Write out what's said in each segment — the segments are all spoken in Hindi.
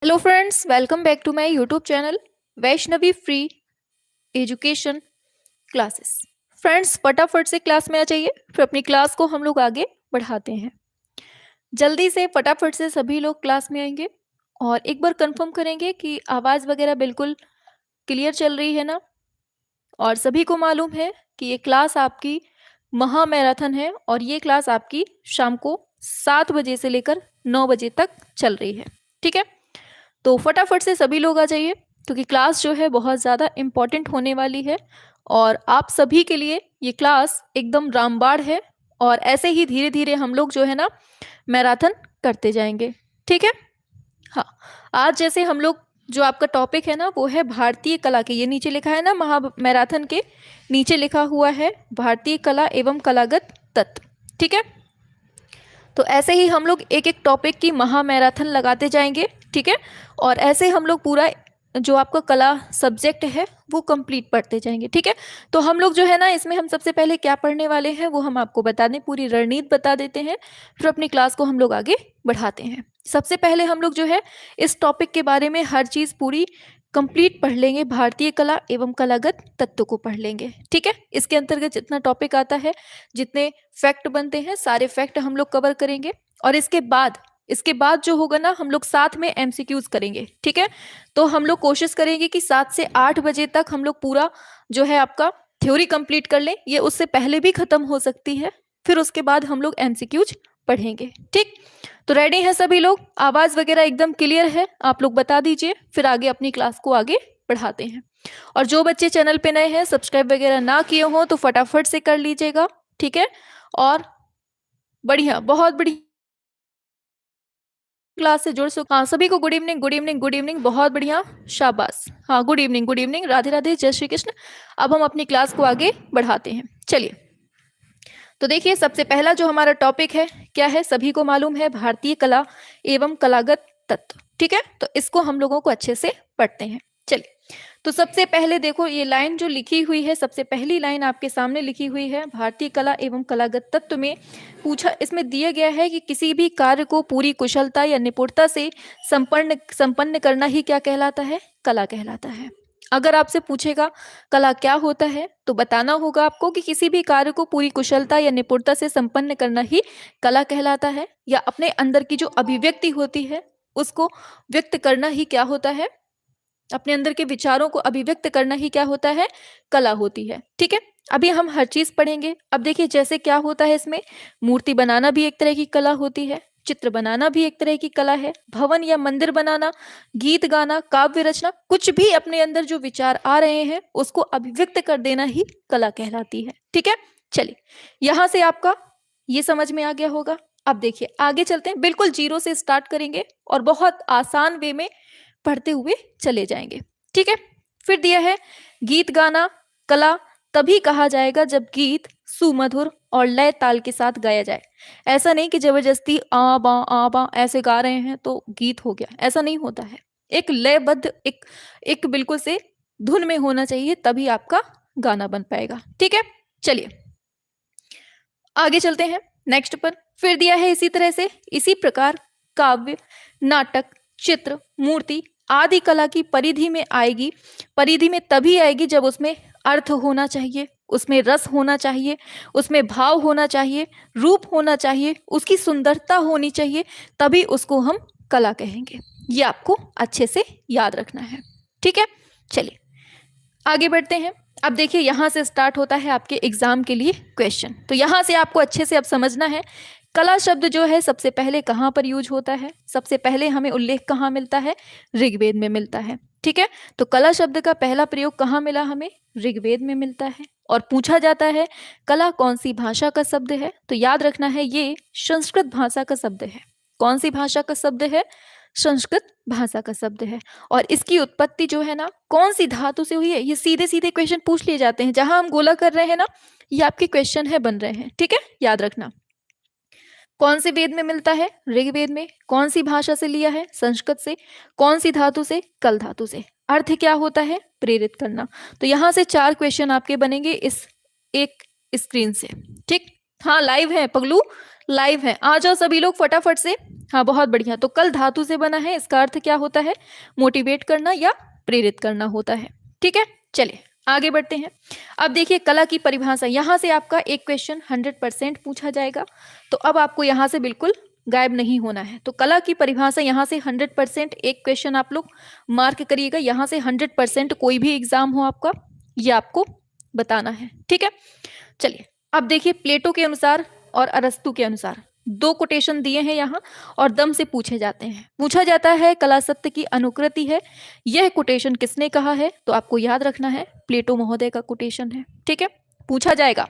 Hello friends, welcome back to my YouTube channel Vaishnavi free education classes. Friends, फटाफट से क्लास में आ जाइए, फिर अपनी क्लास को हम लोग आगे बढ़ाते हैं। जल्दी से फटाफट से सभी लोग क्लास में आएंगे और एक बार कंफर्म करेंगे कि आवाज़ वगैरह बिल्कुल क्लियर चल रही है ना। और सभी को मालूम है कि ये क्लास आपकी महा मैराथन है और ये क्लास आपकी शाम को 7 बजे से लेकर 9 बजे तक चल रही है। ठीक है, तो फटाफट से सभी लोग आ जाइए क्योंकि क्लास जो है बहुत ज़्यादा इम्पॉर्टेंट होने वाली है और आप सभी के लिए ये क्लास एकदम रामबाण है। और ऐसे ही धीरे धीरे हम लोग जो है ना मैराथन करते जाएंगे। ठीक है। हाँ, आज जैसे हम लोग जो आपका टॉपिक है ना वो है भारतीय कला के, ये नीचे लिखा है ना महा मैराथन के नीचे लिखा हुआ है भारतीय कला एवं कलागत तत्व। ठीक है, तो ऐसे ही हम लोग एक एक टॉपिक की महा मैराथन लगाते जाएंगे। ठीक है, और ऐसे हम लोग पूरा जो आपका कला सब्जेक्ट है वो कंप्लीट पढ़ते जाएंगे। ठीक है, तो हम लोग जो है ना इसमें हम सबसे पहले क्या पढ़ने वाले हैं वो हम आपको बता दें, पूरी रणनीति बता देते हैं, फिर अपनी क्लास को हम लोग आगे बढ़ाते हैं। सबसे पहले हम लोग जो है इस टॉपिक के बारे में हर चीज़ पूरी कंप्लीट पढ़ लेंगे, भारतीय कला एवं कलागत तत्व को पढ़ लेंगे। ठीक है, इसके अंतर्गत जितना टॉपिक आता है, जितने फैक्ट बनते हैं, सारे फैक्ट हम लोग कवर करेंगे। और इसके बाद जो होगा ना हम लोग साथ में एमसीक्यूज करेंगे। ठीक है, तो हम लोग कोशिश करेंगे कि 7 से 8 बजे तक हम लोग पूरा जो है आपका थ्योरी कंप्लीट कर लें। ये उससे पहले भी खत्म हो सकती है, फिर उसके बाद हम लोग एमसीक्यूज पढ़ेंगे। ठीक, तो रेडी हैं सभी लोग? आवाज वगैरह एकदम क्लियर है? आप लोग बता दीजिए, फिर आगे अपनी क्लास को आगे बढ़ाते हैं। और जो बच्चे चैनल पे नए हैं, सब्सक्राइब वगैरह ना किए हो तो फटाफट से कर लीजिएगा। ठीक है, और बढ़िया, बहुत बढ़िया क्लास से जुड़ सको। हाँ, सभी को good evening, good evening, good evening, बहुत बढ़िया, शाबाश। हाँ, good evening, good evening, Radhe Radhe, जय श्री कृष्ण। अब हम अपनी क्लास को आगे बढ़ाते हैं। चलिए, तो देखिए सबसे पहला जो हमारा टॉपिक है क्या है, सभी को मालूम है, भारतीय कला एवं कलागत तत्व। ठीक है, तो इसको हम लोगों को अच्छे से पढ़ते हैं। चलिए, तो सबसे पहले देखो ये लाइन जो लिखी हुई है, सबसे पहली लाइन आपके सामने लिखी हुई है, भारतीय कला एवं कलागत तत्व में पूछा, इसमें दिया गया है कि किसी भी कार्य को पूरी कुशलता या निपुणता से संपन्न करना ही क्या कहलाता है? कला कहलाता है। अगर आपसे पूछेगा कला क्या होता है तो बताना होगा आपको कि किसी भी कार्य को पूरी कुशलता या निपुणता से संपन्न करना ही कला कहलाता है, या अपने अंदर की जो अभिव्यक्ति होती है उसको व्यक्त करना ही क्या होता है? अपने अंदर के विचारों को अभिव्यक्त करना ही क्या होता है? कला होती है। ठीक है, अभी हम हर चीज पढ़ेंगे। अब देखिए जैसे क्या होता है इसमें, मूर्ति बनाना भी एक तरह की कला होती है, चित्र बनाना भी एक तरह की कला है, भवन या मंदिर बनाना, गीत गाना, काव्य रचना, कुछ भी अपने अंदर जो विचार आ रहे हैं उसको अभिव्यक्त कर देना ही कला कहलाती है। ठीक है, चलिए यहां से आपका ये समझ में आ गया होगा। अब देखिए आगे चलते हैं, बिल्कुल जीरो से स्टार्ट करेंगे और बहुत आसान वे में पढ़ते हुए चले जाएंगे। ठीक है, फिर दिया है, गीत गाना कला तभी कहा जाएगा जब गीत सुमधुर और लय ताल के साथ गाया जाए। ऐसा नहीं कि जबरदस्ती आ बा ऐसे गा रहे हैं तो गीत हो गया, ऐसा नहीं होता है। एक लयबद्ध, एक बिल्कुल से धुन में होना चाहिए, तभी आपका गाना बन पाएगा। ठीक है, चलिए आगे चलते हैं नेक्स्ट पर। फिर दिया है इसी तरह से, इसी प्रकार काव्य, नाटक, चित्र, मूर्ति आदि कला की परिधि में आएगी। परिधि में तभी आएगी जब उसमें अर्थ होना चाहिए, उसमें रस होना चाहिए, उसमें भाव होना चाहिए, रूप होना चाहिए, उसकी सुंदरता होनी चाहिए, तभी उसको हम कला कहेंगे। ये आपको अच्छे से याद रखना है। ठीक है, चलिए आगे बढ़ते हैं। अब देखिए यहां से स्टार्ट होता है आपके एग्जाम के लिए क्वेश्चन, तो यहां से आपको अच्छे से अब समझना है कला शब्द जो है सबसे पहले कहां पर यूज होता है। सबसे पहले हमें उल्लेख कहां मिलता है? ऋग्वेद में मिलता है। ठीक है, तो कला शब्द का पहला प्रयोग कहां मिला हमें? ऋग्वेद में मिलता है। और पूछा जाता है कला कौन सी भाषा का शब्द है, तो याद रखना है ये संस्कृत भाषा का शब्द है। कौन सी भाषा का शब्द है? संस्कृत भाषा का शब्द है। और इसकी उत्पत्ति जो है ना कौन सी धातु से हुई है, ये सीधे सीधे क्वेश्चन पूछ लिए जाते हैं। जहां हम गोला कर रहे हैं ना, ये आपके क्वेश्चन है बन रहे हैं। ठीक है, याद रखना। कौन से वेद में मिलता है? ऋग्वेद में। कौन सी भाषा से लिया है? संस्कृत से। कौन सी धातु से? कल धातु से। अर्थ क्या होता है? प्रेरित करना। तो यहां से 4 क्वेश्चन आपके बनेंगे इस एक स्क्रीन से। ठीक, हाँ लाइव है पगलू, लाइव है, आ जाओ सभी लोग फटाफट से। हाँ, बहुत बढ़िया। तो कल धातु से बना है, इसका अर्थ क्या होता है? मोटिवेट करना या प्रेरित करना होता है। ठीक है, चलिए आगे बढ़ते हैं। अब देखिए कला की परिभाषा, यहाँ से आपका एक क्वेश्चन 100% पूछा जाएगा, तो अब आपको यहाँ से बिल्कुल गायब नहीं होना है। तो कला की परिभाषा यहाँ से 100% एक क्वेश्चन आप लोग मार्क करिएगा। यहाँ से 100% कोई भी एग्जाम हो आपका, ये आपको बताना है। ठीक है, चलिए अब देखिए प्लेटो के अनुसार और अरस्तु के अनुसार दो कोटेशन दिए हैं यहाँ, और दम से पूछे जाते हैं। पूछा जाता है कला सत्य की अनुकृति है, यह कोटेशन किसने कहा है? तो आपको याद रखना है प्लेटो महोदय का कोटेशन है। ठीक है, पूछा जाएगा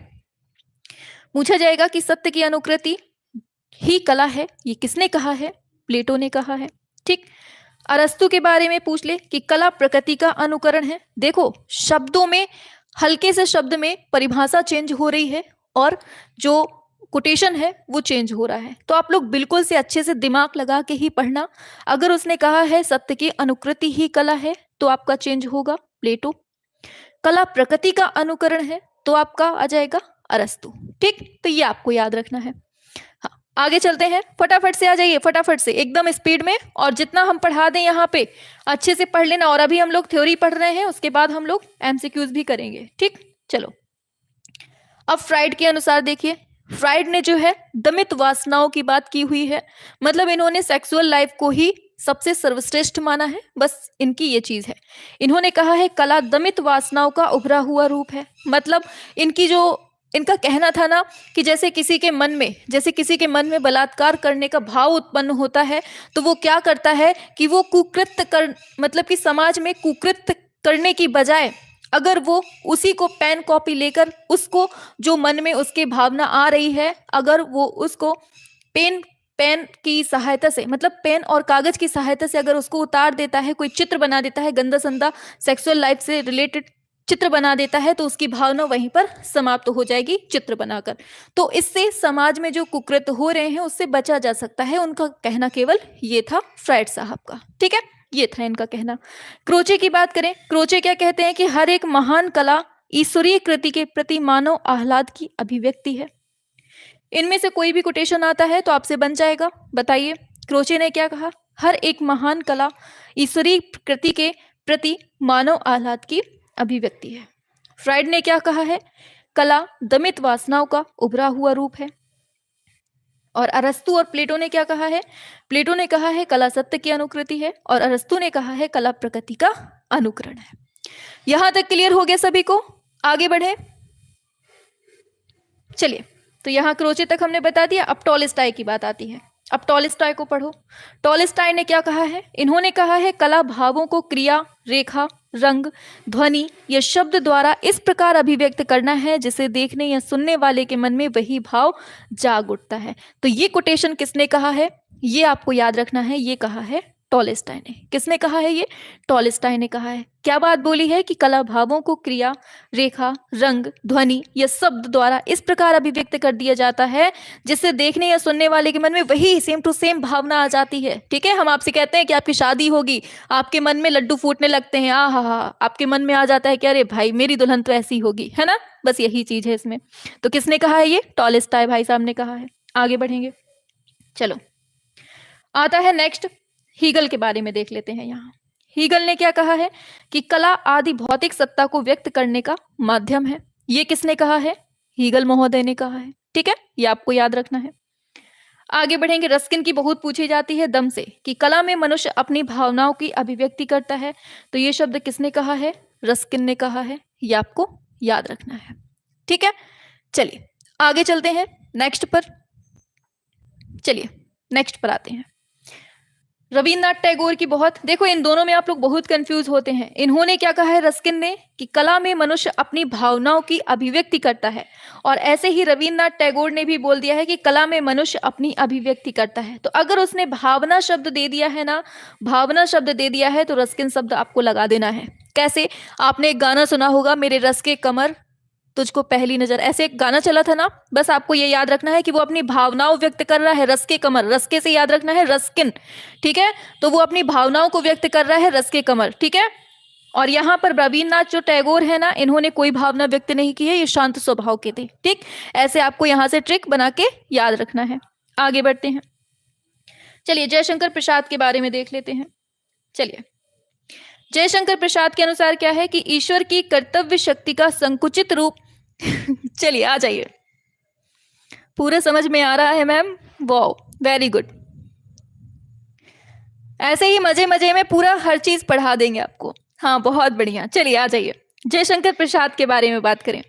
कि सत्य की अनुकृति ही कला है, ये किसने कहा है? प्लेटो ने कहा है। ठीक, अरस्तु के बारे में पूछ ले कि कला प्रकृति का अनुकरण है। देखो शब्दों में, हल्के से शब्द में परिभाषा चेंज हो रही है और जो कोटेशन है वो चेंज हो रहा है, तो आप लोग बिल्कुल से अच्छे से दिमाग लगा के ही पढ़ना। अगर उसने कहा है सत्य की अनुकृति ही कला है, तो आपका चेंज होगा प्लेटो। कला प्रकृति का अनुकरण है, तो आपका आ जाएगा अरस्तु। ठीक, तो ये आपको याद रखना है। हाँ, आगे चलते हैं, फटाफट से आ जाइए, फटाफट से एकदम स्पीड में, और जितना हम पढ़ा दें यहाँ पे अच्छे से पढ़ लेना। और अभी हम लोग थ्योरी पढ़ रहे हैं, उसके बाद हम लोग एमसीक्यूज भी करेंगे। ठीक, चलो अब फ्राइड के अनुसार देखिए, फ्राइड ने जो है दमित वासनाओं की बात की हुई है, मतलब इन्होंने सेक्सुअल लाइफ को ही सबसे सर्वश्रेष्ठ माना है। बस इनकी ये चीज है, इन्होंने कहा है कला दमित वासनाओं का उभरा हुआ रूप है। मतलब इनका कहना था ना कि जैसे किसी के मन में बलात्कार करने का भाव उत्पन्न होता है, तो वो क्या करता है कि वो मतलब कि समाज में कुकृत्य करने की बजाय अगर वो उसी को पेन कॉपी लेकर, उसको जो मन में उसके भावना आ रही है, अगर वो उसको पेन की सहायता से, मतलब पेन और कागज की सहायता से अगर उसको उतार देता है, कोई चित्र बना देता है, गंदा संदा सेक्सुअल लाइफ से रिलेटेड चित्र बना देता है, तो उसकी भावना वहीं पर समाप्त हो जाएगी चित्र बनाकर। तो इससे समाज में जो कुकृत्य हो रहे हैं उससे बचा जा सकता है। उनका कहना केवल ये था, फ्राइड साहब का। ठीक है, ये था इनका कहना। क्रोचे की बात करें, क्रोचे क्या कहते हैं कि हर एक महान कला ईश्वरीय कृति के प्रति मानव आह्लाद की अभिव्यक्ति है। इनमें से कोई भी कोटेशन आता है तो आपसे बन जाएगा, बताइए क्रोचे ने क्या कहा? हर एक महान कला ईश्वरीय कृति के प्रति मानव आह्लाद की अभिव्यक्ति है। फ्राइड ने क्या कहा है? कला दमित वासनाओं का उभरा हुआ रूप है। और अरस्तु और प्लेटो ने क्या कहा है? प्लेटो ने कहा है कला सत्य की अनुकृति है, और अरस्तु ने कहा है कला प्रकृति का अनुकरण है। यहां तक क्लियर हो गया सभी को? आगे बढ़े, चलिए। तो यहां क्रोचे तक हमने बता दिया, अब टॉलस्टॉय की बात आती है। अब टॉलस्टॉय को पढ़ो। टॉलस्टॉय ने क्या कहा है? इन्होंने कहा है कला भावों को क्रिया, रेखा, रंग, ध्वनि या शब्द द्वारा इस प्रकार अभिव्यक्त करना है जिसे देखने या सुनने वाले के मन में वही भाव जाग उठता है। तो ये कोटेशन किसने कहा है? ये आपको याद रखना है, ये कहा है टॉलस्टॉय ने। किसने कहा है? ये टॉलस्टॉय ने कहा है। क्या बात बोली है कि कला भावों को क्रिया, रेखा, रंग, ध्वनि या शब्द द्वारा इस प्रकार अभिव्यक्त कर दिया जाता है जिससे देखने या सुनने वाले के मन में वही सेम टू सेम भावना आ जाती है। ठीक है, हम आपसे कहते हैं कि आपकी शादी होगी, आपके मन में लड्डू फूटने लगते हैं, आ हा हा, आपके मन में आ जाता है कि अरे भाई मेरी दुल्हन तो ऐसी होगी, है ना? बस यही चीज है इसमें। तो किसने कहा है? ये टॉलस्टॉय भाई साहब ने कहा है। आगे बढ़ेंगे, चलो आता है नेक्स्ट, हीगल के बारे में देख लेते हैं। यहाँ हीगल ने क्या कहा है कि कला आदि भौतिक सत्ता को व्यक्त करने का माध्यम है। ये किसने कहा है? हीगल महोदय ने कहा है। ठीक है, ये आपको याद रखना है। आगे बढ़ेंगे, रस्किन की बहुत पूछी जाती है दम से कि कला में मनुष्य अपनी भावनाओं की अभिव्यक्ति करता है। तो ये शब्द किसने कहा है? रस्किन ने कहा है। ये आपको याद रखना है। ठीक है, चलिए आगे चलते हैं नेक्स्ट पर। चलिए नेक्स्ट पर आते हैं। रविन्द्रनाथ टैगोर की बहुत, देखो इन दोनों में आप लोग बहुत कंफ्यूज होते हैं। इन्होंने क्या कहा है रस्किन ने कि कला में मनुष्य अपनी भावनाओं की अभिव्यक्ति करता है, और ऐसे ही रविन्द्रनाथ टैगोर ने भी बोल दिया है कि कला में मनुष्य अपनी अभिव्यक्ति करता है। तो अगर उसने भावना शब्द दे दिया है ना, भावना शब्द दे दिया है, तो रस्किन शब्द आपको लगा देना है। कैसे? आपने एक गाना सुना होगा, मेरे रस के कमर तुझको पहली नजर, ऐसे एक गाना चला था ना। बस आपको ये याद रखना है कि वो अपनी भावनाओं व्यक्त कर रहा है। रस के कमर, रस्के से याद रखना है रस्किन। ठीक है, तो वो अपनी भावनाओं को व्यक्त कर रहा है, रस के कमर। ठीक है, और यहाँ पर रविन्द्रनाथ जो टैगोर है ना, इन्होंने कोई भावना व्यक्त नहीं की है, ये शांत स्वभाव के थे। ठीक, ऐसे आपको यहाँ से ट्रिक बना के याद रखना है। आगे बढ़ते हैं। चलिए जयशंकर प्रसाद के बारे में देख लेते हैं। चलिए जयशंकर प्रसाद के अनुसार क्या है कि ईश्वर की कर्तव्य शक्ति का संकुचित रूप चलिए आ जाइए, पूरा समझ में आ रहा है मैम, वाओ वेरी गुड। ऐसे ही मजे मजे में पूरा हर चीज पढ़ा देंगे आपको। हाँ बहुत बढ़िया, चलिए आ जाइए जयशंकर प्रसाद के बारे में बात करें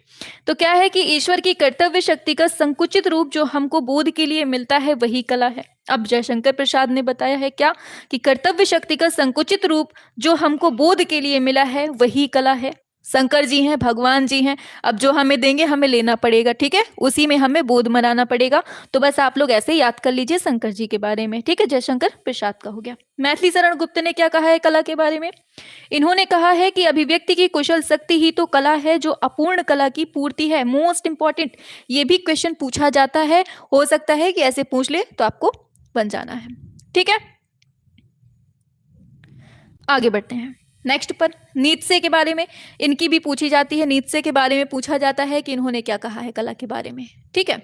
तो क्या है कि ईश्वर की कर्तव्य शक्ति का संकुचित रूप जो हमको बोध के लिए मिलता है वही कला है। अब जयशंकर प्रसाद ने बताया है क्या कि कर्तव्य शक्ति का संकुचित रूप जो हमको बोध के लिए मिला है वही कला है। शंकर जी हैं, भगवान जी हैं, अब जो हमें देंगे हमें लेना पड़ेगा, ठीक है, उसी में हमें बोध मनाना पड़ेगा। तो बस आप लोग ऐसे ही याद कर लीजिए शंकर जी के बारे में, ठीक है। जयशंकर प्रसाद का हो गया। मैथिली शरण गुप्त ने क्या कहा है कला के बारे में? इन्होंने कहा है कि अभिव्यक्ति की कुशल शक्ति ही तो कला है जो अपूर्ण कला की पूर्ति है। मोस्ट इंपॉर्टेंट, ये भी क्वेश्चन पूछा जाता है, हो सकता है कि ऐसे पूछ ले तो आपको बन जाना है, ठीक है। आगे बढ़ते हैं नेक्स्ट पर। नीत्शे के बारे में इनकी भी पूछी जाती है। नीत्शे के बारे में पूछा जाता है कि इन्होंने क्या कहा है कला के बारे में, ठीक है।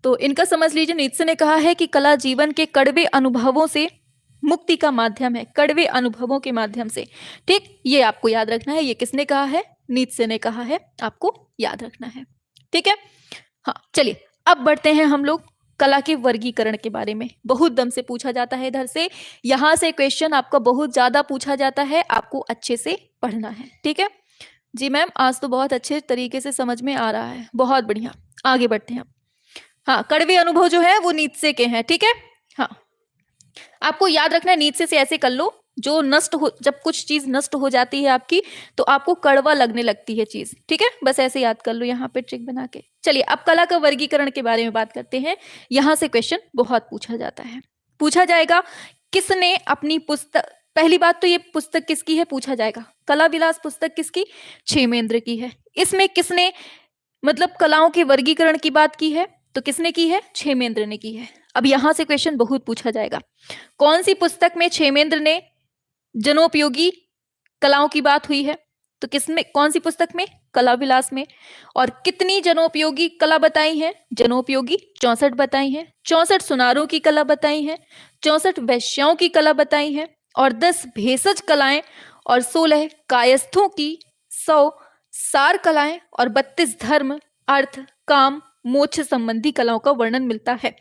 तो इनका समझ लीजिए, नीत्शे ने कहा है कि कला जीवन के कड़वे अनुभवों से मुक्ति का माध्यम है, कड़वे अनुभवों के माध्यम से, ठीक। ये आपको याद रखना है, ये किसने कहा है? नीत्शे ने कहा है, आपको याद रखना है, ठीक है। हाँ चलिए अब बढ़ते हैं हम लोग कला के वर्गीकरण के बारे में। बहुत दम से पूछा जाता है इधर से, यहां से क्वेश्चन आपका बहुत ज्यादा पूछा जाता है, आपको अच्छे से पढ़ना है, ठीक है जी। मैम आज तो बहुत अच्छे तरीके से समझ में आ रहा है, बहुत बढ़िया। आगे बढ़ते हैं। हाँ कड़वे अनुभव जो है वो नीत्शे के हैं, ठीक है। हाँ आपको याद रखना है, नीत्शे से ऐसे कर लो, जो नष्ट हो, जब कुछ चीज नष्ट हो जाती है आपकी तो आपको कड़वा लगने लगती है चीज, ठीक है, बस ऐसे याद कर लो यहाँ पे ट्रिक बना के। चलिए अब कला का वर्गीकरण के बारे में बात करते हैं। यहां से क्वेश्चन बहुत पूछा जाता है, पूछा जाएगा किसने अपनी पुस्तक, पहली बात तो ये पुस्तक किसकी है पूछा जाएगा। कला विलास पुस्तक किसकी? क्षेमेंद्र की है। इसमें किसने मतलब कलाओं के वर्गीकरण की बात की है तो किसने की है? क्षेमेंद्र ने की है। अब यहां से क्वेश्चन बहुत पूछा जाएगा, कौन सी पुस्तक में क्षेमेंद्र ने जनोपयोगी कलाओं की बात हुई है? तो किसमें, कौन सी पुस्तक में? कला विलास में। और कितनी जनोपयोगी कला बताई है? जनोपयोगी 64 बताई हैं। 64 सुनारों की कला बताई है, 64 वैश्याओं की कला बताई है, और 10 भेषज कलाएं, और 16 कायस्थों की, 100 सार कलाएं, और 32 धर्म अर्थ काम मोक्ष संबंधी कलाओं का वर्णन मिलता है।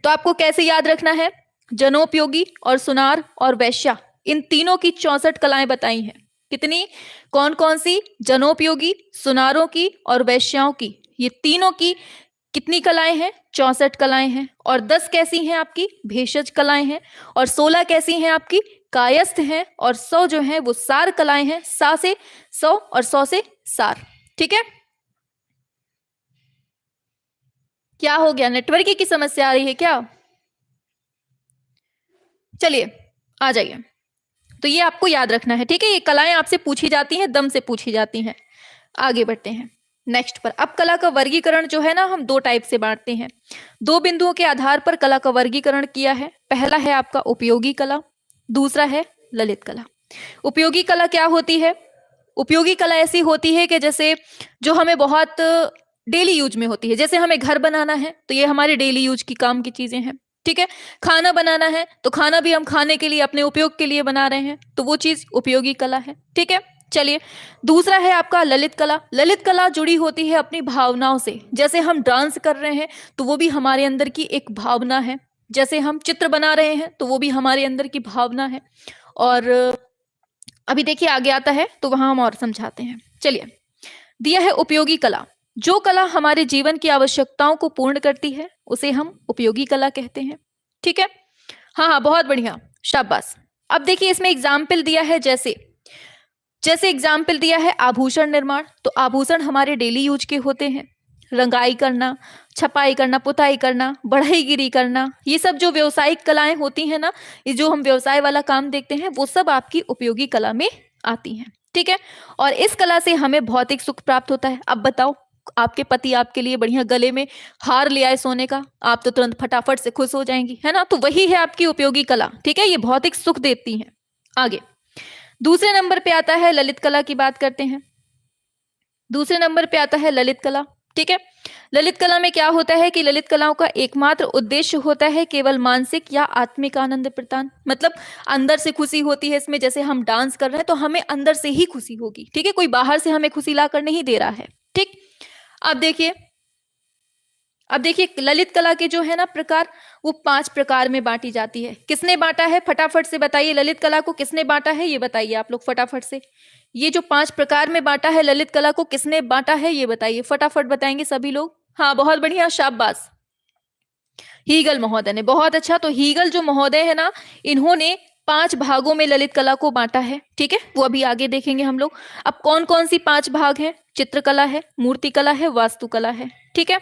तो आपको कैसे याद रखना है? जनोपयोगी और सुनार और वैश्या, इन तीनों की 64 कलाएं बताई हैं। कितनी? कौन कौन सी? जनोपयोगी, सुनारों की और वैश्याओं की, ये तीनों की कितनी कलाएं हैं? 64 कलाएं हैं। और 10 कैसी हैं आपकी? भेषज कलाएं हैं। और 16 कैसी हैं आपकी? कायस्थ हैं। और 100 जो है वो सार कलाएं हैं, 100 से 100 और 100 से सार, ठीक है। क्या हो गया, नेटवर्क की समस्या आ रही है क्या? चलिए आ जाइए। तो ये आपको याद रखना है, ठीक है। ये कलाएं आपसे पूछी जाती हैं, दम से पूछी जाती हैं। आगे बढ़ते हैं नेक्स्ट पर। अब कला का वर्गीकरण जो है ना, हम 2 टाइप से बांटते हैं। 2 बिंदुओं के आधार पर कला का वर्गीकरण किया है। पहला है आपका उपयोगी कला, दूसरा है ललित कला। उपयोगी कला क्या होती है? उपयोगी कला ऐसी होती है कि जैसे जो हमें बहुत डेली यूज में होती है। जैसे हमें घर बनाना है तो ये हमारे डेली यूज की काम की चीजें हैं, ठीक है। खाना बनाना है तो खाना भी हम खाने के लिए, अपने उपयोग के लिए बना रहे हैं, तो वो चीज उपयोगी कला है, ठीक है। चलिए दूसरा है आपका ललित कला। ललित कला जुड़ी होती है अपनी भावनाओं से। जैसे हम डांस कर रहे हैं तो वो भी हमारे अंदर की एक भावना है। जैसे हम चित्र बना रहे हैं तो वो भी हमारे अंदर की भावना है। और अभी देखिए आगे आता है तो वहां हम और समझाते हैं। चलिए दिया है उपयोगी कला। जो कला हमारे जीवन की आवश्यकताओं को पूर्ण करती है उसे हम उपयोगी कला कहते हैं, ठीक है। हाँ हाँ बहुत बढ़िया, शाबाश। अब देखिए इसमें एग्जाम्पल दिया है, जैसे एग्जाम्पल दिया है आभूषण निर्माण। तो आभूषण हमारे डेली यूज के होते हैं। रंगाई करना, छपाई करना, पुताई करना, बढ़ईगिरी करना, ये सब जो व्यवसायिक कलाएं होती हैं ना, ये जो हम व्यवसाय वाला काम देखते हैं, वो सब आपकी उपयोगी कला में आती हैं, ठीक है। और इस कला से हमें भौतिक सुख प्राप्त होता है। अब बताओ, आपके पति आपके लिए बढ़िया गले में हार ले आए सोने का, आप तो तुरंत फटाफट से खुश हो जाएंगी, है ना। तो वही है आपकी उपयोगी कला, ठीक है। ये भौतिक सुख देती है। आगे दूसरे नंबर पे आता है ललित कला की बात करते हैं। दूसरे नंबर पे आता है ललित कला, ठीक है। ललित कला में क्या होता है कि ललित कलाओं का एकमात्र उद्देश्य होता है केवल मानसिक या आत्मिक आनंद प्रदान, मतलब अंदर से खुशी होती है इसमें। जैसे हम डांस कर रहे हैं तो हमें अंदर से ही खुशी होगी, ठीक है, कोई बाहर से हमें खुशी लाकर नहीं दे रहा है, ठीक। अब देखिए ललित कला के जो है ना प्रकार, वो 5 प्रकार में बांटी जाती है। किसने बांटा है, फटाफट से बताइए, ललित कला को किसने बांटा है, ये बताइए आप लोग फटाफट से। ये जो 5 प्रकार में बांटा है ललित कला को, किसने बांटा है ये बताइए, फटाफट बताएंगे सभी लोग। हाँ बहुत बढ़िया, शाबाश, हीगल महोदय ने, बहुत अच्छा। तो हीगल जो महोदय है ना, इन्होंने 5 भागों में ललित कला को बांटा है, ठीक है, वो अभी आगे देखेंगे हम लोग। अब कौन कौन सी 5 भाग हैं, चित्रकला है, मूर्ति कला है, वास्तुकला है, ठीक है,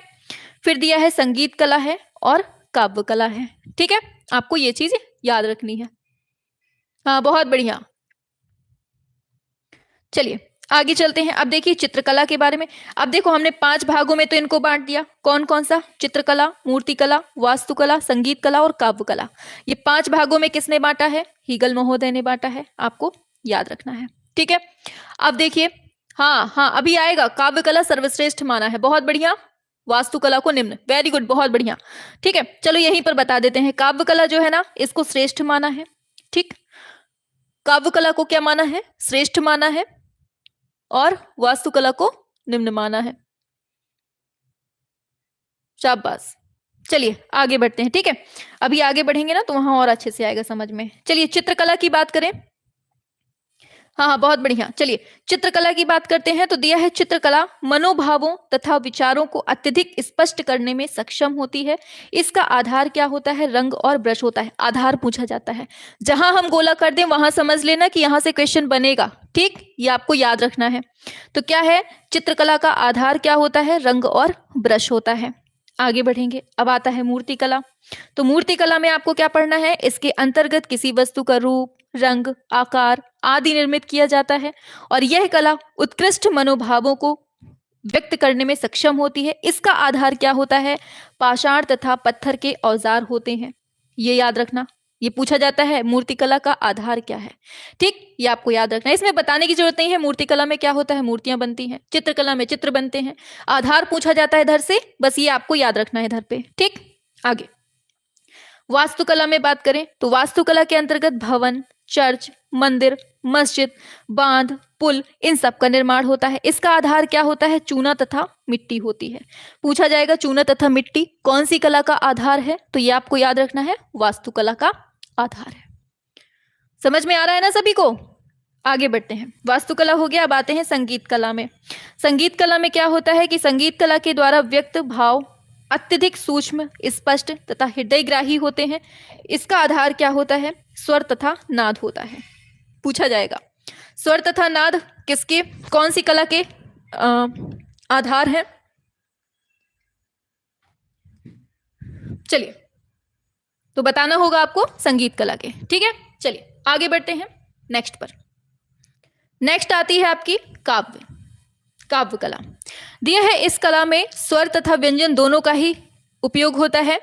फिर दिया है संगीत कला है और काव्य कला है, ठीक है, आपको ये चीज याद रखनी है। हाँ बहुत बढ़िया, चलिए आगे चलते हैं। अब देखिए चित्रकला के बारे में। अब देखो हमने 5 भागों में तो इनको बांट दिया, कौन कौन सा, चित्रकला, मूर्तिकला, वास्तुकला, संगीत कला और काव्य कला। ये 5 भागों में किसने बांटा है, हीगल महोदय ने बांटा है, आपको याद रखना है, ठीक है। अब देखिए, हाँ अभी आएगा, काव्य कला सर्वश्रेष्ठ माना है, बहुत बढ़िया, वास्तुकला को निम्न, वेरी गुड, बहुत बढ़िया, ठीक है। चलो यहीं पर बता देते हैं, काव्य कला जो है ना इसको श्रेष्ठ माना है, ठीक, काव्य कला को क्या माना है, श्रेष्ठ माना है, और वास्तुकला को निम्न माना है। शाबाश, चलिए आगे बढ़ते हैं, ठीक है। अभी आगे बढ़ेंगे ना तो वहां और अच्छे से आएगा समझ में। चलिए चित्रकला की बात करें। हाँ बहुत बढ़िया, चलिए चित्रकला की बात करते हैं। तो दिया है, चित्रकला मनोभावों तथा विचारों को अत्यधिक स्पष्ट करने में सक्षम होती है। इसका आधार क्या होता है, रंग और ब्रश होता है। आधार पूछा जाता है, जहां हम गोला कर दें वहां समझ लेना कि यहां से क्वेश्चन बनेगा, ठीक, ये आपको याद रखना है। तो क्या है, चित्रकला का आधार क्या होता है, रंग और ब्रश होता है। आगे बढ़ेंगे, अब आता है मूर्तिकला। तो मूर्तिकला में आपको क्या पढ़ना है, इसके अंतर्गत किसी वस्तु का रूप, रंग, आकार आदि निर्मित किया जाता है और यह कला उत्कृष्ट मनोभावों को व्यक्त करने में सक्षम होती है। इसका आधार क्या होता है, पाषाण तथा पत्थर के औजार होते हैं। ये याद रखना, ये पूछा जाता है मूर्तिकला का आधार क्या है, ठीक, ये आपको याद रखना है। इसमें बताने की जरूरत नहीं है, मूर्तिकला में क्या होता है, मूर्तियां बनती हैं, चित्रकला में चित्र बनते हैं, आधार पूछा जाता है इधर से, बस ये आपको याद रखना है इधर पे, ठीक। आगे वास्तुकला में बात करें तो वास्तुकला के अंतर्गत भवन, चर्च, मंदिर, मस्जिद, बांध, पुल, इन सब का निर्माण होता है। इसका आधार क्या होता है, चूना तथा मिट्टी होती है। पूछा जाएगा चूना तथा मिट्टी कौन सी कला का आधार है, तो ये आपको याद रखना है, वास्तुकला का आधार है। समझ में आ रहा है ना सभी को। आगे बढ़ते हैं, वास्तुकला हो गया, अब आते हैं संगीत कला में। संगीत कला में क्या होता है कि संगीत कला के द्वारा व्यक्त भाव अत्यधिक सूक्ष्म, स्पष्ट तथा हृदयग्राही होते हैं। इसका आधार क्या होता है, स्वर तथा नाद होता है। पूछा जाएगा स्वर तथा नाद किसके, कौन सी कला के आधार है। चलिए तो बताना होगा आपको संगीत कला के, ठीक है। चलिए आगे बढ़ते हैं नेक्स्ट पर। नेक्स्ट आती है आपकी काव्य कला। दिया है, इस कला में स्वर तथा व्यंजन दोनों का ही उपयोग होता है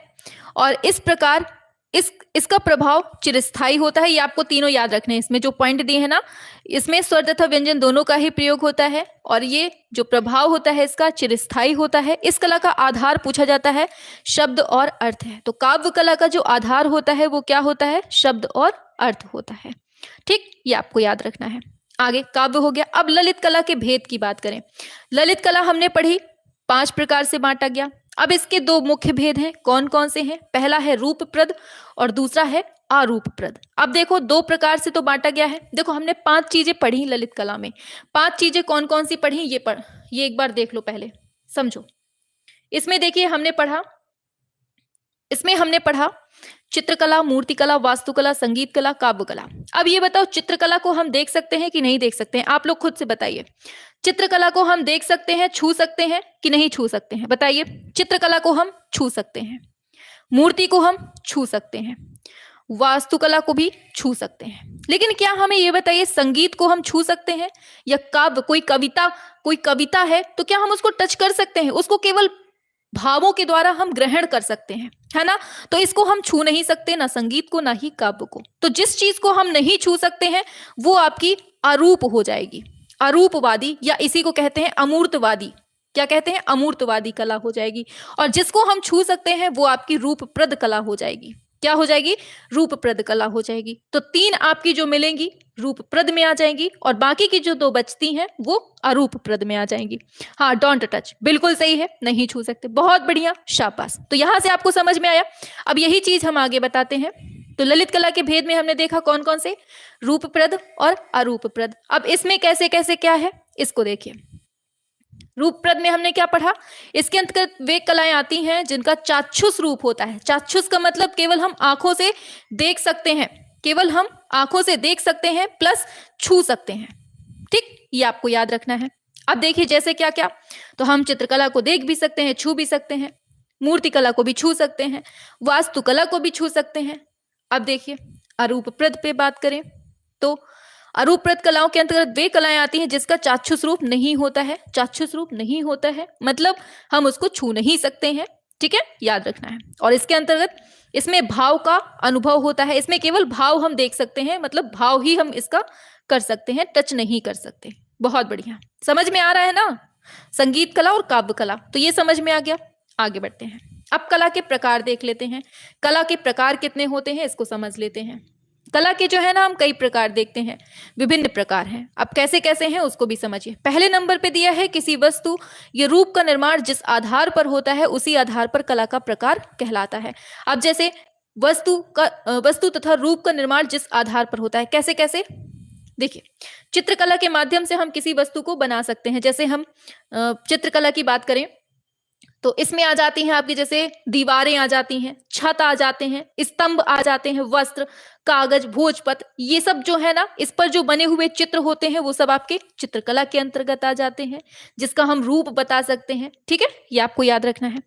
और इस प्रकार इसका प्रभाव चिरस्थायी होता है। ये आपको तीनों याद रखने हैं, इसमें जो पॉइंट दिए हैं ना, इसमें स्वर तथा व्यंजन दोनों का ही प्रयोग होता है और ये जो प्रभाव होता है इसका चिरस्थायी होता है। इस कला का आधार पूछा जाता है, शब्द और अर्थ है। तो काव्य कला का जो आधार होता है वो क्या होता है, शब्द और अर्थ होता है, ठीक, ये आपको याद रखना है। आगे काव्य हो गया। अब ललित कला के भेद की बात करें। ललित कला हमने पढ़ी, 5 प्रकार से बांटा गया। अब इसके 2 मुख्य भेद हैं, कौन कौन से हैं, पहला है रूपप्रद और दूसरा है अरूपप्रद। अब देखो 2 प्रकार से तो बांटा गया है। देखो हमने 5 चीजें पढ़ी ललित कला में, 5 चीजें कौन कौन सी पढ़ी ये एक बार देख लो, पहले समझो। इसमें देखिए हमने पढ़ा चित्रकला, मूर्तिकला, वास्तुकला, संगीत कला, काव्य कला। अब ये बताओ चित्रकला को हम देख सकते हैं कि नहीं देख सकते हैं, आप लोग खुद से बताइए। चित्रकला को हम देख सकते हैं, छू सकते हैं कि नहीं छू सकते हैं, बताइए। चित्रकला को हम छू सकते हैं, मूर्ति को हम छू सकते हैं, वास्तुकला को भी छू सकते हैं, लेकिन क्या हमें ये बताइए संगीत को हम छू सकते हैं या काव्य, कोई कविता है तो क्या हम उसको टच कर सकते हैं, उसको केवल भावों के द्वारा हम ग्रहण कर सकते हैं, है ना। तो इसको हम छू नहीं सकते, ना संगीत को ना ही काव्य को। तो जिस चीज को हम नहीं छू सकते हैं वो आपकी अरूप हो जाएगी, अरूपवादी, या इसी को कहते हैं अमूर्तवादी, क्या कहते हैं, अमूर्तवादी कला हो जाएगी। और जिसको हम छू सकते हैं वो आपकी रूपप्रद कला हो जाएगी। क्या हो जाएगी, रूपप्रद कला हो जाएगी। तो 3 आपकी जो मिलेंगी रूपप्रद में आ जाएंगी और बाकी की जो 2 बचती हैं वो अरूपप्रद में आ जाएंगी। हाँ, डोंट टच बिल्कुल सही है, नहीं छू सकते, बहुत बढ़िया, शाबाश। तो यहां से आपको समझ में आया। अब यही चीज हम आगे बताते हैं। तो ललित कला के भेद में हमने देखा कौन कौन से, रूपप्रद और अरूपप्रद। अब इसमें कैसे कैसे क्या है इसको देखिए। रूपप्रद में हमने क्या पढ़ा, इसके अंतर्गत वे कलाएं आती हैं जिनका चाक्षुष रूप होता है। चाक्षुष का मतलब केवल हम आंखों से देख सकते हैं, केवल हम आंखों से देख सकते हैं प्लस छू सकते हैं। ठीक, ये आपको याद रखना है। अब देखिए जैसे क्या क्या, तो हम चित्रकला को देख भी सकते हैं, छू भी सकते हैं, मूर्ति कला को भी छू सकते हैं, वास्तुकला को भी छू सकते हैं। अब देखिए अरूपप्रद पे बात करें तो अरूपप्रद कलाओं के अंतर्गत वे कलाएं आती हैं जिसका चाक्षुष रूप नहीं होता है। चाक्षुष रूप नहीं होता है मतलब हम उसको छू नहीं सकते हैं, ठीक है, याद रखना है। और इसके अंतर्गत इसमें भाव का अनुभव होता है। इसमें केवल भाव हम देख सकते हैं, मतलब भाव ही हम इसका कर सकते हैं, टच नहीं कर सकते। बहुत बढ़िया, समझ में आ रहा है ना। संगीत कला और काव्य कला, तो ये समझ में आ गया। आगे बढ़ते हैं। अब कला के प्रकार देख लेते हैं। कला के प्रकार कितने होते हैं इसको समझ लेते हैं। कला के जो है ना हम कई प्रकार देखते हैं, विभिन्न प्रकार हैं। अब कैसे कैसे हैं उसको भी समझिए। पहले नंबर पे दिया है किसी वस्तु या रूप का निर्माण जिस आधार पर होता है उसी आधार पर कला का प्रकार कहलाता है। अब जैसे वस्तु तथा रूप का निर्माण जिस आधार पर होता है, कैसे कैसे देखिए। चित्रकला के माध्यम से हम किसी वस्तु को बना सकते हैं। जैसे हम चित्रकला की बात करें तो इसमें आ जाती हैं आपकी जैसे दीवारें आ जाती हैं, छत आ जाते हैं, स्तंभ आ जाते हैं, वस्त्र, कागज, भोजपत्र, ये सब जो है ना इस पर जो बने हुए चित्र होते हैं वो सब आपके चित्रकला के अंतर्गत आ जाते हैं, जिसका हम रूप बता सकते हैं। ठीक है, ये आपको याद रखना है।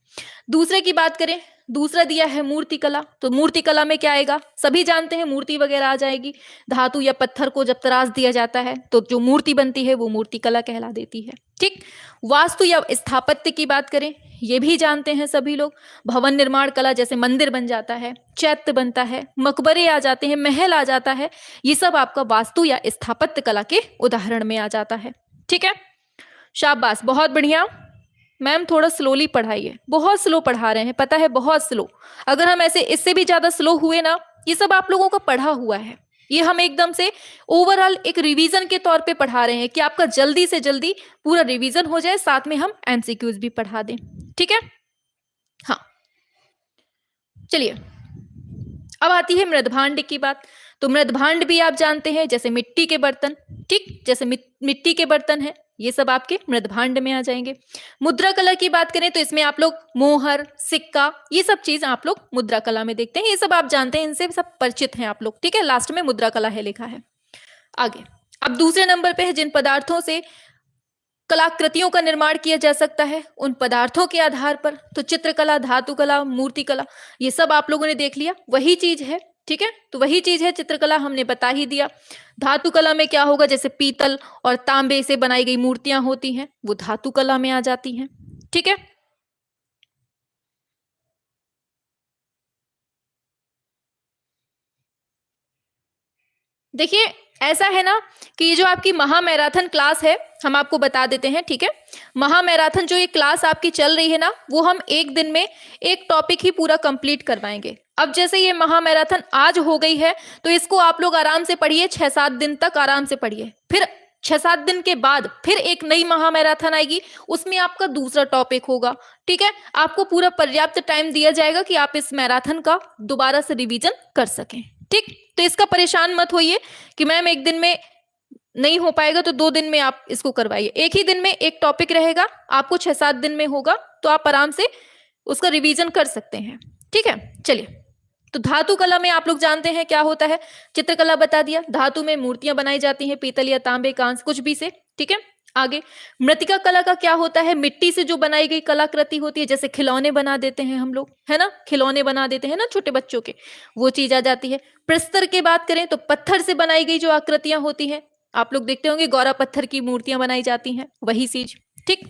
दूसरे की बात करें, दूसरा दिया है मूर्ति कला। तो मूर्ति कला में क्या आएगा, सभी जानते हैं मूर्ति वगैरह आ जाएगी। धातु या पत्थर को जब तराश दिया जाता है तो जो मूर्ति बनती है वो मूर्ति कला कहला देती है। ठीक, वास्तु या स्थापत्य की बात करें, ये भी जानते हैं सभी लोग। भवन निर्माण कला, जैसे मंदिर बन जाता है, चैत्य बनता है, मकबरे आ जाते हैं, महल आ जाता है, ये सब आपका वास्तु या स्थापत्य कला के उदाहरण में आ जाता है। ठीक है, शाबाश, बहुत बढ़िया। मैम थोड़ा स्लोली पढ़ाइए, बहुत स्लो पढ़ा रहे हैं, पता है, बहुत स्लो। अगर हम ऐसे इससे भी ज्यादा स्लो हुए ना, ये सब आप लोगों का पढ़ा हुआ है, ये हम एकदम से ओवरऑल एक रिवीजन के तौर पे पढ़ा रहे हैं कि आपका जल्दी से जल्दी पूरा रिवीजन हो जाए, साथ में हम एमसीक्यूज भी पढ़ा दें। ठीक है, हाँ चलिए। अब आती है मृदभांड की बात। तो मृदभांड भी आप जानते हैं, जैसे मिट्टी के बर्तन, ठीक, जैसे मिट्टी के बर्तन है, ये सब आपके मृदभांड में आ जाएंगे। मुद्रा कला की बात करें तो इसमें आप लोग मोहर, सिक्का, ये सब चीज आप लोग मुद्रा कला में देखते हैं, ये सब आप जानते हैं, इनसे सब परिचित हैं आप लोग। ठीक है, लास्ट में मुद्रा कला है लिखा है। आगे अब दूसरे नंबर पे है जिन पदार्थों से कलाकृतियों का निर्माण किया जा सकता है, उन पदार्थों के आधार पर। तो चित्रकला, धातु कला, मूर्ति कला, ये सब आप लोगों ने देख लिया, वही चीज है। ठीक है, तो वही चीज है। चित्रकला हमने बता ही दिया। धातु कला में क्या होगा, जैसे पीतल और तांबे से बनाई गई मूर्तियां होती हैं, वो धातु कला में आ जाती हैं। ठीक है, देखिए ऐसा है ना कि ये जो आपकी महामैराथन क्लास है हम आपको बता देते हैं। ठीक है, महामैराथन जो ये क्लास आपकी चल रही है ना, वो हम एक दिन में एक टॉपिक ही पूरा कंप्लीट करवाएंगे। अब जैसे ये महामैराथन आज हो गई है तो इसको आप लोग आराम से पढ़िए, 6-7 दिन तक आराम से पढ़िए। फिर 6-7 दिन के बाद फिर एक नई महामैराथन आएगी, उसमें आपका दूसरा टॉपिक होगा। ठीक है, आपको पूरा पर्याप्त टाइम दिया जाएगा कि आप इस मैराथन का दोबारा से रिवीजन कर सकें। ठीक, तो इसका परेशान मत होइए कि मैम एक दिन में नहीं हो पाएगा तो 2 दिन में आप इसको करवाइए। एक ही दिन में एक टॉपिक रहेगा, आपको 6-7 दिन में होगा, तो आप आराम से उसका रिवीजन कर सकते हैं। ठीक है, चलिए। तो धातु कला में आप लोग जानते हैं क्या होता है, चित्रकला बता दिया। धातु में मूर्तियां बनाई जाती हैं, पीतल या तांबे, कांस्य, कुछ भी से। ठीक है, आगे मृतिका कला का क्या होता है, मिट्टी से जो बनाई गई कलाकृति होती है, जैसे खिलौने बना देते हैं हम लोग, है ना, खिलौने बना देते हैं ना छोटे बच्चों के, वो चीज आ जाती है। प्रस्तर की बात करें तो पत्थर से बनाई गई जो आकृतियां होती हैं, आप लोग देखते होंगे गौरा पत्थर की मूर्तियां बनाई जाती हैं, वही चीज। ठीक,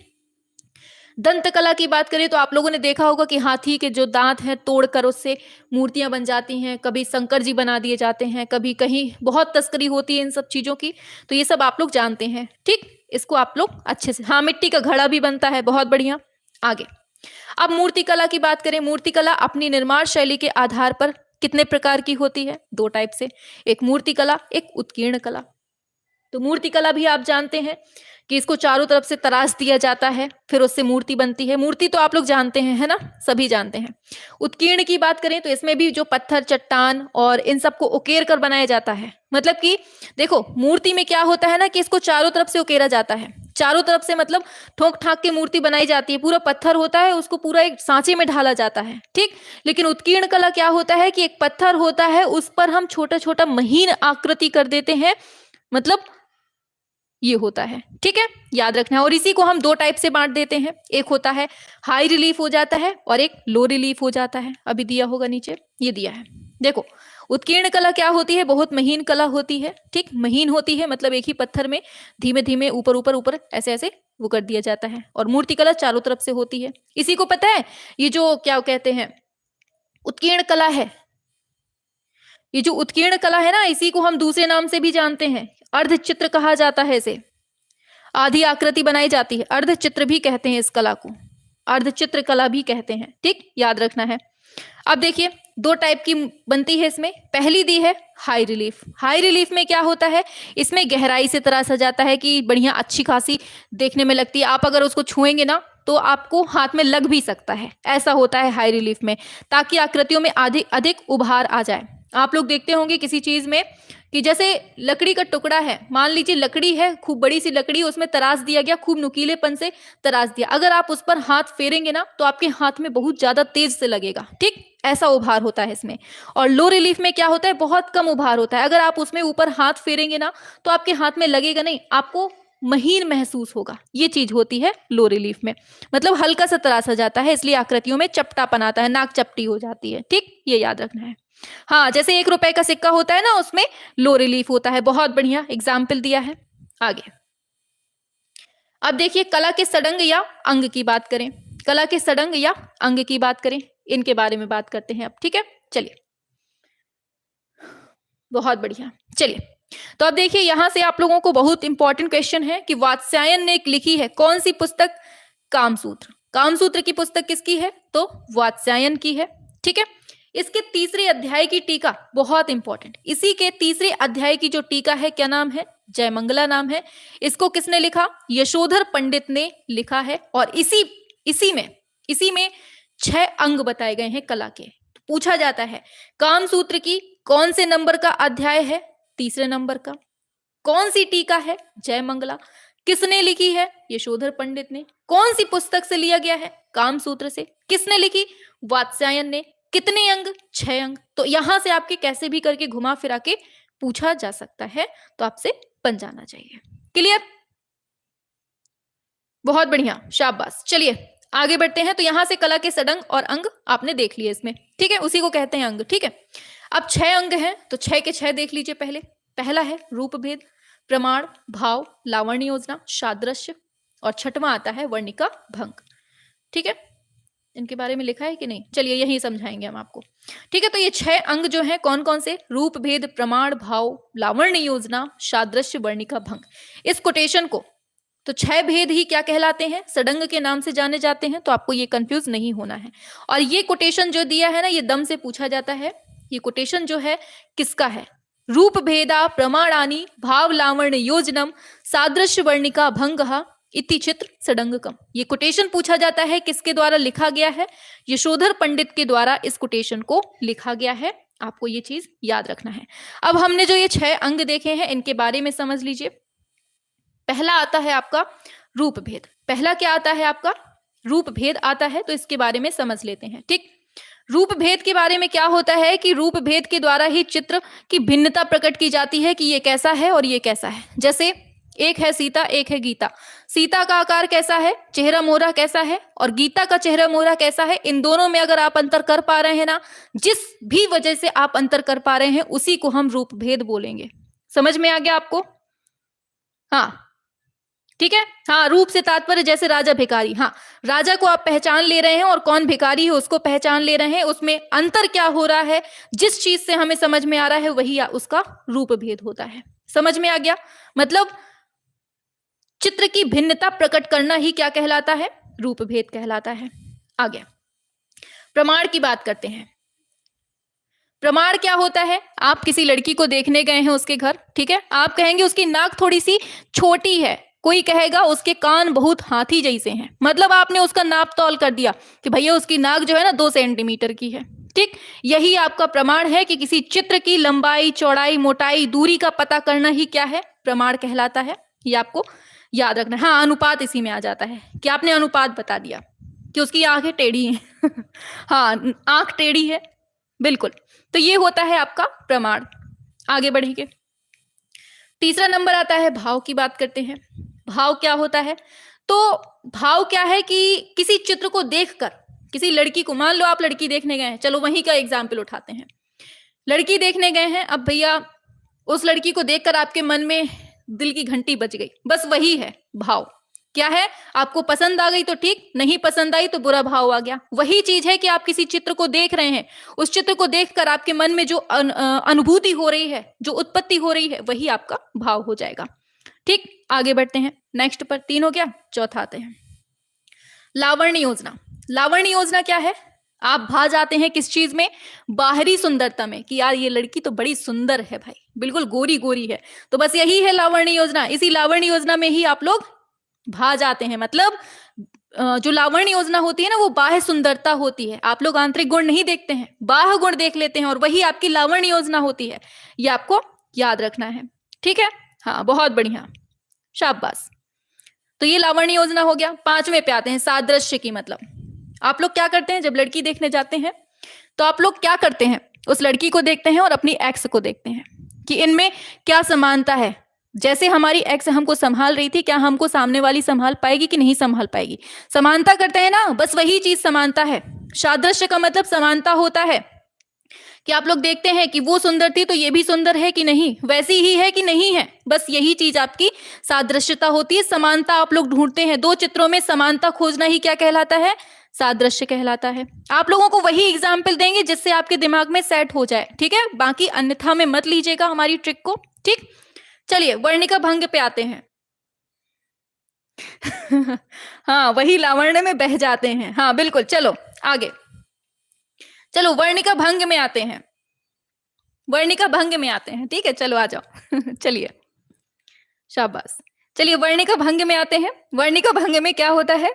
दंत कला की बात करें तो आप लोगों ने देखा होगा कि हाथी के जो दांत हैं तोड़कर उससे मूर्तियां बन जाती हैं, कभी शंकर जी बना दिए जाते हैं, कभी कहीं बहुत तस्करी होती है इन सब चीजों की, तो ये सब आप लोग जानते हैं। ठीक, इसको आप लोग अच्छे से, हाँ मिट्टी का घड़ा भी बनता है, बहुत बढ़िया। आगे अब मूर्ति कला की बात करें। मूर्ति कला अपनी निर्माण शैली के आधार पर कितने प्रकार की होती है? दो टाइप से, एक मूर्ति कला, एक उत्कीर्ण कला। तो मूर्ति कला भी आप जानते हैं कि इसको चारों तरफ से तराश दिया जाता है, फिर उससे मूर्ति बनती है। मूर्ति तो आप लोग जानते हैं, है ना, सभी जानते हैं। उत्कीर्ण की बात करें तो इसमें भी जो पत्थर, चट्टान और इन सबको उकेर कर बनाया जाता है। मतलब कि देखो मूर्ति में क्या होता है ना कि इसको चारों तरफ से उकेरा जाता है, चारों तरफ से मतलब ठोक ठाक के मूर्ति बनाई जाती है, पूरा पत्थर होता है, उसको पूरा एक सांचे में ढाला जाता है, ठीक। लेकिन उत्कीर्ण कला क्या होता है कि एक पत्थर होता है, उस पर हम छोटा छोटा महीन आकृति कर देते हैं, मतलब ये होता है, ठीक है, याद रखना है। और इसी को हम दो टाइप से बांट देते हैं, एक होता है हाई रिलीफ हो जाता है और एक लो रिलीफ हो जाता है। अभी दिया होगा नीचे, ये दिया है, देखो उत्कीर्ण कला क्या होती है? बहुत महीन कला होती है, ठीक, महीन होती है, मतलब एक ही पत्थर में धीमे धीमे ऊपर ऊपर ऊपर ऐसे ऐसे वो कर दिया जाता है। और मूर्ति कला चारों तरफ से होती है। इसी को पता है, ये जो क्या कहते हैं उत्कीर्ण कला है, ये जो उत्कीर्ण कला है ना, इसी को हम दूसरे नाम से भी जानते हैं, अर्धचित्र कहा जाता है। इसे आधी आकृति बनाई जाती है, अर्धचित्र भी कहते हैं इस कला को, अर्धचित्र कला भी कहते हैं, ठीक, याद रखना है। अब देखिए दो टाइप की बनती है इसमें। पहली दी है हाई रिलीफ। हाई रिलीफ में क्या होता है, इसमें गहराई से तराशा जाता है कि बढ़िया अच्छी खासी देखने में लगती है, आप अगर उसको छुएंगे ना तो आपको हाथ में लग भी सकता है, ऐसा होता है हाई रिलीफ में, ताकि आकृतियों में अधिक उभार आ जाए। आप लोग देखते होंगे किसी चीज में कि जैसे लकड़ी का टुकड़ा है, मान लीजिए लकड़ी है, खूब बड़ी सी लकड़ी, उसमें तराश दिया गया, खूब नुकीलेपन से तराश दिया, अगर आप उस पर हाथ फेरेंगे ना तो आपके हाथ में बहुत ज्यादा तेज से लगेगा, ठीक, ऐसा उभार होता है इसमें। और लो रिलीफ में क्या होता है, बहुत कम उभार होता है, अगर आप उसमें ऊपर हाथ फेरेंगे ना तो आपके हाथ में लगेगा नहीं, आपको महीन महसूस होगा, ये चीज होती है लो रिलीफ में, मतलब हल्का सा तराशा जाता है, इसलिए आकृतियों में चपटापन आता है, नाक चपटी हो जाती है, ठीक, ये याद रखना है। हाँ, जैसे 1 रुपए का सिक्का होता है ना, उसमें लो रिलीफ होता है, बहुत बढ़िया एग्जाम्पल दिया है। आगे अब देखिए कला के सडंग या अंग की बात करें, कला के सडंग या अंग की बात करें, इनके बारे में बात करते हैं अब, ठीक है, चलिए, बहुत बढ़िया। चलिए तो अब देखिए यहां से आप लोगों को बहुत इंपॉर्टेंट क्वेश्चन है कि वात्स्यायन ने लिखी है कौन सी पुस्तक? कामसूत्र। कामसूत्र की पुस्तक किसकी है? तो वात्स्यायन की है, ठीक है। इसके तीसरे अध्याय की टीका बहुत इंपॉर्टेंट, इसी के तीसरे अध्याय की जो टीका है क्या नाम है? जयमंगला नाम है। इसको किसने लिखा? यशोधर पंडित ने लिखा है। और इसी में 6 अंग बताए गए हैं कला के। तो पूछा जाता है कामसूत्र की कौन से नंबर का अध्याय है? तीसरे नंबर का। कौन सी टीका है? जयमंगला। किसने लिखी है? यशोधर पंडित ने। कौन सी पुस्तक से लिया गया है? कामसूत्र से। किसने लिखी? वात्स्यायन ने। कितने अंग? 6 अंग। तो यहां से आपके कैसे भी करके घुमा फिरा के पूछा जा सकता है, तो आपसे बन जाना चाहिए। क्लियर? बहुत बढ़िया, शाबाश। चलिए आगे बढ़ते हैं। तो यहां से कला के सडंग और अंग आपने देख लिए इसमें, ठीक है, उसी को कहते हैं अंग, ठीक है। अब 6 अंग हैं, तो 6 के 6 देख लीजिए। पहला है रूप भेद, प्रमाण, भाव, लावण्य योजना, सादृश्य, और 6वां आता है वर्णिका भंग, ठीक है। इनके बारे में लिखा है कि नहीं? चलिए यही समझाएंगे हम आपको, ठीक है। तो ये 6 अंग जो हैं कौन कौन से? रूप भेद, प्रमाण, भाव, लावण्य योजना, सादृश्य, वर्णिका भंग। इस कोटेशन को तो 6 भेद ही क्या कहलाते हैं? सडंग के नाम से जाने जाते हैं, तो आपको ये कंफ्यूज नहीं होना है। और ये कोटेशन जो दिया है ना, ये दम से पूछा जाता है। ये कोटेशन जो है किसका है? रूप भेदा प्रमाणानि भाव लावण्य योजनम सादृश्य वर्णिका भंगः इति चित्र सडंगकम। ये कोटेशन पूछा जाता है, किसके द्वारा लिखा गया है? यशोधर पंडित के द्वारा इस कोटेशन को लिखा गया है। आपको ये चीज याद रखना है। अब हमने जो ये 6 अंग देखे हैं, इनके बारे में समझ लीजिए। पहला आता है आपका रूप भेद। पहला क्या आता है आपका? रूप भेद आता है, तो इसके बारे में समझ लेते हैं, ठीक। रूप भेद के बारे में क्या होता है कि रूप भेद के द्वारा ही चित्र की भिन्नता प्रकट की जाती है कि ये कैसा है और ये कैसा है। जैसे एक है सीता, एक है गीता। सीता का आकार कैसा है, चेहरा मोहरा कैसा है, और गीता का चेहरा मोहरा कैसा है, इन दोनों में अगर आप अंतर कर पा रहे हैं ना, जिस भी वजह से आप अंतर कर पा रहे हैं, उसी को हम रूप भेद बोलेंगे। समझ में आ गया आपको? हाँ, ठीक है। हाँ, रूप से तात्पर्य जैसे राजा भिखारी। हाँ, राजा को आप पहचान ले रहे हैं और कौन भिखारी है उसको पहचान ले रहे हैं, उसमें अंतर क्या हो रहा है, जिस चीज से हमें समझ में आ रहा है वही उसका रूप भेद होता है। समझ में आ गया? मतलब चित्र की भिन्नता प्रकट करना ही क्या कहलाता है? रूप भेद कहलाता है। आगे प्रमाण की बात करते हैं। प्रमाण क्या होता है? आप किसी लड़की को देखने गए हैं उसके घर, ठीक है, आप कहेंगे उसकी नाक थोड़ी सी छोटी है, कोई कहेगा उसके कान बहुत हाथी जैसे हैं, मतलब आपने उसका नाप तौल कर दिया कि भैया उसकी नाक जो है ना 2 सेंटीमीटर की है, ठीक। यही आपका प्रमाण है कि किसी चित्र की लंबाई, चौड़ाई, मोटाई, दूरी का पता करना ही क्या है? प्रमाण कहलाता है। ये आपको याद रखना है। हाँ, अनुपात इसी में आ जाता है कि आपने अनुपात बता दिया कि उसकी आंखें टेढ़ी हैं हाँ, आंख टेढ़ी है, बिल्कुल। तो ये होता है आपका प्रमाण। आगे बढ़ेंगे। तीसरा नंबर आता है भाव की बात करते हैं। भाव क्या होता है? तो भाव क्या है कि किसी चित्र को देखकर किसी लड़की को, मान लो आप लड़की देखने गए हैं, चलो वहीं का एग्जाम्पल उठाते हैं। लड़की देखने गए हैं, अब भैया उस लड़की को देखकर आपके मन में दिल की घंटी बज गई, बस वही है भाव। क्या है? आपको पसंद आ गई तो ठीक, नहीं पसंद आई तो बुरा भाव आ गया। वही चीज है कि आप किसी चित्र को देख रहे हैं, उस चित्र को देखकर आपके मन में जो अनुभूति हो रही है, जो उत्पत्ति हो रही है, वही आपका भाव हो जाएगा, ठीक। आगे बढ़ते हैं नेक्स्ट पर। 3 हो गया, चौथा आते हैं लावण्य योजना। लावण्य योजना क्या है? आप भा जाते हैं किस चीज में? बाहरी सुंदरता में, कि यार ये लड़की तो बड़ी सुंदर है भाई, बिल्कुल गोरी गोरी है, तो बस यही है लावण्य योजना। इसी लावण्य योजना में ही आप लोग भा जाते हैं। मतलब जो लावण्य योजना होती है ना, वो बाह्य सुंदरता होती है। आप लोग आंतरिक गुण नहीं देखते हैं, बाह्य गुण देख लेते हैं, और वही आपकी लावण्य योजना होती है। ये आपको याद रखना है, ठीक है। हाँ, बहुत बढ़िया, शाबाश। तो ये लावण्य योजना हो गया। 5वें पे आते हैं सादृश्य की। मतलब आप लोग क्या करते हैं जब लड़की देखने जाते हैं, तो आप लोग क्या करते हैं? उस लड़की को देखते हैं और अपनी एक्स को देखते हैं कि इनमें क्या समानता है। जैसे हमारी एक्स हमको संभाल रही थी, क्या हमको सामने वाली संभाल पाएगी कि नहीं संभाल पाएगी? समानता करते हैं ना, बस वही चीज समानता है। सादृश्य का मतलब समानता होता है कि आप लोग देखते हैं कि वो सुंदर थी तो ये भी सुंदर है कि नहीं, वैसी ही है कि नहीं है, बस यही चीज आपकी सादृश्यता होती है। समानता आप लोग ढूंढते हैं, 2 चित्रों में समानता खोजना ही क्या कहलाता है? सादृश्य कहलाता है। आप लोगों को वही एग्जाम्पल देंगे जिससे आपके दिमाग में सेट हो जाए, ठीक है। बाकी अन्यथा में मत लीजिएगा हमारी ट्रिक को, ठीक। चलिए वर्णिका भंग पे आते हैं हाँ, वही लावण्य में बह जाते हैं। हाँ बिल्कुल, चलो आगे। चलो वर्णिका भंग में आते हैं, वर्णिका भंग में आते हैं, ठीक है, चलो आ जाओ चलिए, शाबाश। चलिए वर्णिका भंग में आते हैं। वर्णिका भंग में क्या होता है?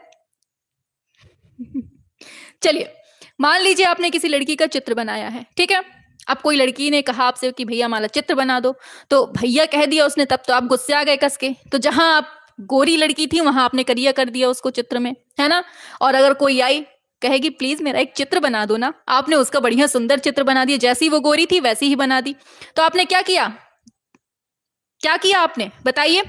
चलिए मान लीजिए आपने किसी लड़की का चित्र बनाया है, ठीक है। अब कोई लड़की ने कहा आपसे कि भैया हमारा चित्र बना दो, तो भैया कह दिया उसने, तब तो आप गुस्से आ गए कस के। तो जहां आप गोरी लड़की थी वहां आपने करिया कर दिया उसको चित्र में, है ना। और अगर कोई आई कहेगी प्लीज मेरा एक चित्र बना दो ना, आपने उसका बढ़िया सुंदर चित्र बना दिया, जैसी वो गोरी थी वैसी ही बना दी। तो आपने क्या किया? क्या किया आपने? बताइए।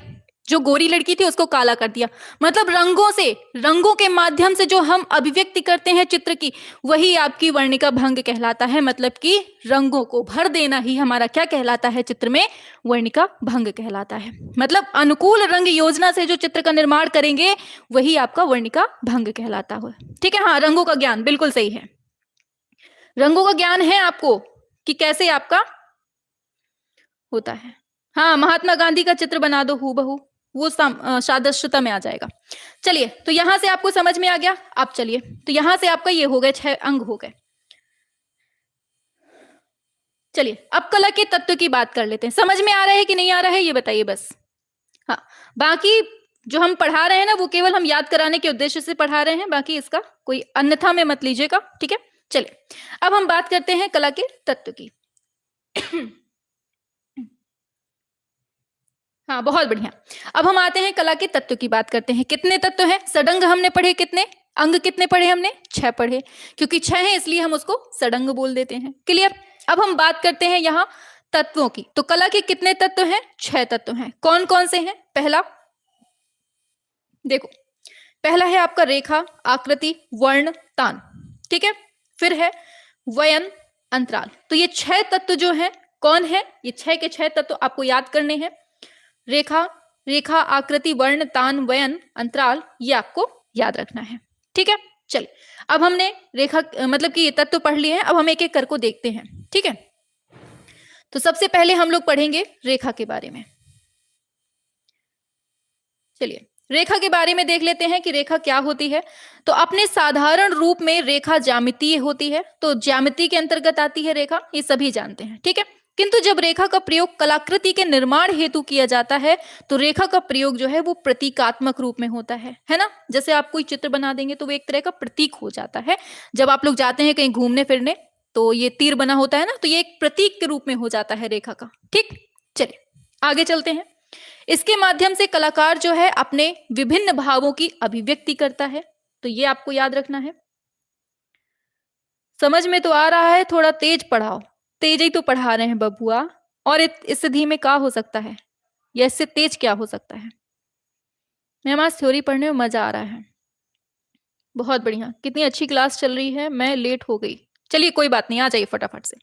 जो गोरी लड़की थी उसको काला कर दिया। मतलब रंगों से, रंगों के माध्यम से जो हम अभिव्यक्ति करते हैं चित्र की, वही आपकी वर्णिका भंग कहलाता है। मतलब कि रंगों को भर देना ही हमारा क्या कहलाता है? चित्र में वर्णिका भंग कहलाता है। मतलब अनुकूल रंग योजना से जो चित्र का निर्माण करेंगे वही आपका वर्णिका भंग कहलाता है, ठीक है। हाँ, रंगों का ज्ञान बिल्कुल सही है, रंगों का ज्ञान है आपको कि कैसे आपका होता है। हाँ, महात्मा गांधी का चित्र बना दो हूबहू, वो सादृश्यता में आ जाएगा। चलिए, तो यहां से आपको समझ में आ गया। आप चलिए, तो यहां से आपका ये हो गए 6 अंग हो गए। चलिए अब कला के तत्व की बात कर लेते हैं। समझ में आ रहा है कि नहीं आ रहा है ये बताइए बस। हाँ, बाकी जो हम पढ़ा रहे हैं ना वो केवल हम याद कराने के उद्देश्य से पढ़ा रहे हैं, बाकी इसका कोई अन्यथा में मत लीजिएगा, ठीक है। चलिए अब हम बात करते हैं कला के तत्व की। हाँ, बहुत बढ़िया। अब हम आते हैं कला के तत्व की बात करते हैं। कितने तत्व हैं? षडंग हमने पढ़े, कितने अंग कितने पढ़े हमने? 6 पढ़े, क्योंकि 6 है इसलिए हम उसको षडंग बोल देते हैं। क्लियर। अब हम बात करते हैं यहाँ तत्वों की। तो कला के कितने तत्व हैं? 6 तत्व हैं। कौन कौन से हैं? पहला देखो, पहला है आपका रेखा, आकृति, वर्ण, तान, ठीक है। फिर है वयन, अंतराल। तो ये 6 तत्व जो हैं कौन है? ये 6 के 6 तत्व आपको याद करने हैं। रेखा, रेखा, आकृति, वर्ण, तान, वयन, अंतराल, ये आपको याद रखना है, ठीक है। चलिए अब हमने रेखा मतलब कि ये तत्व पढ़ लिए हैं, अब हम एक एक करके देखते हैं, ठीक है। तो सबसे पहले हम लोग पढ़ेंगे रेखा के बारे में। चलिए रेखा के बारे में देख लेते हैं कि रेखा क्या होती है। तो अपने साधारण रूप में रेखा ज्यामितीय होती है, तो ज्यामिति के अंतर्गत आती है रेखा, ये सभी जानते हैं, ठीक है। किंतु जब रेखा का प्रयोग कलाकृति के निर्माण हेतु किया जाता है तो रेखा का प्रयोग जो है वो प्रतीकात्मक रूप में होता है ना। जैसे आप कोई चित्र बना देंगे तो वो एक तरह का प्रतीक हो जाता है। जब आप लोग जाते हैं कहीं घूमने फिरने तो ये तीर बना होता है ना, तो ये एक प्रतीक के रूप में हो जाता है रेखा का, ठीक। चलिए आगे चलते हैं। इसके माध्यम से कलाकार जो है अपने विभिन्न भावों की अभिव्यक्ति करता है, तो ये आपको याद रखना है। समझ में तो आ रहा है, थोड़ा तेज पढ़ाओ, तेज ही तो पढ़ा रहे हैं बबुआ, और इससे धीमे क्या हो सकता है या इससे तेज क्या हो सकता है। मैम आज थ्योरी पढ़ने में मजा आ रहा है, बहुत बढ़िया, कितनी अच्छी क्लास चल रही है, मैं लेट हो गई। चलिए कोई बात नहीं, आ जाइए फटाफट से।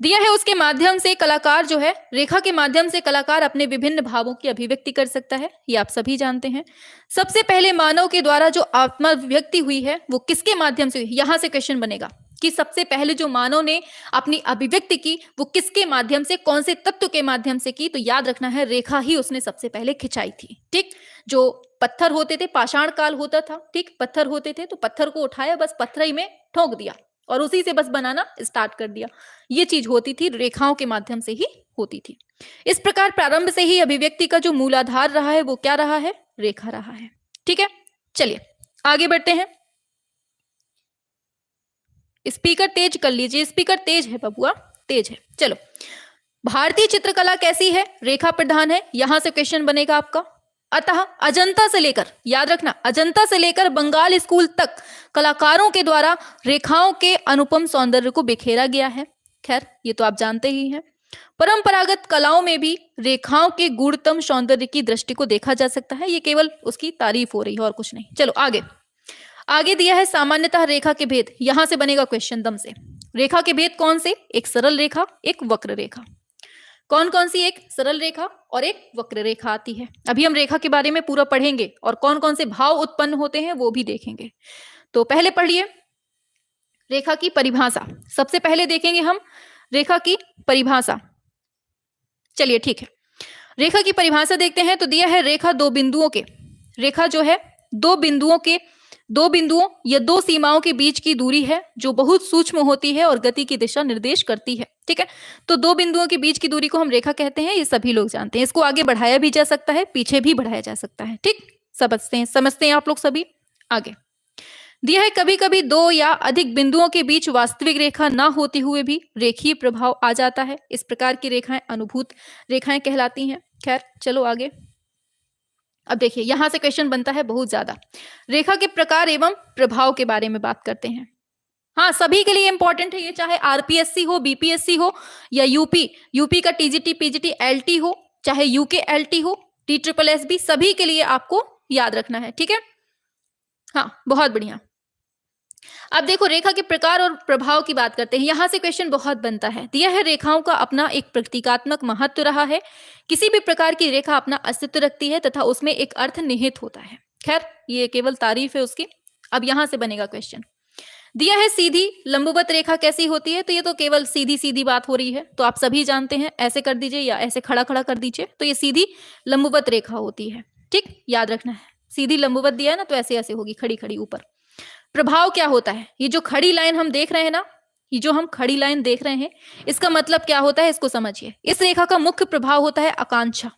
दिया है उसके माध्यम से कलाकार जो है, रेखा के माध्यम से कलाकार अपने विभिन्न भावों की अभिव्यक्ति कर सकता है, ये आप सभी जानते हैं। सबसे पहले मानव के द्वारा जो आत्माभिव्यक्ति हुई है वो किसके माध्यम से हुई, यहां से क्वेश्चन बनेगा कि सबसे पहले जो मानव ने अपनी अभिव्यक्ति की वो किसके माध्यम से, कौन से तत्व के माध्यम से की, तो याद रखना है रेखा ही उसने सबसे पहले खिंचाई थी, ठीक। जो पत्थर होते थे, पाषाण काल होता था, ठीक, पत्थर होते थे तो पत्थर को उठाया, बस पत्थर में ठोक दिया और उसी से बस बनाना स्टार्ट कर दिया, ये चीज होती थी, रेखाओं के माध्यम से ही होती थी। इस प्रकार प्रारंभ से ही अभिव्यक्ति का जो मूलाधार रहा है वो क्या रहा है, रेखा रहा है, ठीक है। चलिए आगे बढ़ते हैं। स्पीकर तेज कर लीजिए, स्पीकर तेज है बबुआ, तेज है। चलो, भारतीय चित्रकला कैसी है, रेखा प्रधान है, यहां से क्वेश्चन बनेगा आपका। अतः अजंता से लेकर, याद रखना, अजंता से लेकर बंगाल स्कूल तक कलाकारों के द्वारा रेखाओं के अनुपम सौंदर्य को बिखेरा गया है। खैर ये तो आप जानते ही हैं। परंपरागत कलाओं में भी रेखाओं के गूढ़तम सौंदर्य की दृष्टि को देखा जा सकता है, ये केवल उसकी तारीफ हो रही है और कुछ नहीं। चलो आगे, आगे दिया है सामान्यतः रेखा के भेद, यहां से बनेगा क्वेश्चन दम से। रेखा के भेद कौन से, एक सरल रेखा, एक वक्र रेखा। कौन कौन सी, एक सरल रेखा और एक वक्र रेखा आती है। अभी हम रेखा के बारे में पूरा पढ़ेंगे और कौन कौन से भाव उत्पन्न होते हैं वो भी देखेंगे। तो पहले पढ़िए रेखा की परिभाषा, सबसे पहले देखेंगे हम रेखा की परिभाषा। चलिए ठीक है, रेखा की परिभाषा देखते हैं। तो दिया है रेखा दो बिंदुओं के, रेखा जो है दो बिंदुओं या दो सीमाओं के बीच की दूरी है जो बहुत सूक्ष्म होती है और गति की दिशा निर्देश करती है, ठीक है। तो दो बिंदुओं के बीच की दूरी को हम रेखा कहते हैं, ये सभी लोग जानते हैं। इसको आगे बढ़ाया भी जा सकता है, पीछे भी बढ़ाया जा सकता है, ठीक। समझते हैं आप लोग सभी। आगे दिया है कभी कभी दो या अधिक बिंदुओं के बीच वास्तविक रेखा ना होते हुए भी रेखीय प्रभाव आ जाता है, इस प्रकार की रेखाएं अनुभूत रेखाएं कहलाती हैं। खैर चलो आगे। अब देखिए यहां से क्वेश्चन बनता है बहुत ज्यादा, रेखा के प्रकार एवं प्रभाव के बारे में बात करते हैं। हाँ सभी के लिए इंपॉर्टेंट है ये, चाहे आरपीएससी हो, बीपीएससी हो या यूपी का टीजीटी पीजीटी एलटी हो, चाहे यूके एलटी हो, TSSB, सभी के लिए आपको याद रखना है, ठीक है। हाँ बहुत बढ़िया। अब देखो रेखा के प्रकार और प्रभाव की बात करते हैं, यहां से क्वेश्चन बहुत बनता है। दिया है रेखाओं का अपना एक प्रतीकात्मक महत्व रहा है, किसी भी प्रकार की रेखा अपना अस्तित्व रखती है तथा उसमें एक अर्थ निहित होता है। खैर ये केवल तारीफ है उसकी। अब यहां से बनेगा क्वेश्चन। दिया है सीधी लंबवत रेखा कैसी होती है, तो ये तो केवल सीधी सीधी बात हो रही है, तो आप सभी जानते हैं, ऐसे कर दीजिए या ऐसे खड़ा खड़ा कर दीजिए, तो ये सीधी लंबवत रेखा होती है, ठीक, याद रखना है। सीधी लंबवत दिया है ना, तो ऐसे ऐसे होगी, खड़ी खड़ी ऊपर। प्रभाव क्या होता है, ये जो खड़ी लाइन हम देख रहे हैं ना, ये जो हम खड़ी लाइन देख रहे हैं, इसका मतलब क्या होता है, इसको समझिए। इस रेखा का मुख्य प्रभाव होता है आकांक्षा,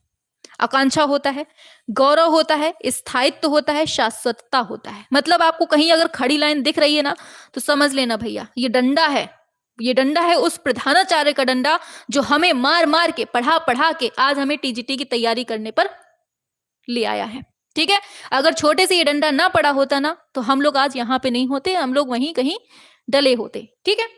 आकांक्षा होता है, गौरव होता है, स्थायित्व होता है, शाश्वतता होता है। मतलब आपको कहीं अगर खड़ी लाइन दिख रही है ना, तो समझ लेना भैया ये डंडा है, ये डंडा है उस प्रधानाचार्य का डंडा जो हमें मार मार के पढ़ा पढ़ा के आज हमें टीजीटी की तैयारी करने पर ले आया है, ठीक है। अगर छोटे से ये डंडा ना पड़ा होता ना, तो हम लोग आज यहाँ पे नहीं होते, हम लोग वहीं कहीं डले होते, ठीक है।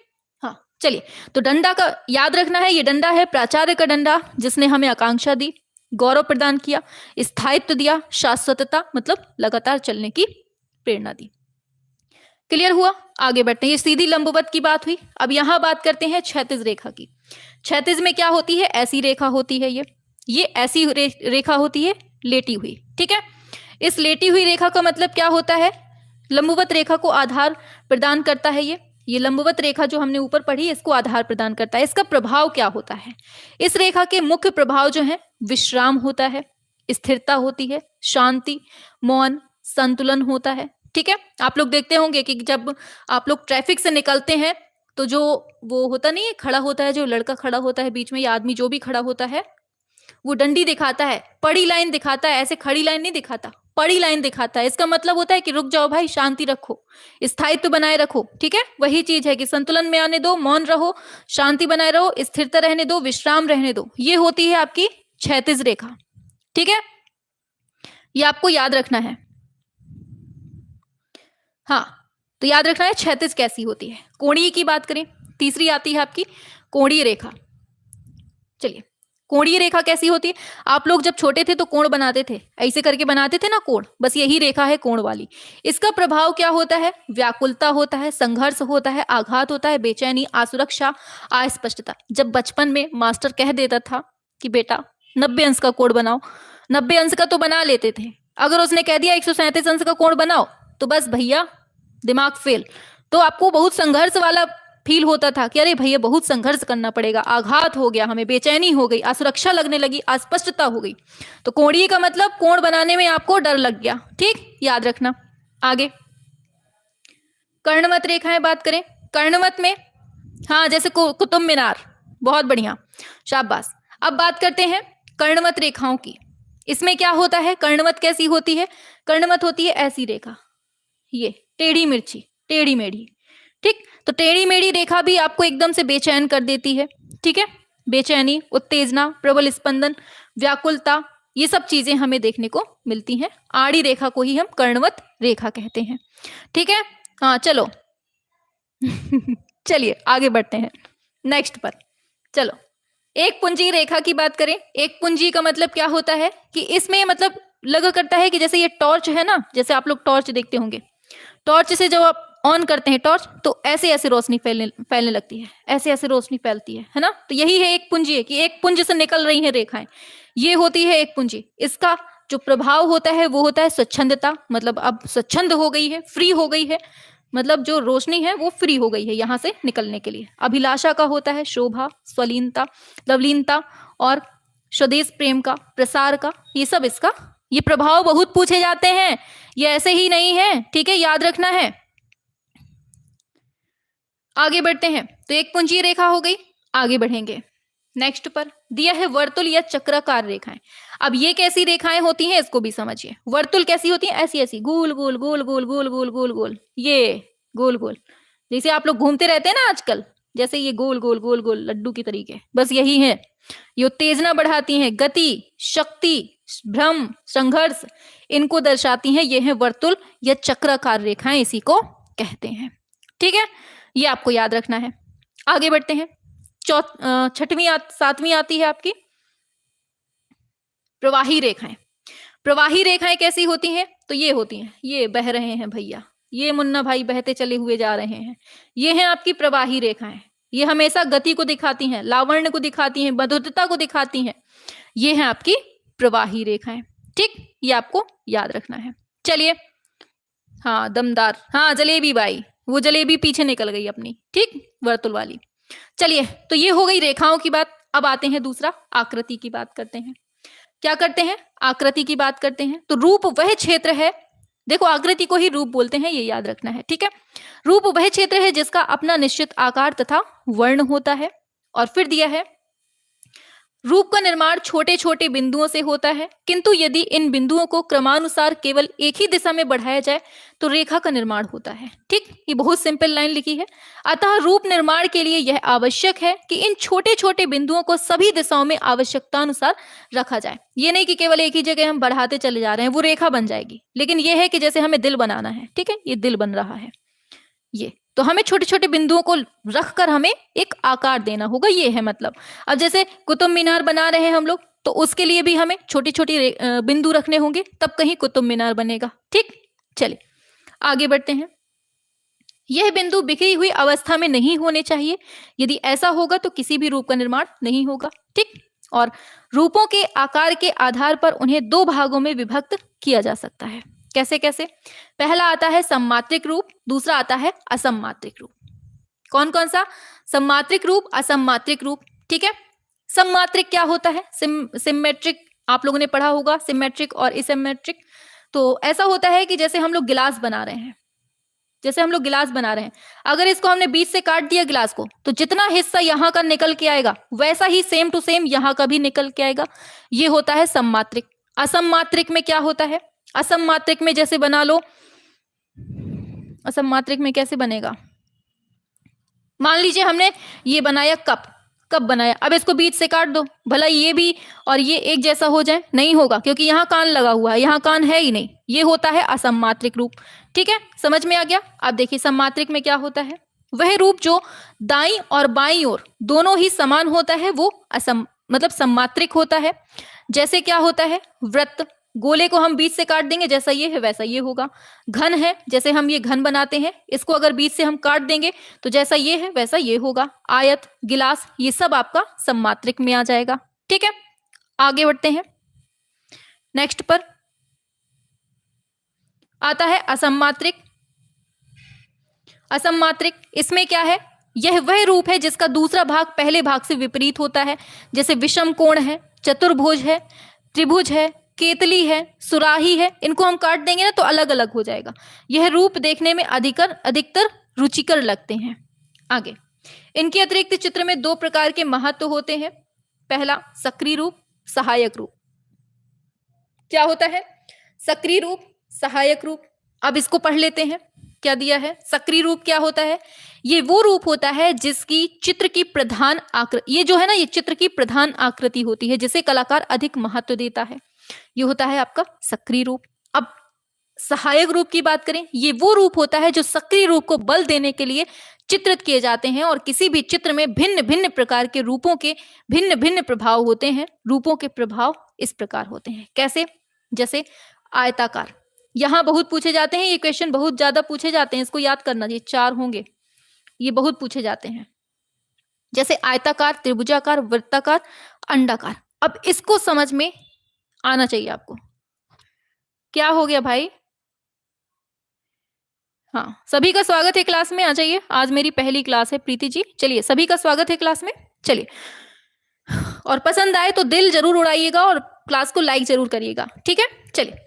हाँ चलिए, तो डंडा का याद रखना है, ये डंडा है प्राचार्य का डंडा जिसने हमें आकांक्षा दी, गौरव प्रदान किया, स्थायित्व दिया, शाश्वतता मतलब लगातार चलने की प्रेरणा दी। क्लियर हुआ, आगे बढ़ते हैं। ये सीधी लंबवत की बात हुई। अब यहां बात करते हैं क्षैतिज रेखा की। क्षैतिज में क्या होती है, ऐसी रेखा होती है, ये ऐसी रेखा होती है लेटी हुई, ठीक है। इस लेटी हुई रेखा का मतलब क्या होता है, लंबवत रेखा को आधार प्रदान करता है। ये लंबवत रेखा जो हमने ऊपर पढ़ी इसको आधार प्रदान करता है। इसका प्रभाव क्या होता है, इस रेखा के मुख्य प्रभाव जो है विश्राम होता है, स्थिरता होती है, शांति, मौन, संतुलन होता है। ठीक है, आप लोग देखते होंगे कि जब आप लोग ट्रैफिक से निकलते हैं तो जो वो होता नहीं है, खड़ा होता है, जो लड़का खड़ा होता है बीच में, या आदमी जो भी खड़ा होता है, वो डंडी दिखाता है, पड़ी लाइन दिखाता है, ऐसे खड़ी लाइन नहीं दिखाता, पड़ी लाइन दिखाता है। इसका मतलब होता है कि रुक जाओ भाई, शांति रखो, स्थायित्व बनाए रखो। ठीक है, वही चीज है कि संतुलन में आने दो, मौन रहो, शांति बनाए रहो, स्थिरता रहने दो, विश्राम रहने दो। ये होती है आपकी क्षैतिज रेखा। ठीक है, ये आपको याद रखना है। हाँ, तो याद रखना है क्षैतिज कैसी होती है। कोणीय की बात करें, तीसरी आती है आपकी कोणीय रेखा। चलिए, कोणीय रेखा कैसी होती है? आप लोग जब छोटे थे तो कोण बनाते थे, ऐसे करके बनाते थे ना कोण, बस यही रेखा है कोण वाली। इसका प्रभाव क्या होता है? व्याकुलता होता है, संघर्ष होता है, आघात होता है, बेचैनी, असुरक्षा, अस्पष्टता। जब बचपन में मास्टर कह देता था कि बेटा 90 अंश का कोण बनाओ, 90 अंश का तो बना लेते थे। अगर उसने कह दिया 137 अंश का कोण बनाओ, तो बस भैया दिमाग फेल। तो आपको बहुत संघर्ष वाला फील होता था कि अरे भैया बहुत संघर्ष करना पड़ेगा, आघात हो गया, हमें बेचैनी हो गई, असुरक्षा लगने लगी, अस्पष्टता हो गई। तो कोणीय का मतलब कोण बनाने में आपको डर लग गया। ठीक, याद रखना। आगे कर्णवत रेखाएं बात करें, कर्णवत में हाँ जैसे कुतुब मीनार, बहुत बढ़िया, शाबाश। अब बात करते हैं कर्णवत रेखाओं की। इसमें क्या होता है? कर्णवत कैसी होती है? कर्णवत होती है ऐसी रेखा, ये टेढ़ी मिर्ची, टेढ़ी मेढ़ी। ठीक, तो टेढ़ी मेढ़ी रेखा भी आपको एकदम से बेचैन कर देती है। ठीक है, बेचैनी, उत्तेजना, प्रबल स्पंदन, व्याकुलता, ये सब चीजें हमें देखने को मिलती हैं। आड़ी रेखा को ही हम कर्णवत रेखा कहते हैं। ठीक है, हाँ चलो चलिए आगे बढ़ते हैं नेक्स्ट पर। चलो, एक पुंजी रेखा की बात करें। एक पुंजी का मतलब क्या होता है कि इसमें मतलब लगा करता है कि जैसे ये टॉर्च है ना, जैसे आप लोग टॉर्च देखते होंगे, टॉर्च से जब आप ऑन करते हैं टॉर्च, तो ऐसे ऐसे रोशनी फैलने लगती है, ऐसे ऐसे रोशनी फैलती है ना। तो यही है एक पुंजी, है कि एक पुंज से निकल रही है रेखाएं, ये होती है एक पुंजी। इसका जो प्रभाव होता है वो होता है स्वच्छंदता, मतलब अब स्वच्छंद हो गई है, फ्री हो गई है, मतलब जो रोशनी है वो फ्री हो गई है यहां से निकलने के लिए। अभिलाषा का होता है शोभा, स्वलीनता, लवलीनता, और स्वदेश प्रेम का, प्रसार का, ये सब इसका, ये प्रभाव बहुत पूछे जाते हैं, ये ऐसे ही नहीं है। ठीक है, याद रखना है। आगे बढ़ते हैं, तो एक पुंजी रेखा हो गई। आगे बढ़ेंगे नेक्स्ट पर, दिया है वर्तुल या चक्राकार रेखाएं। अब ये कैसी रेखाएं होती हैं इसको भी समझिए। वर्तुल कैसी होती है? ऐसी ऐसी, गोल गोल गोल गोल गोल गोल गोल गोल, ये गोल गोल, जैसे आप लोग घूमते रहते हैं ना आजकल, जैसे ये गोल गोल गोल गोल लड्डू की तरीके, बस यही है। ये उत्तेजना बढ़ाती हैं, गति, शक्ति, भ्रम, संघर्ष, इनको दर्शाती हैं। ये है वर्तुल या चक्राकार रेखाएं, इसी को कहते हैं। ठीक है, ये आपको याद रखना है। आगे बढ़ते हैं, छठवीं सातवीं आती है आपकी प्रवाही रेखाएं। प्रवाही रेखाएं कैसी होती हैं? तो ये होती हैं, ये बह रहे हैं भैया, ये मुन्ना भाई बहते चले हुए जा रहे हैं, ये हैं आपकी प्रवाही रेखाएं। ये हमेशा गति को दिखाती हैं, लावण्य को दिखाती हैं, मधुरता को दिखाती हैं, ये हैं आपकी प्रवाही रेखाएं। ठीक, ये आपको याद रखना है। चलिए, हाँ दमदार, हाँ जलेबी बाई, वो जलेबी पीछे निकल गई अपनी। ठीक, वर्तुल वाली। चलिए, तो ये हो गई रेखाओं की बात। अब आते हैं दूसरा, आकृति की बात करते हैं। क्या करते हैं? आकृति की बात करते हैं। तो रूप वह क्षेत्र है, देखो आकृति को ही रूप बोलते हैं, ये याद रखना है। ठीक है, रूप वह क्षेत्र है जिसका अपना निश्चित आकार तथा वर्ण होता है। और फिर दिया है, रूप का निर्माण छोटे छोटे बिंदुओं से होता है, किंतु यदि इन बिंदुओं को क्रमानुसार केवल एक ही दिशा में बढ़ाया जाए तो रेखा का निर्माण होता है। ठीक, ये बहुत सिंपल लाइन लिखी है। अतः रूप निर्माण के लिए यह आवश्यक है कि इन छोटे छोटे बिंदुओं को सभी दिशाओं में आवश्यकता अनुसार रखा जाए। ये नहीं कि केवल एक ही जगह हम बढ़ाते चले जा रहे हैं, वो रेखा बन जाएगी। लेकिन यह है कि जैसे हमें दिल बनाना है, ठीक है, ये दिल बन रहा है, ये तो हमें छोटे छोटे बिंदुओं को रखकर हमें एक आकार देना होगा, ये है मतलब। अब जैसे कुतुब मीनार बना रहे हैं हम लोग, तो उसके लिए भी हमें छोटी छोटी बिंदु रखने होंगे, तब कहीं कुतुब मीनार बनेगा। ठीक, चलिए आगे बढ़ते हैं। यह बिंदु बिखरी हुई अवस्था में नहीं होने चाहिए, यदि ऐसा होगा तो किसी भी रूप का निर्माण नहीं होगा। ठीक, और रूपों के आकार के आधार पर उन्हें दो भागों में विभक्त किया जा सकता है। कैसे कैसे? पहला आता है सम्मात्रिक रूप, दूसरा आता है असम्मात्रिक रूप। कौन कौन सा? सम्मात्रिक रूप, असम्मात्रिक रूप। ठीक है, सम्मात्रिक क्या होता है? सिमेट्रिक आप लोगों ने पढ़ा होगा सिमेट्रिक और एसिमेट्रिक। तो ऐसा होता है कि जैसे हम लोग गिलास बना रहे हैं, जैसे हम लोग गिलास बना रहे हैं, अगर इसको हमने बीच से काट दिया गिलास को, तो जितना हिस्सा यहाँ का निकल के आएगा वैसा ही सेम टू सेम यहाँ का भी निकल के आएगा। ये होता है सममात्रिक। असममात्रिक में क्या होता है? असममात्रिक में जैसे बना लो, असममात्रिक में कैसे बनेगा? मान लीजिए हमने ये बनाया कप, कप बनाया, अब इसको बीच से काट दो, भला ये भी और ये एक जैसा हो जाए, नहीं होगा, क्योंकि यहाँ कान लगा हुआ है, यहाँ कान है ही नहीं। ये होता है असममात्रिक रूप। ठीक है, समझ में आ गया? अब देखिए सममात्रिक में क्या होता है, वह रूप जो दाईं और बाईं ओर दोनों ही समान होता है वो मतलब सममात्रिक होता है। जैसे क्या होता है, वृत्त, गोले को हम बीच से काट देंगे, जैसा ये है वैसा ये होगा। घन है, जैसे हम ये घन बनाते हैं, इसको अगर बीच से हम काट देंगे तो जैसा ये है वैसा ये होगा। आयत, गिलास, ये सब आपका सममात्रिक में आ जाएगा। ठीक है, आगे बढ़ते हैं। नेक्स्ट पर आता है असममात्रिक। असममात्रिक, इसमें क्या है, यह वह रूप है जिसका दूसरा भाग पहले भाग से विपरीत होता है। जैसे विषम कोण है, चतुर्भुज है, त्रिभुज है, केतली है, सुराही है, इनको हम काट देंगे ना तो अलग अलग हो जाएगा। यह रूप देखने में अधिकतर रुचिकर लगते हैं। आगे, इनके अतिरिक्त चित्र में दो प्रकार के महत्व होते हैं। पहला सक्रिय रूप, सहायक रूप। क्या होता है? सक्रिय रूप, सहायक रूप। अब इसको पढ़ लेते हैं, क्या दिया है। सक्रिय रूप क्या होता है? ये वो रूप होता है जिसकी चित्र की प्रधान आकृति, ये जो है ना, ये चित्र की प्रधान आकृति होती है, जिसे कलाकार अधिक महत्व देता है, ये होता है आपका सक्रिय रूप। अब सहायक रूप की बात करें, ये वो रूप होता है जो सक्रिय रूप को बल देने के लिए चित्रित किए जाते हैं, और किसी भी चित्र में भिन्न भिन्न प्रकार के रूपों के भिन्न भिन्न प्रभाव होते हैं। रूपों के प्रभाव इस प्रकार होते हैं, कैसे? जैसे आयताकार, यहां बहुत पूछे जाते हैं, ये क्वेश्चन बहुत ज्यादा पूछे जाते हैं, इसको याद करना, ये 4 होंगे, ये बहुत पूछे जाते हैं। जैसे आयताकार, त्रिभुजाकार, वृत्ताकार, अंडाकार। अब इसको समझ में आना चाहिए आपको। क्या हो गया भाई? हाँ, सभी का स्वागत है क्लास में, आ जाइए। आज मेरी पहली क्लास है प्रीति जी। चलिए, सभी का स्वागत है क्लास में। चलिए, और पसंद आए तो दिल जरूर उड़ाइएगा और क्लास को लाइक जरूर करिएगा। ठीक है, चलिए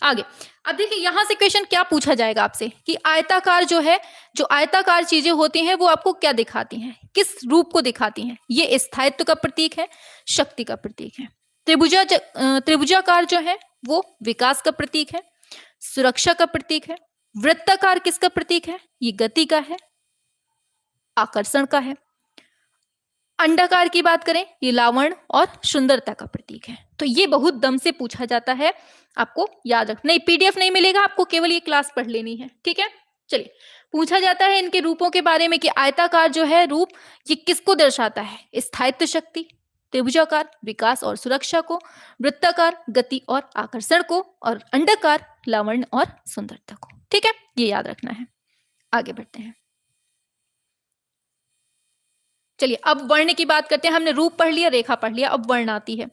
आगे। अब देखिए यहां से क्वेश्चन क्या पूछा जाएगा आपसे कि आयताकार जो है, जो आयताकार चीजें होती हैं वो आपको क्या दिखाती हैं, किस रूप को दिखाती हैं? ये स्थायित्व का प्रतीक है, शक्ति का प्रतीक है। त्रिभुजाकार जो है वो विकास का प्रतीक है, सुरक्षा का प्रतीक है। वृत्ताकार किसका प्रतीक है? ये गति का है, आकर्षण का है। अंडाकार की बात करें, ये लावण्य और सुंदरता का प्रतीक है। तो ये बहुत दम से पूछा जाता है, आपको याद रखना। नहीं, पीडीएफ नहीं मिलेगा आपको, केवल ये क्लास पढ़ लेनी है। ठीक है, चलिए। पूछा जाता है इनके रूपों के बारे में कि आयताकार जो है रूप, ये किसको दर्शाता है? स्थायित्व शक्ति। त्रिभुजाकार विकास और सुरक्षा को, वृत्ताकार गति और आकर्षण को, और अंडाकार लावण्य और सुंदरता को। ठीक है, ये याद रखना है। आगे बढ़ते हैं। चलिए, अब वर्ण की बात करते हैं। हमने रूप पढ़ लिया, रेखा पढ़ लिया, अब वर्ण आती है।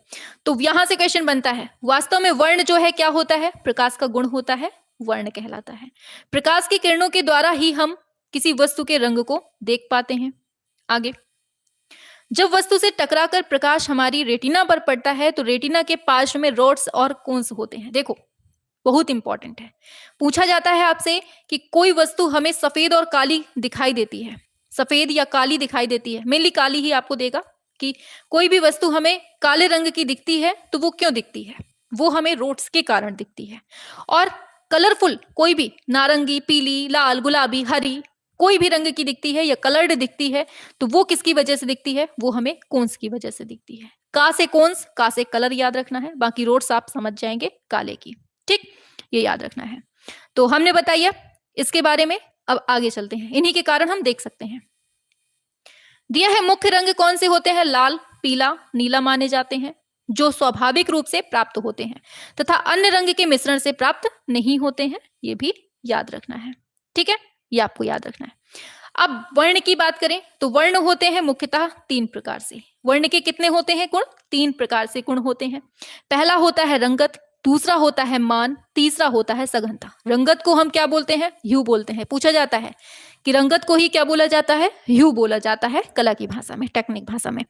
तो यहां से क्वेश्चन बनता है, वास्तव में वर्ण जो है क्या होता है? प्रकाश का गुण होता है, वर्ण कहलाता है। प्रकाश की किरणों के द्वारा ही हम किसी वस्तु के रंग को देख पाते हैं। आगे, जब वस्तु से टकराकर प्रकाश हमारी रेटिना पर पड़ता है तो रेटिना के पार्श्व में रोड्स और कोन्स होते हैं। देखो, बहुत इंपॉर्टेंट है। पूछा जाता है आपसे कि कोई वस्तु हमें सफेद और काली दिखाई देती है, सफेद या काली दिखाई देती है, मेनली काली ही आपको देगा, कि कोई भी वस्तु हमें काले रंग की दिखती है तो वो क्यों दिखती है? वो हमें रोड्स के कारण दिखती है। और कलरफुल कोई भी, नारंगी, पीली, लाल, गुलाबी, हरी, कोई भी रंग की दिखती है या कलर्ड दिखती है तो वो किसकी वजह से दिखती है? वो हमें कोन्स की वजह से दिखती है। का से कोन्स, का से कलर याद रखना है, बाकी रोड्स आप समझ जाएंगे काले की। ठीक, ये याद रखना है। तो हमने बताया इसके बारे में। अब आगे चलते हैं, इन्हीं के कारण हम देख सकते हैं। दिया है मुख्य रंग कौन से होते हैं? लाल, पीला, नीला माने जाते हैं, जो स्वाभाविक रूप से प्राप्त होते हैं तथा अन्य रंग के मिश्रण से प्राप्त नहीं होते हैं। ये भी याद रखना है। ठीक है, ये आपको याद रखना है। अब वर्ण की बात करें तो वर्ण होते हैं मुख्यतः 3 प्रकार से। वर्ण के कितने होते हैं गुण? 3 प्रकार से गुण होते हैं। पहला होता है रंगत, दूसरा होता है मान, तीसरा होता है सघनता। रंगत को हम क्या बोलते हैं? ह्यू बोलते हैं। पूछा जाता है कि रंगत को ही क्या बोला जाता है? ह्यू बोला जाता है कला की भाषा में, टेक्निक भाषा में।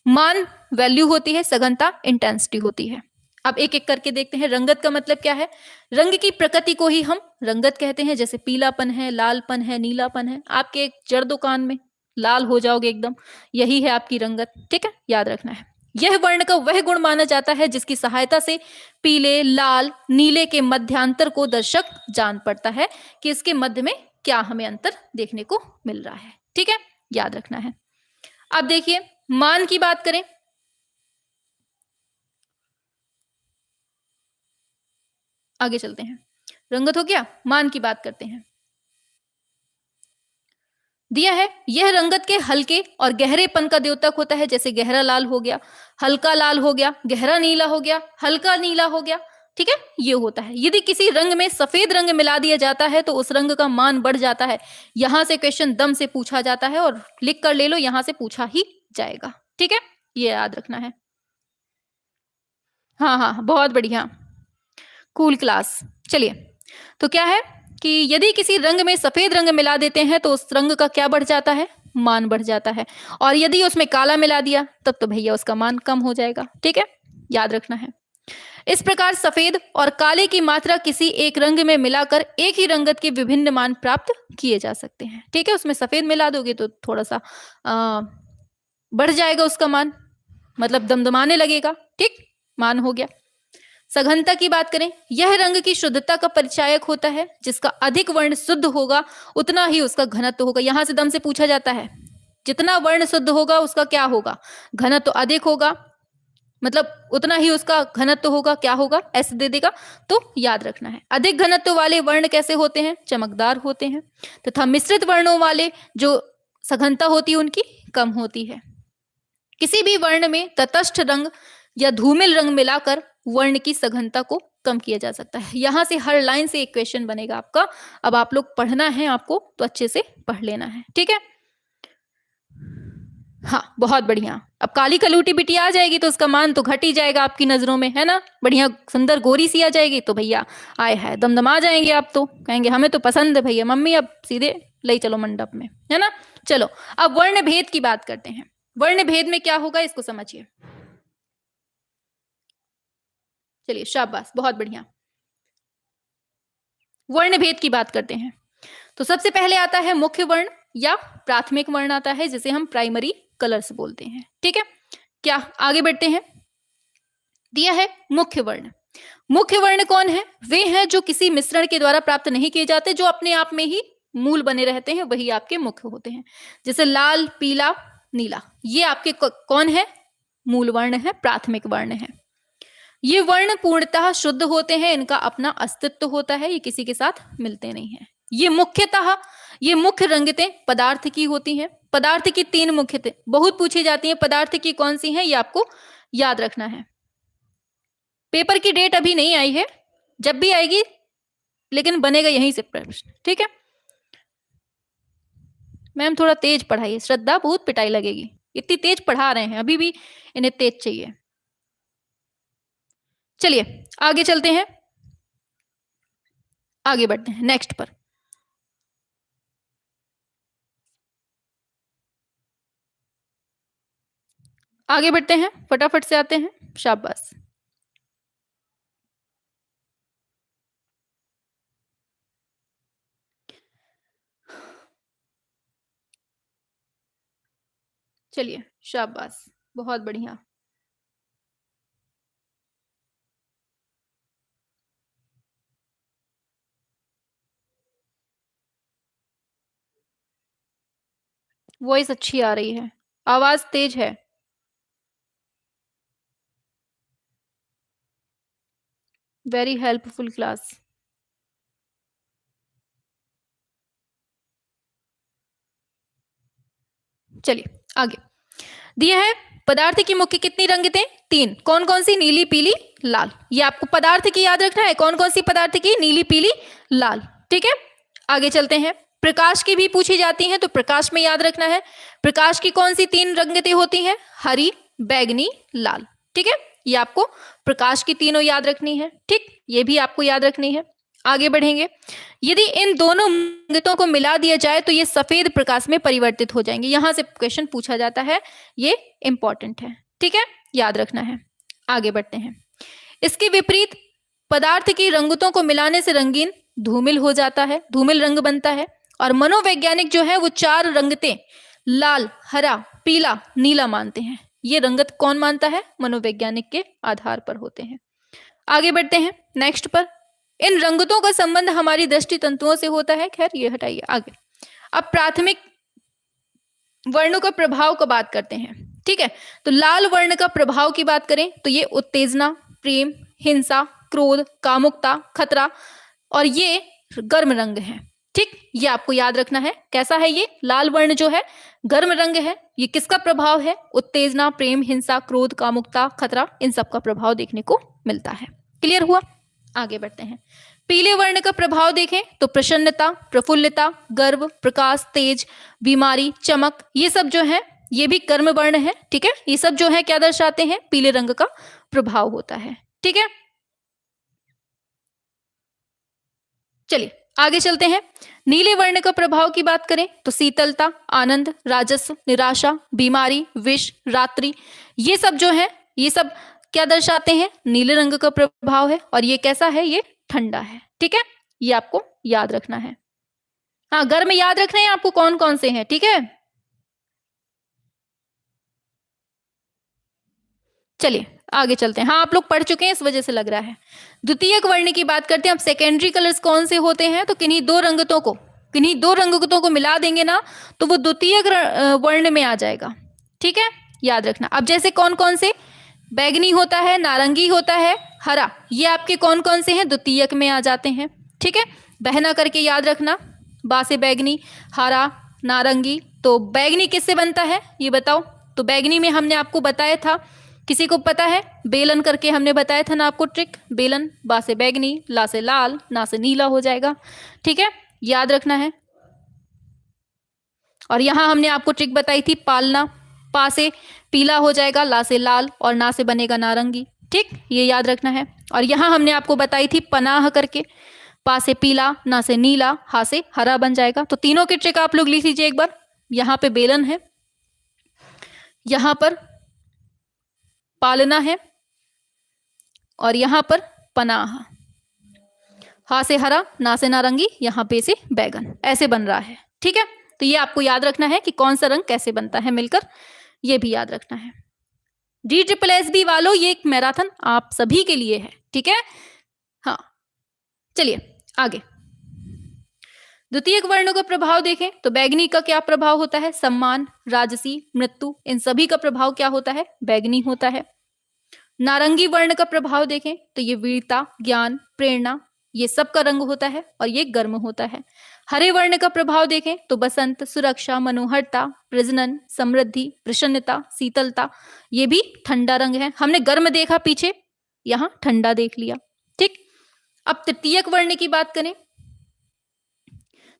मान वैल्यू होती है, सघनता इंटेंसिटी होती है। अब एक एक करके देखते हैं। रंगत का मतलब क्या है? रंग की प्रकृति को ही हम रंगत कहते हैं। जैसे पीलापन है, लालपन है, नीलापन है। आपके एक जड़ दुकान में लाल हो जाओगे एकदम, यही है आपकी रंगत। ठीक है, याद रखना है। यह वर्ण का वह गुण माना जाता है जिसकी सहायता से पीले, लाल, नीले के मध्यांतर को दर्शक जान पड़ता है कि इसके मध्य में क्या हमें अंतर देखने को मिल रहा है। ठीक है, याद रखना है। अब देखिए, मान की बात करें, आगे चलते हैं। रंगत हो गया, मान की बात करते हैं। दिया है, यह रंगत के हल्के और गहरेपन का द्योतक होता है। जैसे गहरा लाल हो गया, हल्का लाल हो गया, गहरा नीला हो गया, हल्का नीला हो गया। ठीक है, ये होता है। यदि किसी रंग में सफेद रंग मिला दिया जाता है तो उस रंग का मान बढ़ जाता है। यहां से क्वेश्चन दम से पूछा जाता है और लिख कर ले लो, यहां से पूछा ही जाएगा। ठीक है, ये याद रखना है। हाँ हाँ, बहुत बढ़िया, कूल क्लास। चलिए, तो क्या है कि यदि किसी रंग में सफेद रंग मिला देते हैं तो उस रंग का क्या बढ़ जाता है? मान बढ़ जाता है। और यदि उसमें काला मिला दिया तब तो भैया उसका मान कम हो जाएगा। ठीक है, याद रखना है। इस प्रकार सफेद और काले की मात्रा किसी एक रंग में मिलाकर एक ही रंगत के विभिन्न मान प्राप्त किए जा सकते हैं। ठीक है, उसमें सफेद मिला दोगे तो थोड़ा सा बढ़ जाएगा उसका मान, मतलब दमदमाने लगेगा। ठीक, मान हो गया। सघनता की बात करें, यह रंग की शुद्धता का परिचायक होता है। जिसका अधिक वर्ण शुद्ध होगा उतना ही उसका घनत्व होगा। यहां से दम से पूछा जाता है, जितना वर्ण शुद्ध होगा उसका क्या होगा? घनत्व अधिक होगा, मतलब उतना ही उसका घनत्व होगा। क्या होगा? ऐसे दे देगा। तो याद रखना है, अधिक घनत्व वाले वर्ण कैसे होते हैं? चमकदार होते हैं। तथा मिश्रित वर्णों वाले जो सघनता होती है उनकी कम होती है। किसी भी वर्ण में तटस्थ रंग या धूमिल रंग मिलाकर वर्ण की सघनता को कम किया जा सकता है। यहां से हर लाइन से एक क्वेश्चन बनेगा आपका। अब आप लोग पढ़ना है आपको तो अच्छे से पढ़ लेना है। ठीक है, हाँ, बहुत बढ़िया। अब काली कलूटी बिटिया आ जाएगी तो उसका मान तो घट ही जाएगा आपकी नजरों में, है ना? बढ़िया सुंदर गोरी सी आ जाएगी तो भैया आए है दमदमा जाएंगे आप, तो कहेंगे हमें तो पसंद है भैया, मम्मी अब सीधे ले चलो मंडप में, है ना? चलो, अब वर्ण भेद की बात करते हैं। वर्ण भेद में क्या होगा इसको समझिए। चलिए, शाबाश, बहुत बढ़िया। वर्ण भेद की बात करते हैं तो सबसे पहले आता है मुख्य वर्ण या प्राथमिक वर्ण आता है, जिसे हम प्राइमरी कलर्स बोलते हैं। ठीक है, क्या आगे बढ़ते हैं। दिया है मुख्य वर्ण। मुख्य वर्ण कौन है? वे हैं जो किसी मिश्रण के द्वारा प्राप्त नहीं किए जाते, जो अपने आप में ही मूल बने रहते हैं, वही आपके मुख्य होते हैं। जैसे लाल, पीला, नीला, ये आपके कौन है? मूल वर्ण है, प्राथमिक वर्ण है। ये वर्ण पूर्णतः शुद्ध होते हैं, इनका अपना अस्तित्व होता है, ये किसी के साथ मिलते नहीं हैं। ये मुख्य रंगतें पदार्थ की होती हैं। पदार्थ की 3 मुख्यतें बहुत पूछी जाती हैं। पदार्थ की कौन सी हैं ये आपको याद रखना है। पेपर की डेट अभी नहीं आई है, जब भी आएगी लेकिन बनेगा यहीं से प्रश्न। ठीक है, मैम थोड़ा तेज पढ़ाइए, श्रद्धा बहुत पिटाई लगेगी, इतनी तेज पढ़ा रहे हैं, अभी भी इन्हें तेज चाहिए। चलिए आगे चलते हैं, आगे बढ़ते हैं नेक्स्ट पर। आगे बढ़ते हैं, फटाफट से आते हैं, शाबाश। चलिए, शाबाश, बहुत बढ़िया। वॉइस अच्छी आ रही है, आवाज तेज है। Very helpful class. चलिए आगे। दिया है पदार्थ की मुख्य कितनी रंगतें? 3। कौन कौन सी? नीली, पीली, लाल। ये आपको पदार्थ की याद रखना है। कौन कौन सी पदार्थ की? नीली, पीली, लाल। ठीक है, आगे चलते हैं। प्रकाश की भी पूछी जाती हैं तो प्रकाश में याद रखना है। प्रकाश की कौन सी 3 रंगतें होती हैं? हरी, बैंगनी, लाल। ठीक है, ये आपको प्रकाश की तीनों याद रखनी है। ठीक, ये भी आपको याद रखनी है। आगे बढ़ेंगे। यदि इन दोनों रंगतों को मिला दिया जाए तो ये सफेद प्रकाश में परिवर्तित हो जाएंगे। यहां से क्वेश्चन पूछा जाता है, ये इंपॉर्टेंट है। ठीक है, याद रखना है। आगे बढ़ते हैं। इसके विपरीत पदार्थ की रंगतों को मिलाने से रंगीन धूमिल हो जाता है, धूमिल रंग बनता है। और मनोवैज्ञानिक जो है वो 4 रंगतें लाल, हरा, पीला, नीला मानते हैं। ये रंगत कौन मानता है? मनोवैज्ञानिक के आधार पर होते हैं। आगे बढ़ते हैं नेक्स्ट पर। इन रंगतों का संबंध हमारी दृष्टि तंतुओं से होता है। खैर ये हटाइए, आगे। अब प्राथमिक वर्णों का प्रभाव का बात करते हैं। ठीक है, तो लाल वर्ण का प्रभाव की बात करें तो ये उत्तेजना, प्रेम, हिंसा, क्रोध, कामुकता, खतरा और ये गर्म रंग है। ठीक, ये आपको याद रखना है। कैसा है ये? लाल वर्ण जो है गर्म रंग है। ये किसका प्रभाव है? उत्तेजना, प्रेम, हिंसा, क्रोध, कामुकता, खतरा, इन सब का प्रभाव देखने को मिलता है। क्लियर हुआ? आगे बढ़ते हैं। पीले वर्ण का प्रभाव देखें तो प्रसन्नता, प्रफुल्लता, गर्व, प्रकाश, तेज, बीमारी, चमक, ये सब जो है ये भी कर्म वर्ण है। ठीक है, ये सब जो है क्या दर्शाते हैं? पीले रंग का प्रभाव होता है। ठीक है, चलिए आगे चलते हैं। नीले वर्ण का प्रभाव की बात करें तो शीतलता, आनंद, राजस्व, निराशा, बीमारी, विष, रात्रि, ये सब जो है ये सब क्या दर्शाते हैं? नीले रंग का प्रभाव है। और ये कैसा है? ये ठंडा है। ठीक है, ये आपको याद रखना है। हाँ, गर्म याद रखना है आपको कौन कौन से हैं। ठीक है, चलिए आगे चलते हैं। हाँ, आप लोग पढ़ चुके हैं इस वजह से लग रहा है। द्वितीयक वर्ण की बात करते हैं। अब सेकेंडरी कलर्स कौन से होते हैं? तो किन्हीं दो रंगतों को मिला देंगे ना तो वो द्वितीयक वर्ण में आ जाएगा। ठीक है, याद रखना। अब जैसे कौन कौन से? बैगनी होता है, नारंगी होता है, हरा, ये आपके कौन कौन से हैं? द्वितीयक में आ जाते हैं। ठीक है, बहना करके याद रखना। बा से बैगनी, हरा, नारंगी। तो बैगनी किससे बनता है ये बताओ? तो बैगनी में हमने आपको बताया था, किसी को पता है? बेलन करके हमने बताया था ना आपको ट्रिक। बेलन, बा से बैगनी, ला से लाल, ना से नीला हो जाएगा। ठीक है, याद रखना है। और यहां हमने आपको ट्रिक बताई थी पालना। पा से पीला हो जाएगा, ला से लाल और ना से बनेगा नारंगी। ठीक, ये याद रखना है। और यहां हमने आपको बताई थी पनाह करके। पा से पीला, ना से नीला, हा से हरा बन जाएगा। तो तीनों की ट्रिक आप लोग लिख लीजिए एक बार। यहां पे बेलन है, यहां पर पालना है और यहां पर पनाह। हा से हरा, ना से नारंगी, यहां पे से बैगन, ऐसे बन रहा है। ठीक है, तो ये आपको याद रखना है कि कौन सा रंग कैसे बनता है मिलकर, ये भी याद रखना है। DSSB वालों, ये एक मैराथन आप सभी के लिए है। ठीक है, हाँ, चलिए आगे। द्वितीयक वर्णों का प्रभाव देखें तो बैगनी का क्या प्रभाव होता है? सम्मान, राजसी, मृत्यु, इन सभी का प्रभाव क्या होता है? बैगनी होता है। नारंगी वर्ण का प्रभाव देखें तो ये वीरता, ज्ञान, प्रेरणा, ये सब का रंग होता है और ये गर्म होता है। हरे वर्ण का प्रभाव देखें तो बसंत, सुरक्षा, मनोहरता, प्रजनन, समृद्धि, प्रसन्नता, शीतलता, ये भी ठंडा रंग है। हमने गर्म देखा पीछे, यहां ठंडा देख लिया। ठीक, अब तृतीयक वर्ण की बात करें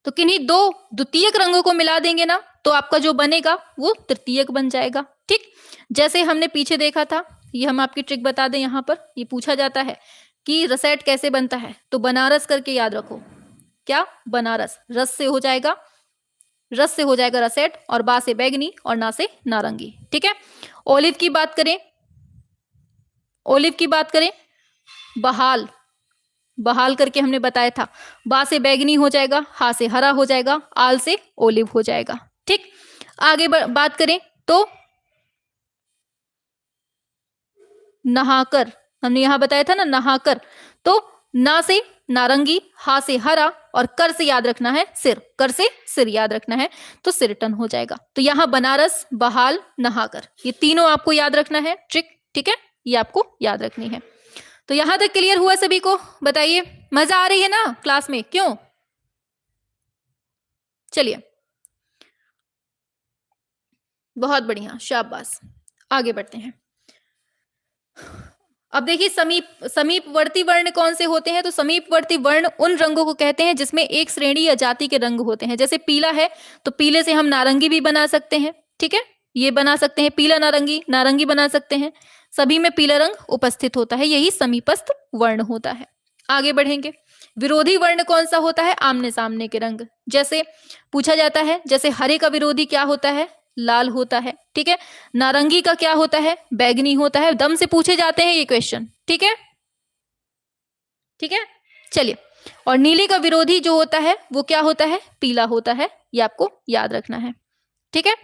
तो किन्हीं दो द्वितीयक रंगों को मिला देंगे ना तो आपका जो बनेगा वो तृतीयक बन जाएगा। ठीक, जैसे हमने पीछे देखा था, ये हम आपकी ट्रिक बता दें। यहां पर ये पूछा जाता है कि रसेट कैसे बनता है, तो बनारस करके याद रखो। क्या? बनारस, रस से हो जाएगा, रस से हो जाएगा रसेट, और बा से बैगनी और ना से नारंगी। ठीक है, ओलिव की बात करें, ओलिव की बात करें, बहाल, बहाल करके हमने बताया था, बा से बैगनी हो जाएगा, हा से हरा हो जाएगा, आल से ओलिव हो जाएगा। ठीक, आगे बात करें तो नहाकर, हमने यहां बताया था ना नहाकर, तो ना से नारंगी, हा से हरा और कर से याद रखना है सिर, कर से सिर याद रखना है, तो सिरटन हो जाएगा। तो यहां बनारस, बहाल, नहाकर, ये तीनों आपको याद रखना है ट्रिक। ठीक है, ये आपको याद रखनी है। तो यहां तक क्लियर हुआ सभी को? बताइए, मजा आ रही है ना क्लास में? क्यों? चलिए, बहुत बढ़िया, शाबाश। आगे बढ़ते हैं। अब देखिए समीपवर्ती वर्ण कौन से होते हैं? तो समीपवर्ती वर्ण उन रंगों को कहते हैं जिसमें एक श्रेणी या जाति के रंग होते हैं। जैसे पीला है तो पीले से हम नारंगी भी बना सकते हैं। ठीक है, ये बना सकते हैं, पीला नारंगी, नारंगी बना सकते हैं, सभी में पीला रंग उपस्थित होता है, यही समीपस्थ वर्ण होता है। आगे बढ़ेंगे। विरोधी वर्ण कौन सा होता है? आमने सामने के रंग। जैसे पूछा जाता है, जैसे हरे का विरोधी क्या होता है? लाल होता है। ठीक है, नारंगी का क्या होता है? बैगनी होता है। दम से पूछे जाते हैं ये क्वेश्चन। ठीक है, ठीक है, चलिए। और नीले का विरोधी जो होता है वो क्या होता है? पीला होता है, ये आपको याद रखना है। ठीक है,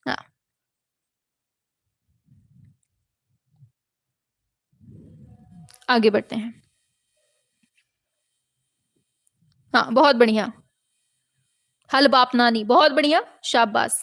हाँ, आगे बढ़ते हैं। हाँ, बहुत बढ़िया। हल बाप नानी, बहुत बढ़िया, शाबाश।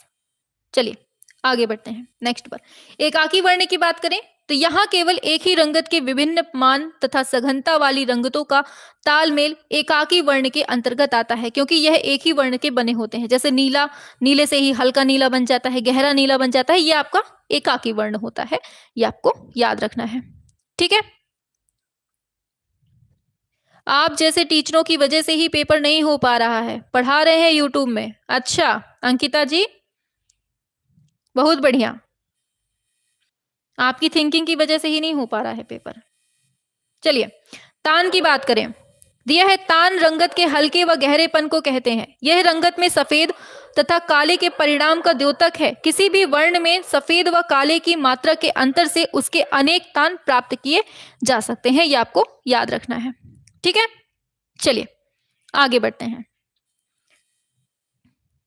चलिए आगे बढ़ते हैं नेक्स्ट पर। एकाकी वर्ण की बात करें तो यहाँ केवल एक ही रंगत के विभिन्न मान तथा सघनता वाली रंगतों का तालमेल एकाकी वर्ण के अंतर्गत आता है, क्योंकि यह एक ही वर्ण के बने होते हैं। जैसे नीला, नीले से ही हल्का नीला बन जाता है, गहरा नीला बन जाता है, ये आपका एकाकी वर्ण होता है, ये आपको याद रखना है। ठीक है, आप जैसे टीचरों की वजह से ही पेपर नहीं हो पा रहा है, पढ़ा रहे हैं यूट्यूब में। अच्छा अंकिता जी, बहुत बढ़िया, आपकी थिंकिंग की वजह से ही नहीं हो पा रहा है पेपर। चलिए तान की बात करें, दिया है तान रंगत के हल्के व गहरेपन को कहते हैं। यह रंगत में सफेद तथा काले के परिणाम का द्योतक है। किसी भी वर्ण में सफेद व काले की मात्रा के अंतर से उसके अनेक तान प्राप्त किए जा सकते हैं, यह आपको याद रखना है। ठीक है, चलिए आगे बढ़ते हैं।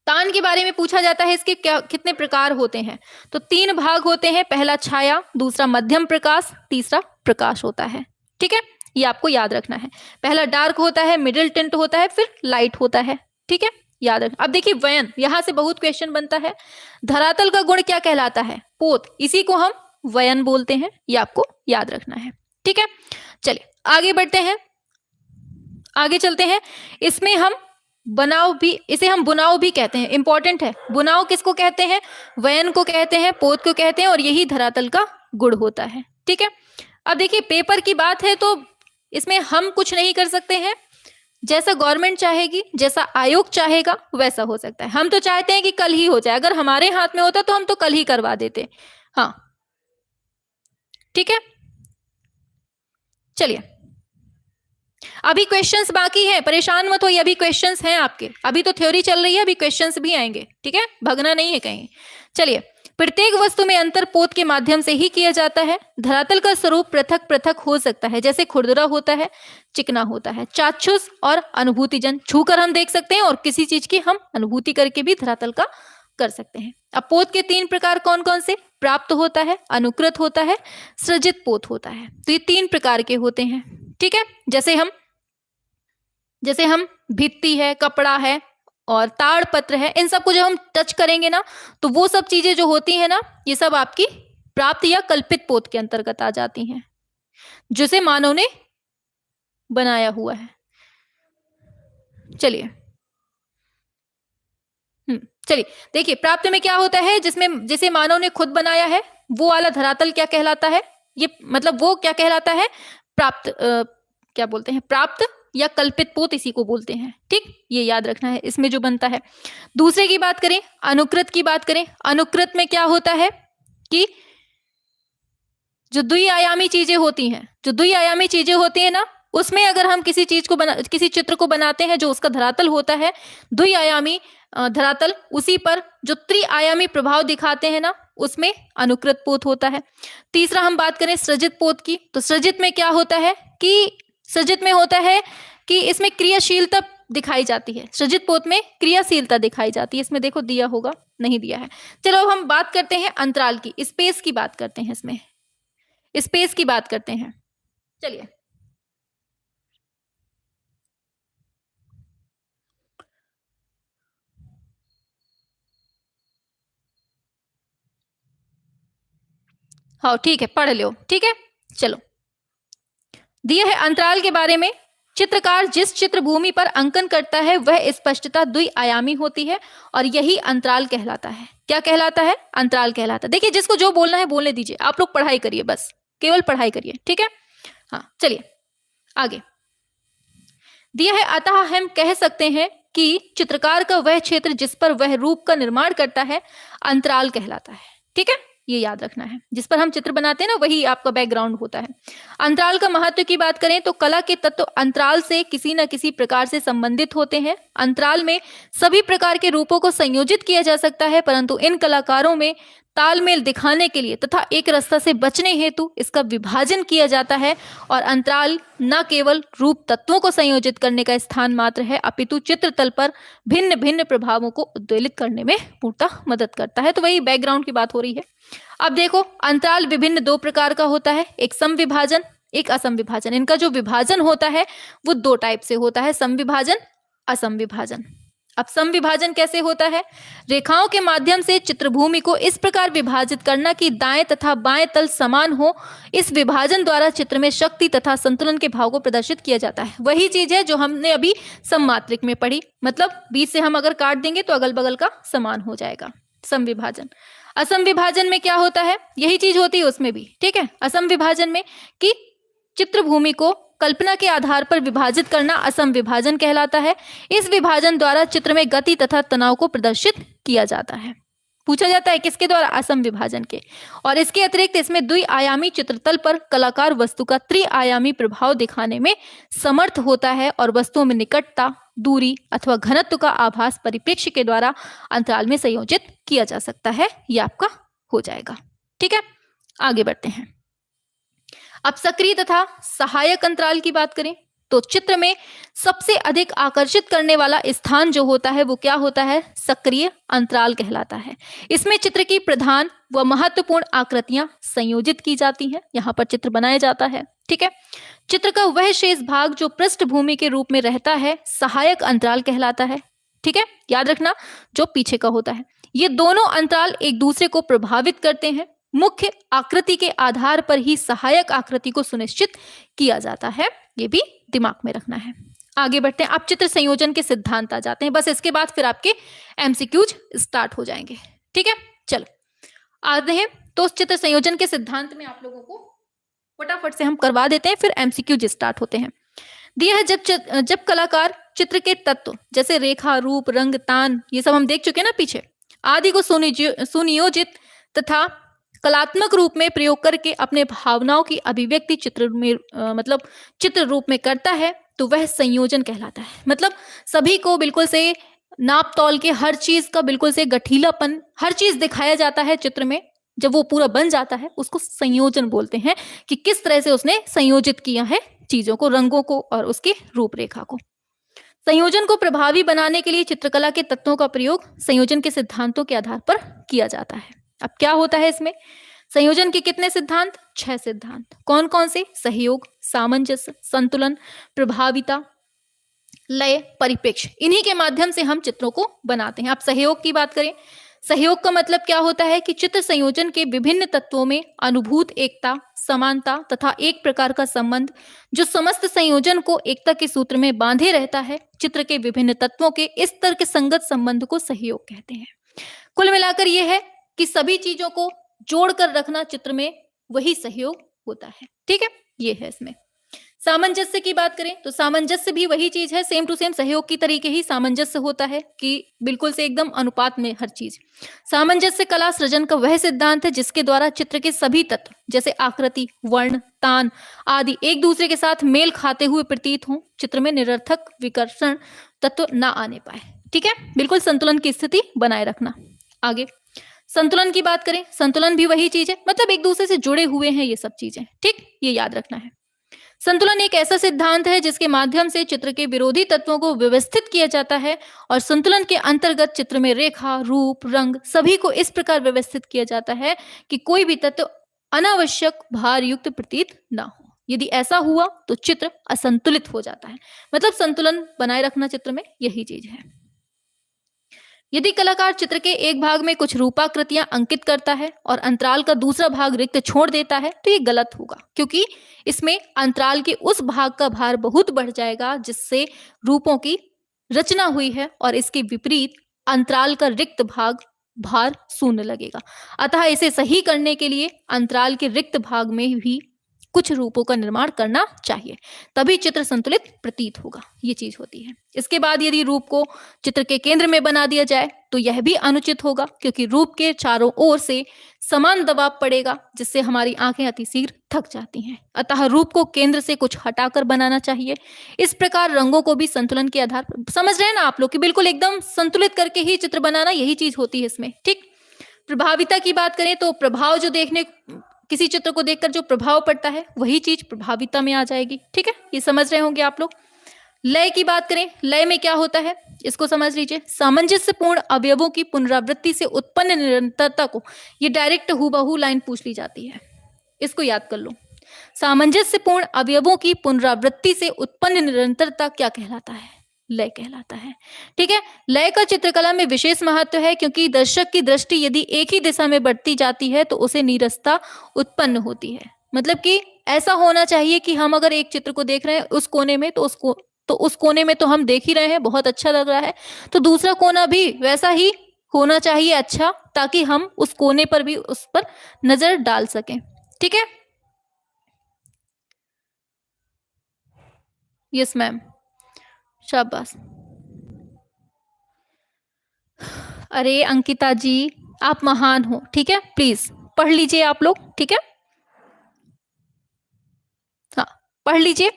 तान के बारे में पूछा जाता है, इसके क्या कितने प्रकार होते हैं? तो 3 भाग होते हैं, पहला छाया, दूसरा मध्यम प्रकाश, तीसरा प्रकाश होता है। ठीक है, ये आपको याद रखना है। पहला डार्क होता है, मिडिल टिंट होता है, फिर लाइट होता है। ठीक है, याद रखना। अब देखिए वयन, यहां से बहुत क्वेश्चन बनता है। धरातल का गुण क्या कहलाता है? पोत, इसी को हम वयन बोलते हैं, ये आपको याद रखना है। ठीक है, चलिए आगे बढ़ते हैं, आगे चलते हैं। इसमें हम बनाव भी, इसे हम बुनाव भी कहते हैं, इंपॉर्टेंट है। बुनाव किसको कहते हैं? वयन को कहते हैं, पोत को कहते हैं, और यही धरातल का गुण होता है। ठीक है, अब देखिए पेपर की बात है तो इसमें हम कुछ नहीं कर सकते हैं। जैसा गवर्नमेंट चाहेगी, जैसा आयोग चाहेगा वैसा हो सकता है। हम तो चाहते हैं कि कल ही हो जाए, अगर हमारे हाथ में होता तो हम तो कल ही करवा देते। हाँ ठीक है, चलिए अभी क्वेश्चंस बाकी हैं, परेशान मत होइए, अभी क्वेश्चंस हैं आपके, अभी तो थ्योरी चल रही है, अभी क्वेश्चंस भी आएंगे। ठीक है, भगना नहीं है कहीं। चलिए, प्रत्येक वस्तु में अंतर पोत के माध्यम से ही किया जाता है। धरातल का स्वरूप पृथक पृथक हो सकता है, जैसे खुरदुरा होता है, चिकना होता है, चाक्षुष और अनुभूतिजन, छूकर हम देख सकते हैं, और किसी चीज की हम अनुभूति करके भी धरातल का कर सकते हैं। अब पोत के 3 प्रकार कौन कौन से? प्राप्त होता है, अनुकृत होता है, सृजित पोत होता है। तो ये 3 प्रकार के होते हैं। ठीक है, जैसे हम भित्ति है, कपड़ा है और ताड़पत्र है, इन सबको जब हम टच करेंगे ना तो वो सब चीजें जो होती है ना, ये सब आपकी प्राप्त या कल्पित पोत के अंतर्गत आ जाती हैं, जिसे मानव ने बनाया हुआ है। चलिए चलिए देखिए, प्राप्त में क्या होता है? जिसमें जिसे मानव ने खुद बनाया है, वो वाला धरातल क्या कहलाता है? ये मतलब वो क्या कहलाता है? प्राप्त क्या बोलते हैं? प्राप्त या कल्पित पोत, इसी को बोलते हैं। ठीक, ये याद रखना है इसमें जो बनता है। दूसरे की बात करें, अनुकृत की बात करें, अनुकृत में क्या होता है कि जो द्विआयामी चीजें होती हैं, जो द्विआयामी चीजें होती है ना, उसमें अगर हम किसी चीज को किसी चित्र को बनाते हैं जो उसका धरातल होता है द्विआयामी धरातल, उसी पर जो त्रिआयामी प्रभाव दिखाते हैं ना, उसमें अनुकृत पोत होता है। तीसरा हम बात करें सृजित पोत की, तो सृजित में क्या होता है कि सृजित में होता है कि इसमें क्रियाशीलता दिखाई जाती है। सृजित पोत में क्रियाशीलता दिखाई जाती है। इसमें देखो दिया होगा, नहीं दिया है। चलो अब हम बात करते हैं अंतराल की, स्पेस की बात करते हैं, इसमें स्पेस की बात करते हैं। चलिए हाँ ठीक है, पढ़ लो। ठीक है, चलो दिया है अंतराल के बारे में। चित्रकार जिस चित्र भूमि पर अंकन करता है वह स्पष्टता द्विआयामी होती है और यही अंतराल कहलाता है। क्या कहलाता है? अंतराल कहलाता है। देखिए जिसको जो बोलना है बोलने दीजिए, आप लोग पढ़ाई करिए, बस केवल पढ़ाई करिए। ठीक है, हाँ चलिए आगे दिया है। अतः हम कह सकते हैं कि चित्रकार का वह क्षेत्र जिस पर वह रूप का निर्माण करता है अंतराल कहलाता है। ठीक है, ये याद रखना है, जिस पर हम चित्र बनाते हैं ना वही आपका बैकग्राउंड होता है। अंतराल का महत्व की बात करें तो कला के तत्व अंतराल से किसी न किसी प्रकार से संबंधित होते हैं। अंतराल में सभी प्रकार के रूपों को संयोजित किया जा सकता है, परंतु इन कलाकारों में तालमेल दिखाने के लिए तथा एक रास्ता से बचने हेतु इसका विभाजन किया जाता है और अंतराल न केवल रूप तत्वों को संयोजित करने का स्थान मात्र है अपितु चित्रतल पर भिन्न भिन्न प्रभावों को उद्वेलित करने में पूर्णतः मदद करता है। तो वही बैकग्राउंड की बात हो रही है। अब देखो, अंतराल विभिन्न दो प्रकार का होता है, एक समविभाजन, एक असमविभाजन। इनका जो विभाजन होता है वो दो टाइप से होता है, समविभाजन, असमविभाजन। अब समविभाजन कैसे होता है? रेखाओं के माध्यम से चित्रभूमि को इस प्रकार विभाजित करना कि दाएं तथा बाएं तल समान हो। इस विभाजन द्वारा चित्र में शक्ति तथा संतुलन के भाव को प्रदर्शित किया जाता है। वही चीज है जो हमने अभी सममात्रिक में पढ़ी, मतलब बीच से हम अगर काट देंगे तो अगल बगल का समान हो जाएगा, समविभाजन। असम विभाजन में क्या होता है? यही चीज होती है उसमें भी, ठीक है। असम विभाजन में कि चित्रभूमि को कल्पना के आधार पर विभाजित करना असम विभाजन कहलाता है। इस विभाजन द्वारा चित्र में गति तथा तनाव को प्रदर्शित किया जाता है। पूछा जाता है किसके द्वारा? असम विभाजन के। और इसके अतिरिक्त इसमें द्विआयामी चित्रतल पर कलाकार वस्तु का त्रिआयामी प्रभाव दिखाने में समर्थ होता है और वस्तुओं में निकटता, दूरी अथवा घनत्व का आभास परिप्रेक्ष्य के द्वारा अंतराल में संयोजित किया जा सकता है। यह आपका हो जाएगा, ठीक है। आगे बढ़ते हैं। अब सक्रिय तथा सहायक अंतराल की बात करें तो चित्र में सबसे अधिक आकर्षित करने वाला स्थान जो होता है वो क्या होता है? सक्रिय अंतराल कहलाता है। इसमें चित्र की प्रधान व महत्वपूर्ण आकृतियां संयोजित की जाती हैं। यहाँ पर चित्र बनाया जाता है, ठीक है। चित्र का वह शेष भाग जो पृष्ठभूमि के रूप में रहता है सहायक अंतराल कहलाता है, ठीक है। याद रखना, जो पीछे का होता है। ये दोनों अंतराल एक दूसरे को प्रभावित करते हैं। मुख्य आकृति के आधार पर ही सहायक आकृति को सुनिश्चित किया जाता है, ये भी दिमाग में रखना है। आगे बढ़ते हैं। अब चित्र संयोजन के सिद्धांत आ जाते हैं। बस इसके बाद फिर आपके एमसीक्यूज स्टार्ट हो जाएंगे, ठीक है। चलो आते हैं। तो चित्र संयोजन के सिद्धांत में आप लोगों को फटाफट से हम करवा देते हैं, फिर एमसीक्यूज स्टार्ट होते हैं। दिया है जब कलाकार चित्र के तत्व जैसे रेखा, रूप, रंग, तान, ये सब हम देख चुके हैं ना पीछे, आदि को सुनियोजित तथा कलात्मक रूप में प्रयोग करके अपने भावनाओं की अभिव्यक्ति चित्र में मतलब चित्र रूप में करता है तो वह संयोजन कहलाता है। मतलब सभी को बिल्कुल से नाप तौल के हर चीज का बिल्कुल से गठीलापन, हर चीज दिखाया जाता है चित्र में। जब वो पूरा बन जाता है उसको संयोजन बोलते हैं, कि किस तरह से उसने संयोजित किया है चीजों को, रंगों को और उसकी रूपरेखा को। संयोजन को प्रभावी बनाने के लिए चित्रकला के तत्वों का प्रयोग संयोजन के सिद्धांतों के आधार पर किया जाता है। अब क्या होता है इसमें? संयोजन के कितने सिद्धांत? 6 सिद्धांत। कौन कौन से? सहयोग, सामंजस्य, संतुलन, प्रभाविता, लय, परिप्रेक्ष्य। इन्हीं के माध्यम से हम चित्रों को बनाते हैं। अब सहयोग की बात करें, सहयोग का मतलब क्या होता है कि चित्र संयोजन के विभिन्न तत्वों में अनुभूत एकता, समानता तथा एक प्रकार का संबंध जो समस्त संयोजन को एकता के सूत्र में बांधे रहता है। चित्र के विभिन्न तत्वों के इस तर्क संगत संबंध को सहयोग कहते हैं। कुल मिलाकर यह है कि सभी चीजों को जोड़कर रखना चित्र में, वही सहयोग होता है, ठीक है। ये है इसमें। सामंजस्य की बात करें तो सामंजस्य भी वही चीज है, सेम टू सेम सहयोग की तरीके ही सामंजस्य होता है कि बिल्कुल से एकदम अनुपात में हर चीज। सामंजस्य कला सृजन का वह सिद्धांत है जिसके द्वारा चित्र के सभी तत्व जैसे आकृति, वर्ण, तान आदि एक दूसरे के साथ मेल खाते हुए प्रतीत हों, चित्र में निरर्थक विकर्षण तत्व ना आने पाए, ठीक है। बिल्कुल संतुलन की स्थिति बनाए रखना। आगे संतुलन की बात करें, संतुलन भी वही चीज है, मतलब एक दूसरे से जुड़े हुए हैं ये सब चीजें, ठीक, ये याद रखना है। संतुलन एक ऐसा सिद्धांत है जिसके माध्यम से चित्र के विरोधी तत्वों को व्यवस्थित किया जाता है और संतुलन के अंतर्गत चित्र में रेखा, रूप, रंग सभी को इस प्रकार व्यवस्थित किया जाता है कि कोई भी तत्व अनावश्यक भार युक्त प्रतीत ना हो। यदि ऐसा हुआ तो चित्र असंतुलित हो जाता है। मतलब संतुलन बनाए रखना चित्र में, यही चीज है। यदि कलाकार चित्र के एक भाग में कुछ रूपाकृतियां अंकित करता है और अंतराल का दूसरा भाग रिक्त छोड़ देता है तो ये गलत होगा, क्योंकि इसमें अंतराल के उस भाग का भार बहुत बढ़ जाएगा जिससे रूपों की रचना हुई है, और इसके विपरीत अंतराल का रिक्त भाग भार शून्य लगेगा। अतः इसे सही करने के लिए अंतराल के रिक्त भाग में भी कुछ रूपों का निर्माण करना चाहिए, तभी चित्र संतुलित प्रतीत होगा। ये चीज होती है। इसके बाद यदि रूप को चित्र के केंद्र में बना दिया जाए तो यह भी अनुचित होगा, क्योंकि रूप के चारों ओर से समान दबाव पड़ेगा जिससे हमारी आंखें अतिशीघ्र थक जाती हैं। अतः रूप को केंद्र से कुछ हटाकर बनाना चाहिए। इस प्रकार रंगों को भी संतुलन के आधार पर, समझ रहे हैं ना आप लोग, कि बिल्कुल एकदम संतुलित करके ही चित्र बनाना, यही चीज होती है इसमें, ठीक। प्रभाविता की बात करें तो प्रभाव जो देखने, किसी चित्र को देखकर जो प्रभाव पड़ता है वही चीज प्रभाविता में आ जाएगी। ठीक है, ये समझ रहे होंगे आप लोग। लय की बात करें, लय में क्या होता है इसको समझ लीजिए। सामंजस्यपूर्ण अवयवों की पुनरावृत्ति से उत्पन्न निरंतरता को, ये डायरेक्ट हूबहू लाइन पूछ ली जाती है, इसको याद कर लो। सामंजस्यपूर्ण अवयवों की पुनरावृत्ति से उत्पन्न निरंतरता क्या कहलाता है? लय कहलाता है। ठीक है, लय का चित्रकला में विशेष महत्व है क्योंकि दर्शक की दृष्टि यदि एक ही दिशा में बढ़ती जाती है तो उसे नीरसता उत्पन्न होती है। मतलब कि ऐसा होना चाहिए कि हम अगर एक चित्र को देख रहे हैं उस कोने में, तो उस कोने में तो हम देख ही रहे हैं, बहुत अच्छा लग रहा है, तो दूसरा कोना भी वैसा ही होना चाहिए अच्छा, ताकि हम उस कोने पर भी उस पर नजर डाल सकें। ठीक है, यस मैम, शाबाश। अरे अंकिता जी आप महान हो। ठीक है, प्लीज पढ़ लीजिए आप लोग। ठीक है, हाँ पढ़ लीजिए।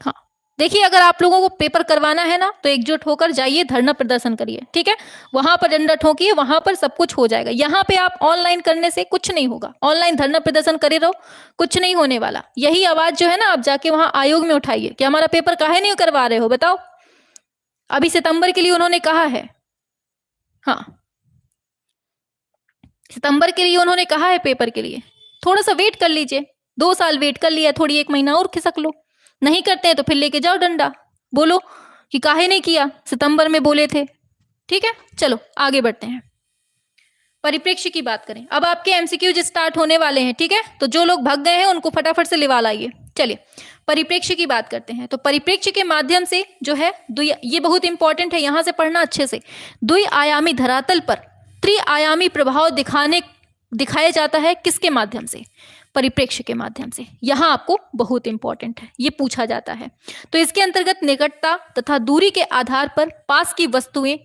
हाँ देखिए, अगर आप लोगों को पेपर करवाना है ना तो एकजुट होकर जाइए, धरना प्रदर्शन करिए। ठीक है, वहां पर डंडा ठोकिए, वहां पर सब कुछ हो जाएगा। यहाँ पे आप ऑनलाइन करने से कुछ नहीं होगा, ऑनलाइन धरना प्रदर्शन करे रहो, कुछ नहीं होने वाला। यही आवाज जो है ना आप जाके वहां आयोग में उठाइए कि हमारा पेपर काहे नहीं करवा रहे हो, बताओ। अभी सितंबर के लिए उन्होंने कहा है, हाँ सितंबर के लिए उन्होंने कहा है पेपर के लिए, थोड़ा सा वेट कर लीजिए। 2 साल वेट कर लिया, थोड़ी 1 महीना और खिसक लो। नहीं करते हैं तो फिर लेके जाओ डंडा, बोलो कि काहे नहीं किया, सितंबर में बोले थे। ठीक है, चलो आगे बढ़ते हैं। परिप्रेक्ष्य की बात करें, अब आपके एमसीक्यूज स्टार्ट होने वाले हैं। ठीक है, तो जो लोग भाग गए हैं उनको फटाफट से लिवा लाइए। चलिए परिप्रेक्ष्य की बात करते हैं। तो परिप्रेक्ष्य के माध्यम से जो है ये बहुत इंपॉर्टेंट है, यहां से पढ़ना अच्छे से। द्विआयामी धरातल पर त्रिआयामी प्रभाव दिखाया जाता है किसके माध्यम से? परिप्रेक्ष्य के माध्यम से। यहां आपको बहुत इंपॉर्टेंट है, ये पूछा जाता है। तो इसके अंतर्गत निकटता तथा दूरी के आधार पर पास की वस्तुएं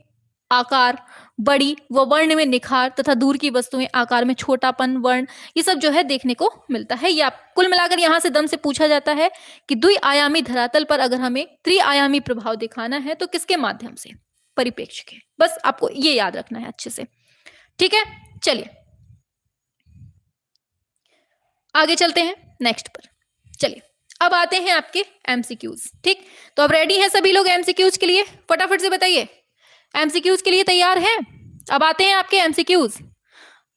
आकार बड़ी व वर्ण में निखार तथा दूर की वस्तुएं आकार में छोटापन वर्ण, ये सब जो है देखने को मिलता है। ये आप कुल मिलाकर यहां से दम से पूछा जाता है कि द्विआयामी धरातल पर अगर हमें त्रिआयामी प्रभाव दिखाना है तो किसके माध्यम से? परिप्रेक्ष्य के। बस आपको ये याद रखना है अच्छे से। ठीक है, चलिए आगे चलते हैं नेक्स्ट पर। चलिए अब आते हैं आपके एमसीक्यूज। ठीक, तो अब रेडी हैं सभी लोग एमसीक्यूज के लिए? फटाफट से बताइए, एमसीक्यूज के लिए तैयार हैं? अब आते हैं आपके एमसीक्यूज,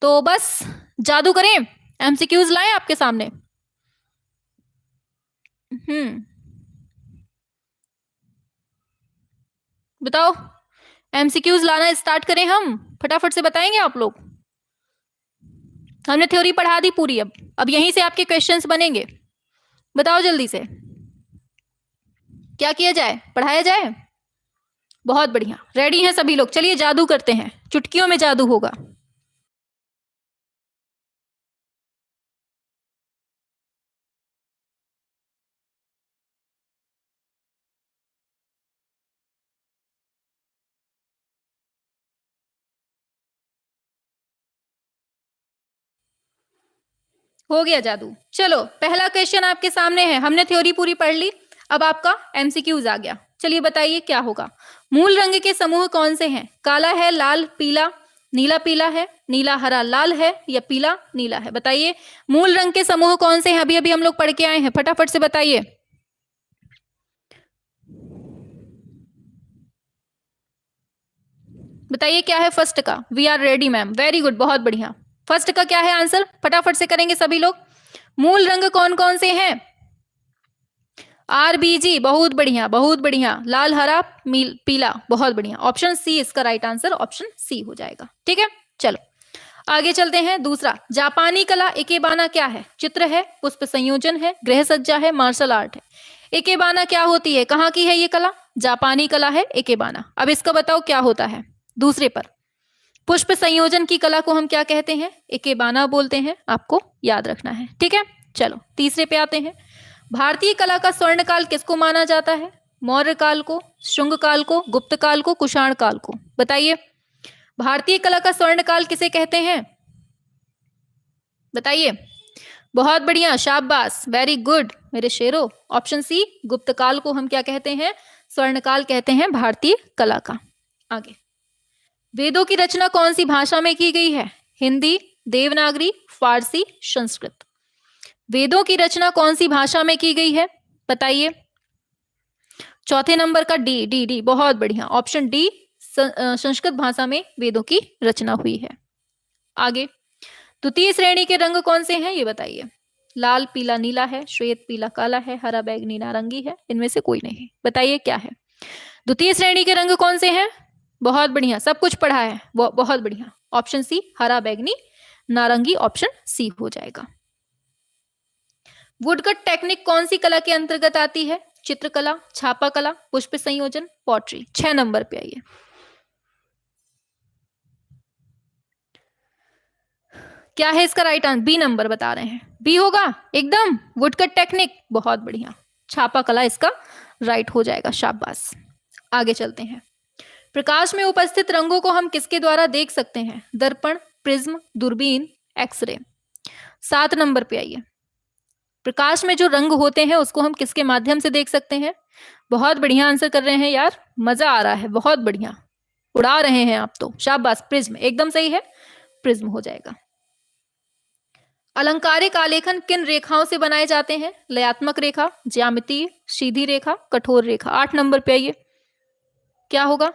तो बस जादू करें, एमसीक्यूज लाएं आपके सामने। बताओ, एमसीक्यूज लाना स्टार्ट करें हम? फटाफट से बताएंगे आप लोग। हमने थ्योरी पढ़ा दी पूरी, अब यहीं से आपके क्वेश्चंस बनेंगे। बताओ जल्दी से, क्या किया जाए, पढ़ाया जाए? बहुत बढ़िया, रेडी हैं सभी लोग? चलिए जादू करते हैं, चुटकियों में जादू होगा। हो गया जादू। चलो पहला क्वेश्चन आपके सामने है, हमने थ्योरी पूरी पढ़ ली, अब आपका एमसीक्यूज आ गया। चलिए बताइए क्या होगा। मूल रंग के समूह कौन से हैं? काला है, लाल पीला, नीला पीला है, नीला हरा लाल है, या पीला नीला है? बताइए मूल रंग के समूह कौन से हैं? अभी अभी हम लोग पढ़ के आए हैं, फटाफट से बताइए। बताइए क्या है फर्स्ट का? We are ready ma'am, very good, बहुत बढ़िया। फर्स्ट का क्या है आंसर? फटाफट से करेंगे सभी लोग। मूल रंग कौन कौन से हैं? आरबीजी, बहुत बढ़िया बहुत बढ़िया। लाल हरा पीला, बहुत बढ़िया। ऑप्शन सी इसका राइट आंसर, ऑप्शन सी हो जाएगा। ठीक है, चलो आगे चलते हैं। दूसरा, जापानी कला इकेबाना क्या है? चित्र है, पुष्प संयोजन है, गृह सज्जा है, मार्शल आर्ट है। इकेबाना क्या होती है, कहाँ की है ये कला? जापानी कला है इकेबाना। अब इसका बताओ क्या होता है? दूसरे पर पुष्प संयोजन की कला को हम क्या कहते हैं? इकेबाना बोलते हैं, आपको याद रखना है। ठीक है, चलो तीसरे पे आते हैं। भारतीय कला का स्वर्ण काल किसको माना जाता है? मौर्य काल को, शुंग काल को, गुप्त काल को, कुषाण काल को? बताइए भारतीय कला का स्वर्ण काल किसे कहते हैं? बताइए। बहुत बढ़िया, शाबाश, वेरी गुड मेरे शेरों। ऑप्शन सी, गुप्तकाल को हम क्या कहते हैं? स्वर्णकाल कहते हैं भारतीय कला का। आगे, वेदों की रचना कौन सी भाषा में की गई है? हिंदी, देवनागरी, फारसी, संस्कृत। वेदों की रचना कौन सी भाषा में की गई है? बताइए। चौथे नंबर का डी, डी डी, बहुत बढ़िया, ऑप्शन डी, संस्कृत भाषा में वेदों की रचना हुई है। आगे, द्वितीय श्रेणी के रंग कौन से हैं ये बताइए। लाल पीला नीला है, श्वेत पीला काला है, हरा बैगनी नारंगी है, इनमें से कोई नहीं। बताइए क्या है? द्वितीय श्रेणी के रंग कौन से हैं? बहुत बढ़िया, सब कुछ पढ़ा है, बहुत बढ़िया। ऑप्शन सी, हरा बैगनी नारंगी, ऑप्शन सी हो जाएगा। वुडकट टेक्निक कौन सी कला के अंतर्गत आती है? चित्रकला, छापा कला, पुष्प संयोजन, पॉटरी। 6 नंबर पे आइए। क्या है इसका राइट आंसर? बी नंबर बता रहे हैं, बी होगा एकदम, वुडकट टेक्निक, बहुत बढ़िया, छापा कला इसका राइट हो जाएगा, शाबाश। आगे चलते हैं। प्रकाश में उपस्थित रंगों को हम किसके द्वारा देख सकते हैं? दर्पण, प्रिज्म, दूरबीन, एक्सरे। 7 नंबर पे आइए। प्रकाश में जो रंग होते हैं उसको हम किसके माध्यम से देख सकते हैं? बहुत बढ़िया आंसर कर रहे हैं यार, मजा आ रहा है, बहुत बढ़िया, उड़ा रहे हैं आप तो, शाबाश। प्रिज्म एकदम सही है, प्रिज्म हो जाएगा। अलंकारिक आलेखन किन रेखाओं से बनाए जाते हैं? लयात्मक रेखा, ज्यामितीय, सीधी रेखा, कठोर रेखा। 8 नंबर पे आइए, क्या होगा?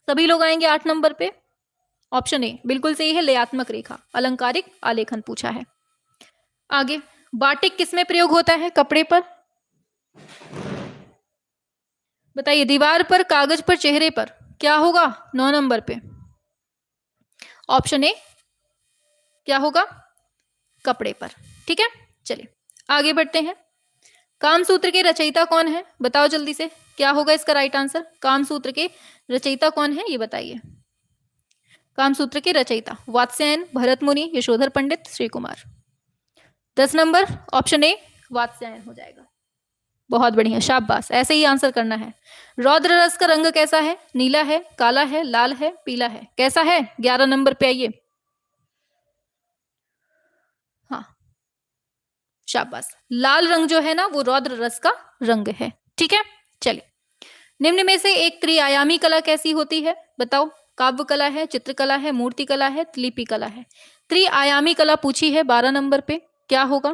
सभी लोग आएंगे 8 नंबर पे। ऑप्शन ए बिल्कुल सही है, लयात्मक रेखा, अलंकारिक आलेखन पूछा है। आगे, बाटिक किसमें प्रयोग होता है? कपड़े पर। बताइए, दीवार पर, कागज पर, चेहरे पर, क्या होगा? 9 नंबर पे। ऑप्शन ए क्या होगा? कपड़े पर। ठीक है, चलिए आगे बढ़ते हैं। कामसूत्र के रचयिता कौन है? बताओ जल्दी से, क्या होगा इसका राइट आंसर? कामसूत्र के रचयिता कौन है ये बताइए। कामसूत्र के रचयिता Vatsyayan, Bharat Muni, Yashodhar Pandit, Shri Kumar. 10 number, option A Vatsyayan हो जाएगा, बहुत बढ़िया, शाबाश, ऐसे ही आंसर करना है। रौद्र रस का रंग कैसा है? नीला है, काला है, लाल है, पीला है, कैसा है? 11 नंबर पे आइए। हाँ, शाबाश, लाल रंग जो है ना वो रौद्र रस का रंग है। ठीक है, चलिए, निम्न में से एक त्रिआयामी कला कैसी होती है? बताओ। काव्य कला है, चित्रकला है, मूर्ति कला है, लिपि कला है। त्रिआयामी कला पूछी है 12 नंबर पे, क्या होगा?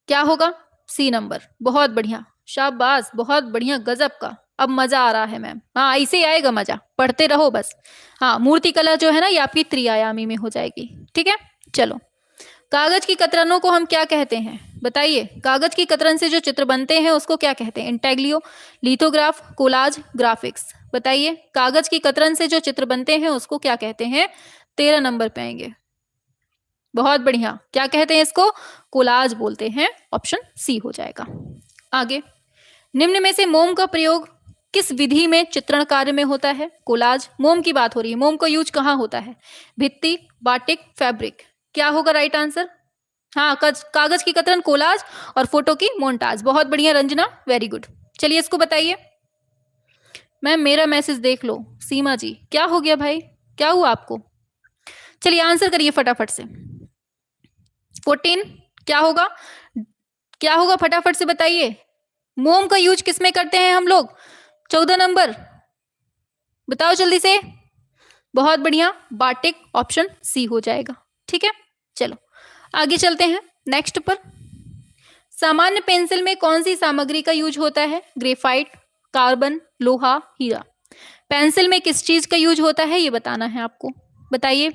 क्या होगा? सी नंबर, बहुत बढ़िया, शाबाश, बहुत बढ़िया, गजब का, अब मजा आ रहा है मैम। हाँ, ऐसे ही आएगा मजा, पढ़ते रहो बस। हाँ, मूर्ति कला जो है ना ये आपकी त्रिआयामी में हो जाएगी। ठीक है, चलो, कागज की कतरनों को हम क्या कहते हैं? बताइए, कागज की कतरन से जो चित्र बनते हैं उसको क्या कहते हैं? Intaglio, lithograph, collage, graphics. बताइए, कागज की कतरन से जो चित्र बनते हैं उसको क्या कहते हैं? 13 नंबर पे आएंगे, बहुत बढ़िया, क्या कहते हैं इसको? कोलाज बोलते हैं, ऑप्शन सी हो जाएगा। आगे, निम्न में से मोम का प्रयोग किस विधि में चित्रण कार्य में होता है? कोलाज, मोम की बात हो रही है, मोम का यूज कहाँ होता है? भित्ति, बाटिक, फैब्रिक, क्या होगा राइट आंसर? हाँ, कागज की कतरन कोलाज और फोटो की मोन्टाज, बहुत बढ़िया रंजना, वेरी गुड। चलिए इसको बताइए। मैम मेरा मैसेज देख लो, सीमा जी, क्या हो गया भाई, क्या हुआ आपको? चलिए आंसर करिए फटाफट से। 14 क्या होगा? क्या होगा फटाफट से बताइए। मोम का यूज किसमें करते हैं हम लोग? 14 नंबर, बताओ जल्दी से। बहुत बढ़िया, बाटिक, ऑप्शन सी हो जाएगा। ठीक है, चलो आगे चलते हैं नेक्स्ट पर। सामान्य पेंसिल में कौन सी सामग्री का यूज होता है? ग्रेफाइट, कार्बन, लोहा, हीरा। पेंसिल में किस चीज का यूज होता है ये बताना है आपको, बताइए।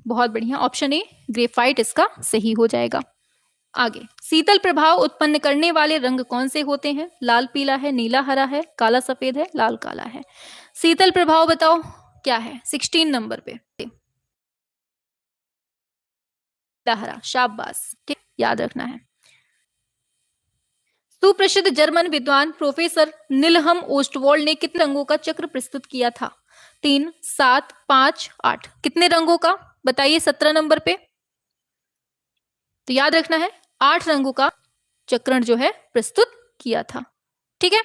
बहुत बढ़िया, ऑप्शन ए ग्रेफाइट इसका सही हो जाएगा। आगे, शीतल प्रभाव उत्पन्न करने वाले रंग कौन से होते हैं? लाल पीला है, नीला हरा है, काला सफेद है, लाल काला है। शीतल प्रभाव बताओ क्या है? 16 नंबर पे हरा, शाबाश, ठीक, याद रखना है। सुप्रसिद्ध जर्मन विद्वान प्रोफेसर निलहम ओस्टवॉल्ड ने कितने रंगों का चक्र प्रस्तुत किया था? 3, 7, 5, 8, कितने रंगों का बताइए? 17 नंबर पे। तो याद रखना है 8 रंगों का चक्रण जो है प्रस्तुत किया था। ठीक है,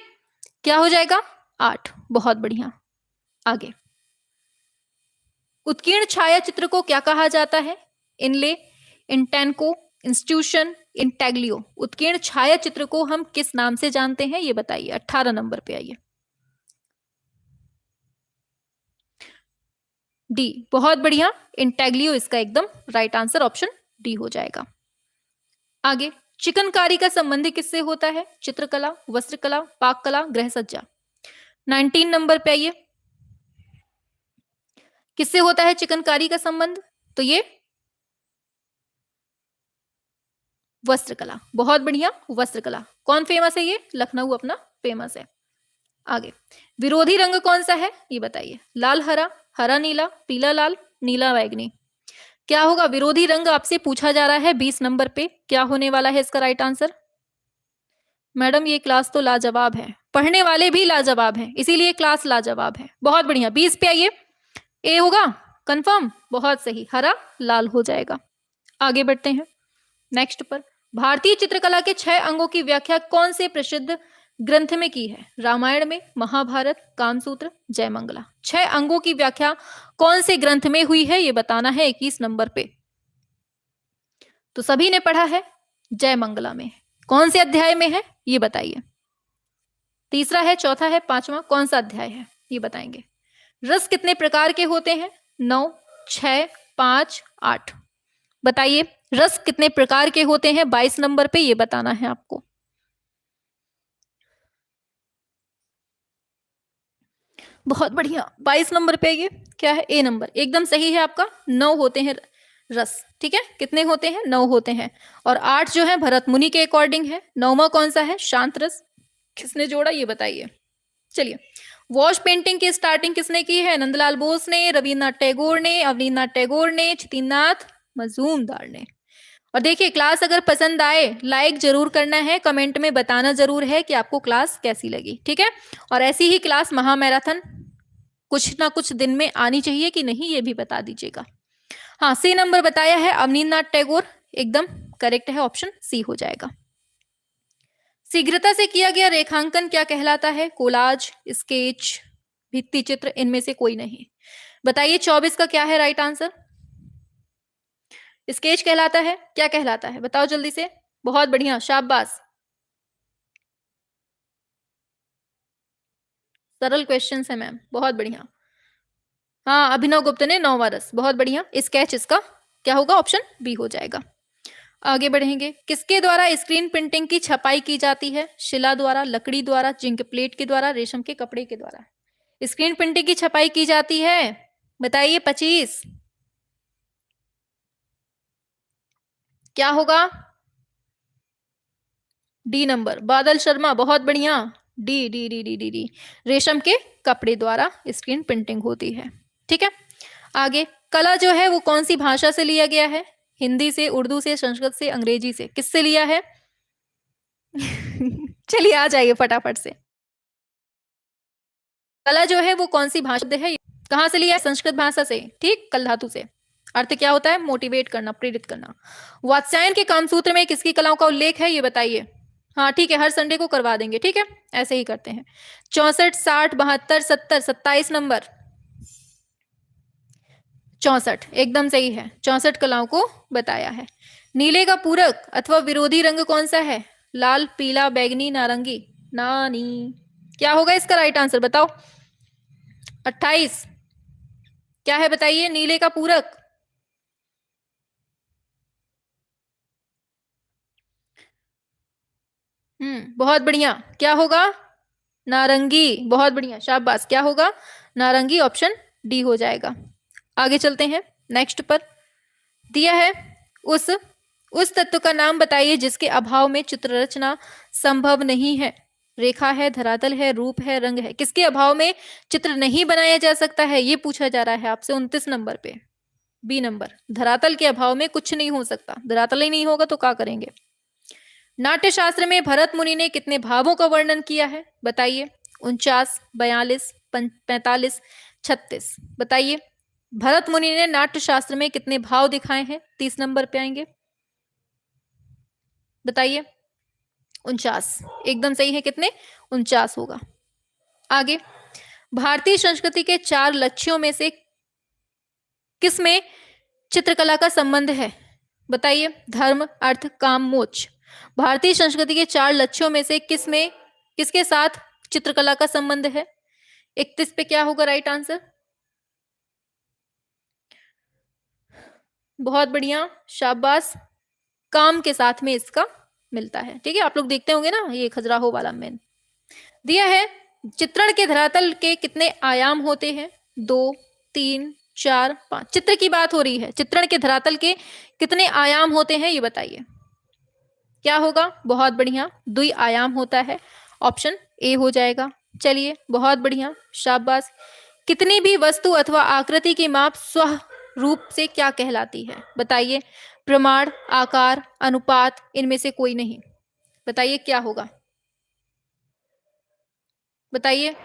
क्या हो जाएगा? 8, बहुत बढ़िया। आगे, उत्कीर्ण छाया चित्र को क्या कहा जाता है? इनले, इंटेंको, इंस्टीट्यूशन, इंटेग्लियो। उत्कीर्ण छाया चित्र को हम किस नाम से जानते हैं ये बताइए। 18 नंबर पे आइए। डी, बहुत बढ़िया, इंटेग्लियो इसका एकदम राइट आंसर, ऑप्शन डी हो जाएगा। आगे, चिकनकारी का संबंध किससे होता है? चित्रकला, वस्त्रकला, पाककला, गृहसज्जा। 19 नंबर पे आइए। किससे होता है चिकनकारी का संबंध? तो ये वस्त्रकला, बहुत बढ़िया, वस्त्रकला। कौन फेमस है ये? लखनऊ अपना फेमस है। आगे, विरोधी रंग कौन सा है ये बताइए। लाल हरा, हरा नीला, पीला लाल, नीला बैगनी। क्या होगा? विरोधी रंग आपसे पूछा जा रहा है 20 नंबर पे। क्या होने वाला है इसका राइट आंसर? मैडम ये क्लास तो लाजवाब है, पढ़ने वाले भी लाजवाब हैं, इसीलिए क्लास लाजवाब है। बहुत बढ़िया, 20 पे आइए। ए होगा कंफर्म, बहुत सही, हरा लाल हो जाएगा। आगे बढ़ते हैं नेक्स्ट पर। भारतीय चित्रकला के 6 अंगों की व्याख्या कौन से प्रसिद्ध ग्रंथ में की है? रामायण में, महाभारत, कामसूत्र, जयमंगला। 6 अंगों की व्याख्या कौन से ग्रंथ में हुई है ये बताना है 21 नंबर पे। तो सभी ने पढ़ा है जयमंगला में। कौन से अध्याय में है ये बताइए। तीसरा है, चौथा है, पांचवा, कौन सा अध्याय है ये बताएंगे। रस कितने प्रकार के होते हैं? 9, 6, 5, 8। बताइए रस कितने प्रकार के होते हैं 22 नंबर पे, ये बताना है आपको। बहुत बढ़िया, 22 नंबर पे ये क्या है? ए नंबर एकदम सही है आपका। 9 होते हैं रस, ठीक है। कितने होते हैं? 9 होते हैं। और 8 जो है भरत मुनि के अकॉर्डिंग है। 9वां कौन सा है? शांत रस। किसने जोड़ा ये बताइए। चलिए, वॉश पेंटिंग की स्टार्टिंग किसने की है? नंदलाल बोस ने, रविन्द्रनाथ टैगोर ने, अवनींद्रनाथ टैगोर ने, छतीनाथ मजूमदार ने। और देखिए क्लास अगर पसंद आए लाइक जरूर करना है, कमेंट में बताना जरूर है कि आपको क्लास कैसी लगी, ठीक है। और ऐसी ही क्लास महामैराथन कुछ ना कुछ दिन में आनी चाहिए कि नहीं ये भी बता दीजिएगा। हाँ, सी नंबर बताया है अवनींद्रनाथ टैगोर, एकदम करेक्ट है, ऑप्शन सी हो जाएगा। शीघ्रता से किया गया रेखांकन क्या कहलाता है? कोलाज, स्केच, भित्ति चित्र, इनमें से कोई नहीं। बताइए 24 का क्या है राइट आंसर? स्केच कहलाता है। क्या कहलाता है बताओ जल्दी से। बहुत बढ़िया, शाबाश, सरल क्वेश्चन है मैम, बहुत बढ़िया। हाँ, अभिनव गुप्त ने 9वां रस, बहुत बढ़िया। स्केच इसका क्या होगा? ऑप्शन बी हो जाएगा। आगे बढ़ेंगे। किसके द्वारा स्क्रीन प्रिंटिंग की छपाई की जाती है? शिला द्वारा, लकड़ी द्वारा, जिंक प्लेट के द्वारा, रेशम के कपड़े के द्वारा। स्क्रीन प्रिंटिंग की छपाई की जाती है, बताइए 25। क्या होगा? डी नंबर, बादल शर्मा, बहुत बढ़िया। D D D D D D, रेशम के कपड़े द्वारा स्क्रीन प्रिंटिंग होती है, ठीक है। आगे, कला जो है वो कौन सी भाषा से लिया गया है? हिंदी से, उर्दू से, संस्कृत से, अंग्रेजी से, किससे लिया है? चलिए आ जाइए फटाफट से। कला जो है वो कौन सी भाषा है? कहां से लिया है? संस्कृत भाषा से, ठीक। कल धातु से। अर्थ क्या होता है? मोटिवेट करना, प्रेरित करना। वात्स्यायन के कामसूत्र में किसकी कलाओं का उल्लेख है ये बताइए। हाँ ठीक है, हर संडे को करवा देंगे, ठीक है, ऐसे ही करते हैं। 64, 60, 72, 70, 27 नंबर। 64 एकदम सही है, 64 कलाओं को बताया है। नीले का पूरक अथवा विरोधी रंग कौन सा है? लाल, पीला, बैगनी, नारंगी। नानी, क्या होगा इसका राइट आंसर बताओ। 28 क्या है बताइए नीले का पूरक? बहुत बढ़िया, क्या होगा? नारंगी, बहुत बढ़िया, शाबाश, क्या होगा? नारंगी, ऑप्शन डी हो जाएगा। आगे चलते हैं नेक्स्ट पर। दिया है उस तत्व का नाम बताइए जिसके अभाव में चित्र रचना संभव नहीं है। रेखा है, धरातल है, रूप है, रंग है। किसके अभाव में चित्र नहीं बनाया जा सकता है ये पूछा जा रहा है आपसे 29 नंबर पे। बी नंबर, धरातल के अभाव में कुछ नहीं हो सकता। धरातल ही नहीं होगा तो क्या करेंगे। नाट्य शास्त्र में भरत मुनि ने कितने भावों का वर्णन किया है बताइए। 49, 42, 45, 36। बताइए भरत मुनि ने नाट्य शास्त्र में कितने भाव दिखाए हैं? 30 नंबर पे आएंगे, बताइए। 49 एकदम सही है, कितने? 49 होगा। आगे, भारतीय संस्कृति के 4 लक्ष्यों में से किस में चित्रकला का संबंध है? बताइए। धर्म, अर्थ, काम, मोक्ष। भारतीय संस्कृति के 4 लक्ष्यों में से किसके साथ चित्रकला का संबंध है? 31 पे क्या होगा राइट आंसर? बहुत बढ़िया, शाबाश। काम के साथ में इसका मिलता है। ठीक है, आप लोग देखते होंगे ना, ये खजुराहो वाला मेन दिया है। चित्रण के धरातल के कितने आयाम होते हैं? 2, 3, 4, 5। चित्र की बात हो रही है, चित्रण के धरातल के कितने आयाम होते हैं ये बताइए। क्या होगा? बहुत बढ़िया, 2 आयाम होता है। ऑप्शन ए हो जाएगा। चलिए, बहुत बढ़िया, शाबाश। कितनी भी वस्तु अथवा आकृति की माप स्वरूप से क्या कहलाती है? बताइए। प्रमाण, आकार, अनुपात, इनमें से कोई नहीं। बताइए क्या होगा? बताइए।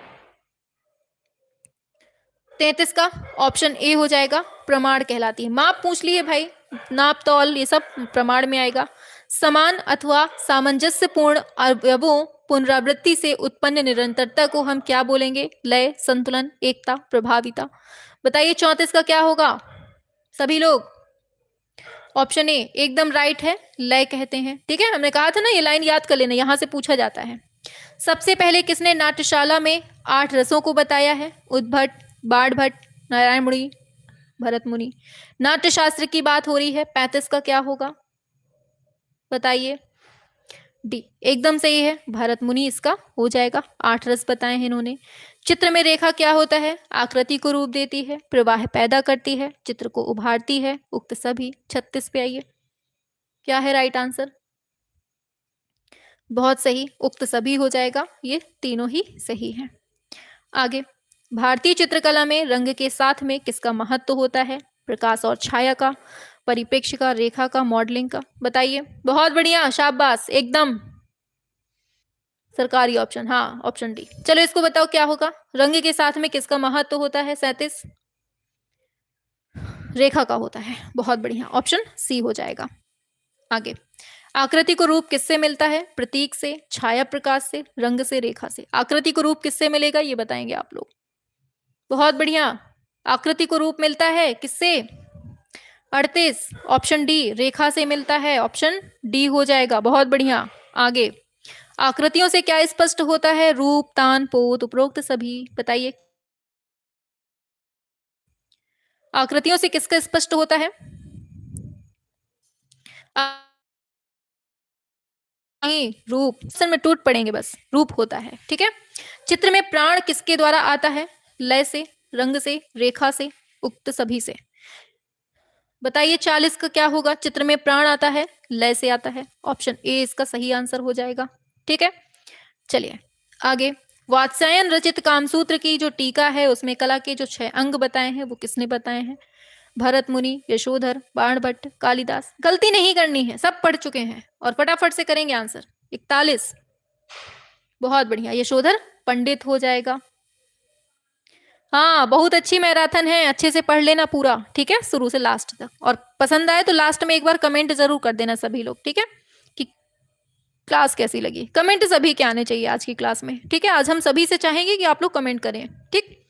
33 का ऑप्शन ए हो जाएगा, प्रमाण कहलाती है। माप पूछ लिए भाई, नाप तौल ये सब प्रमाण में आएगा। समान अथवा सामंजस्यपूर्ण अवयवों पुनरावृत्ति से उत्पन्न निरंतरता को हम क्या बोलेंगे? लय, संतुलन, एकता, प्रभाविता। बताइए 34 का क्या होगा सभी लोग? ऑप्शन ए एकदम राइट है, लय कहते हैं। ठीक है, हमने कहा था ना, ये लाइन याद कर लेना, यहां से पूछा जाता है। सबसे पहले किसने नाट्यशाला में 8 रसों को बताया है? उद्भट, बाणभट्ट, नारायण मुनि, भरत मुनि। नाट्यशास्त्र की बात हो रही है। 35 का क्या होगा? बताइए। डी एकदम सही है, भरत मुनि इसका हो जाएगा। 8 रस बताए हैं इन्होंने। चित्र में रेखा क्या होता है? आकृति को रूप देती है, प्रवाह पैदा करती है, चित्र को उभारती है। उक्त सभी। 36 पे आइए, क्या है राइट आंसर? बहुत सही, उक्त सभी हो जाएगा। ये तीनों ही सही हैं। आगे, भारतीय चित्रकला में रंग के साथ में किसका महत्व होता है? प्रकाश और छाया का, परिप्रेक्ष्य का, रेखा का, मॉडलिंग का। बताइए। बहुत बढ़िया, शाबाश, एकदम सरकारी ऑप्शन, हाँ ऑप्शन डी। चलो इसको बताओ क्या होगा? रंग के साथ में किसका महत्व होता है? 37 रेखा का होता है। बहुत बढ़िया, ऑप्शन सी हो जाएगा। आगे, आकृति को रूप किससे मिलता है? प्रतीक से, छाया प्रकाश से, रंग से, रेखा से। आकृति को रूप किससे मिलेगा ये बताएंगे आप लोग। बहुत बढ़िया, आकृति को रूप मिलता है किससे? 38 ऑप्शन डी, रेखा से मिलता है। ऑप्शन डी हो जाएगा। बहुत बढ़िया। आगे, आकृतियों से क्या स्पष्ट होता है? रूप, तान, पोत, उपरोक्त सभी। बताइए। आकृतियों से किसका स्पष्ट होता है? रूप असल में टूट पड़ेंगे, बस रूप होता है। ठीक है, चित्र में प्राण किसके द्वारा आता है? लय से, रंग से, रेखा से, उक्त सभी से। बताइए 40 का क्या होगा? चित्र में प्राण आता है, लय से आता है। ऑप्शन ए इसका सही आंसर हो जाएगा। ठीक है, चलिए आगे। वात्स्यायन रचित कामसूत्र की जो टीका है उसमें कला के जो 6 अंग बताए हैं वो किसने बताए हैं? भरत मुनि, यशोधर, बाणभट्ट, कालिदास। गलती नहीं करनी है, सब पढ़ चुके हैं और फटाफट से करेंगे आंसर। 41 बहुत बढ़िया, यशोधर पंडित हो जाएगा। हाँ, बहुत अच्छी मैराथन है, अच्छे से पढ़ लेना पूरा। ठीक है, शुरू से लास्ट तक। और पसंद आए तो लास्ट में एक बार कमेंट जरूर कर देना सभी लोग। ठीक है, कि क्लास कैसी लगी। कमेंट सभी के आने चाहिए आज की क्लास में। ठीक है, आज हम सभी से चाहेंगे कि आप लोग कमेंट करें। ठीक,